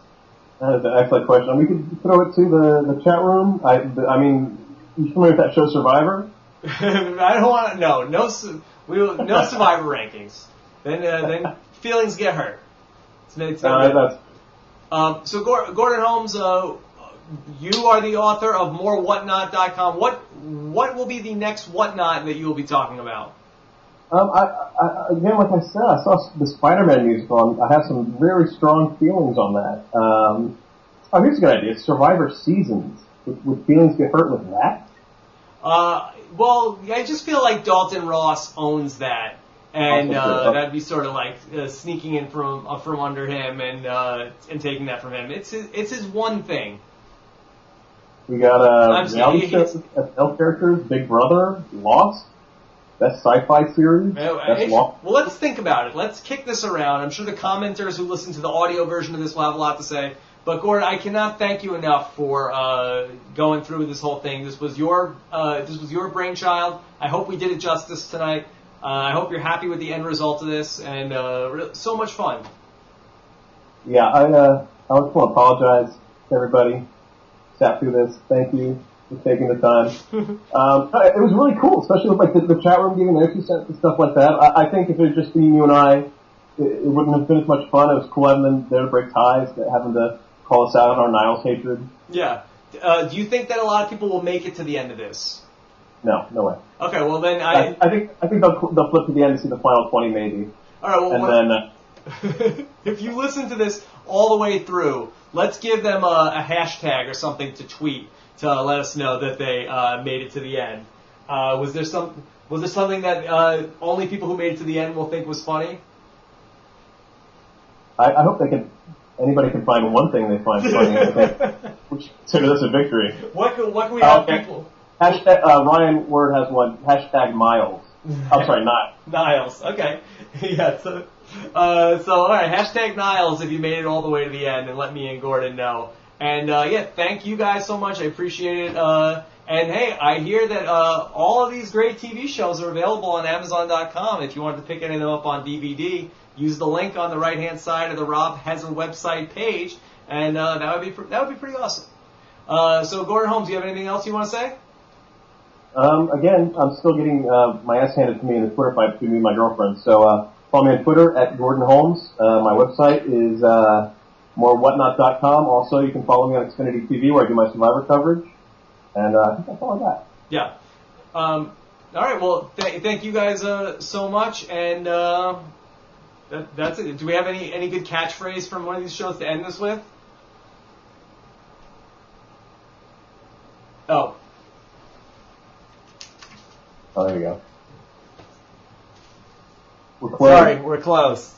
[SPEAKER 2] That is an excellent question. We could throw it to the chat room. I mean, you familiar with that show Survivor?
[SPEAKER 1] I don't want to. No Survivor rankings. Then feelings get hurt. It's not good. So Gordon Holmes, you are the author of MoreWhatNot.com. What will be the next whatnot that you will be talking about?
[SPEAKER 2] Again, like I said, I saw the Spider-Man musical. I have some very strong feelings on that. Here's a good idea. Survivor Seasons. Would feelings get hurt with that?
[SPEAKER 1] Well, I just feel like Dalton Ross owns that. And that'd be sort of like sneaking in from under him and taking that from him. It's his one thing.
[SPEAKER 2] We got reality shows, SL characters, Big Brother, Lost, best sci-fi series.
[SPEAKER 1] Well, let's think about it. Let's kick this around. I'm sure the commenters who listen to the audio version of this will have a lot to say. But Gordon, I cannot thank you enough for going through this whole thing. This was your brainchild. I hope we did it justice tonight. I hope you're happy with the end result of this, and so much fun.
[SPEAKER 2] Yeah, I just want to apologize to everybody. Sat through this. Thank you for taking the time. It was really cool, especially with like the chat room giving their 2 cents and stuff like that. I think if it had just been you and I, it wouldn't have been as much fun. It was cool having them there to break ties, having to call us out on our Niles hatred.
[SPEAKER 1] Yeah. Do you think that a lot of people will make it to the end of this?
[SPEAKER 2] No way.
[SPEAKER 1] Okay, well then
[SPEAKER 2] I think they'll flip to the end to see the final 20 maybe.
[SPEAKER 1] All right, well,
[SPEAKER 2] and then
[SPEAKER 1] if you listen to this all the way through, let's give them a hashtag or something to tweet to let us know that they made it to the end. Was there something that only people who made it to the end will think was funny?
[SPEAKER 2] I hope anybody can find one thing they find funny, which consider this a victory.
[SPEAKER 1] What can we have people?
[SPEAKER 2] Hashtag, Ryan Word has one. Hashtag Miles. I'm sorry, not.
[SPEAKER 1] Niles. Okay. Yeah. So all right. Hashtag Niles if you made it all the way to the end, and let me and Gordon know. And yeah, thank you guys so much. I appreciate it. And hey, I hear that all of these great TV shows are available on Amazon.com. If you wanted to pick any of them up on DVD, use the link on the right-hand side of the Rob Has a Website page, and that would be pretty awesome. So Gordon Holmes, do you have anything else you want to say?
[SPEAKER 2] Again, I'm still getting my ass handed to me in the Twitter fight between me and my girlfriend. So follow me on Twitter at Gordon Holmes. My website is morewhatnot.com. Also, you can follow me on Xfinity TV where I do my Survivor coverage. And I think that's all I got.
[SPEAKER 1] Yeah. All right. Well, thank you guys so much. And that's it. Do we have any good catchphrase from one of these shows to end this with? Oh,
[SPEAKER 2] there you go. We're closed.
[SPEAKER 1] Sorry, we're close.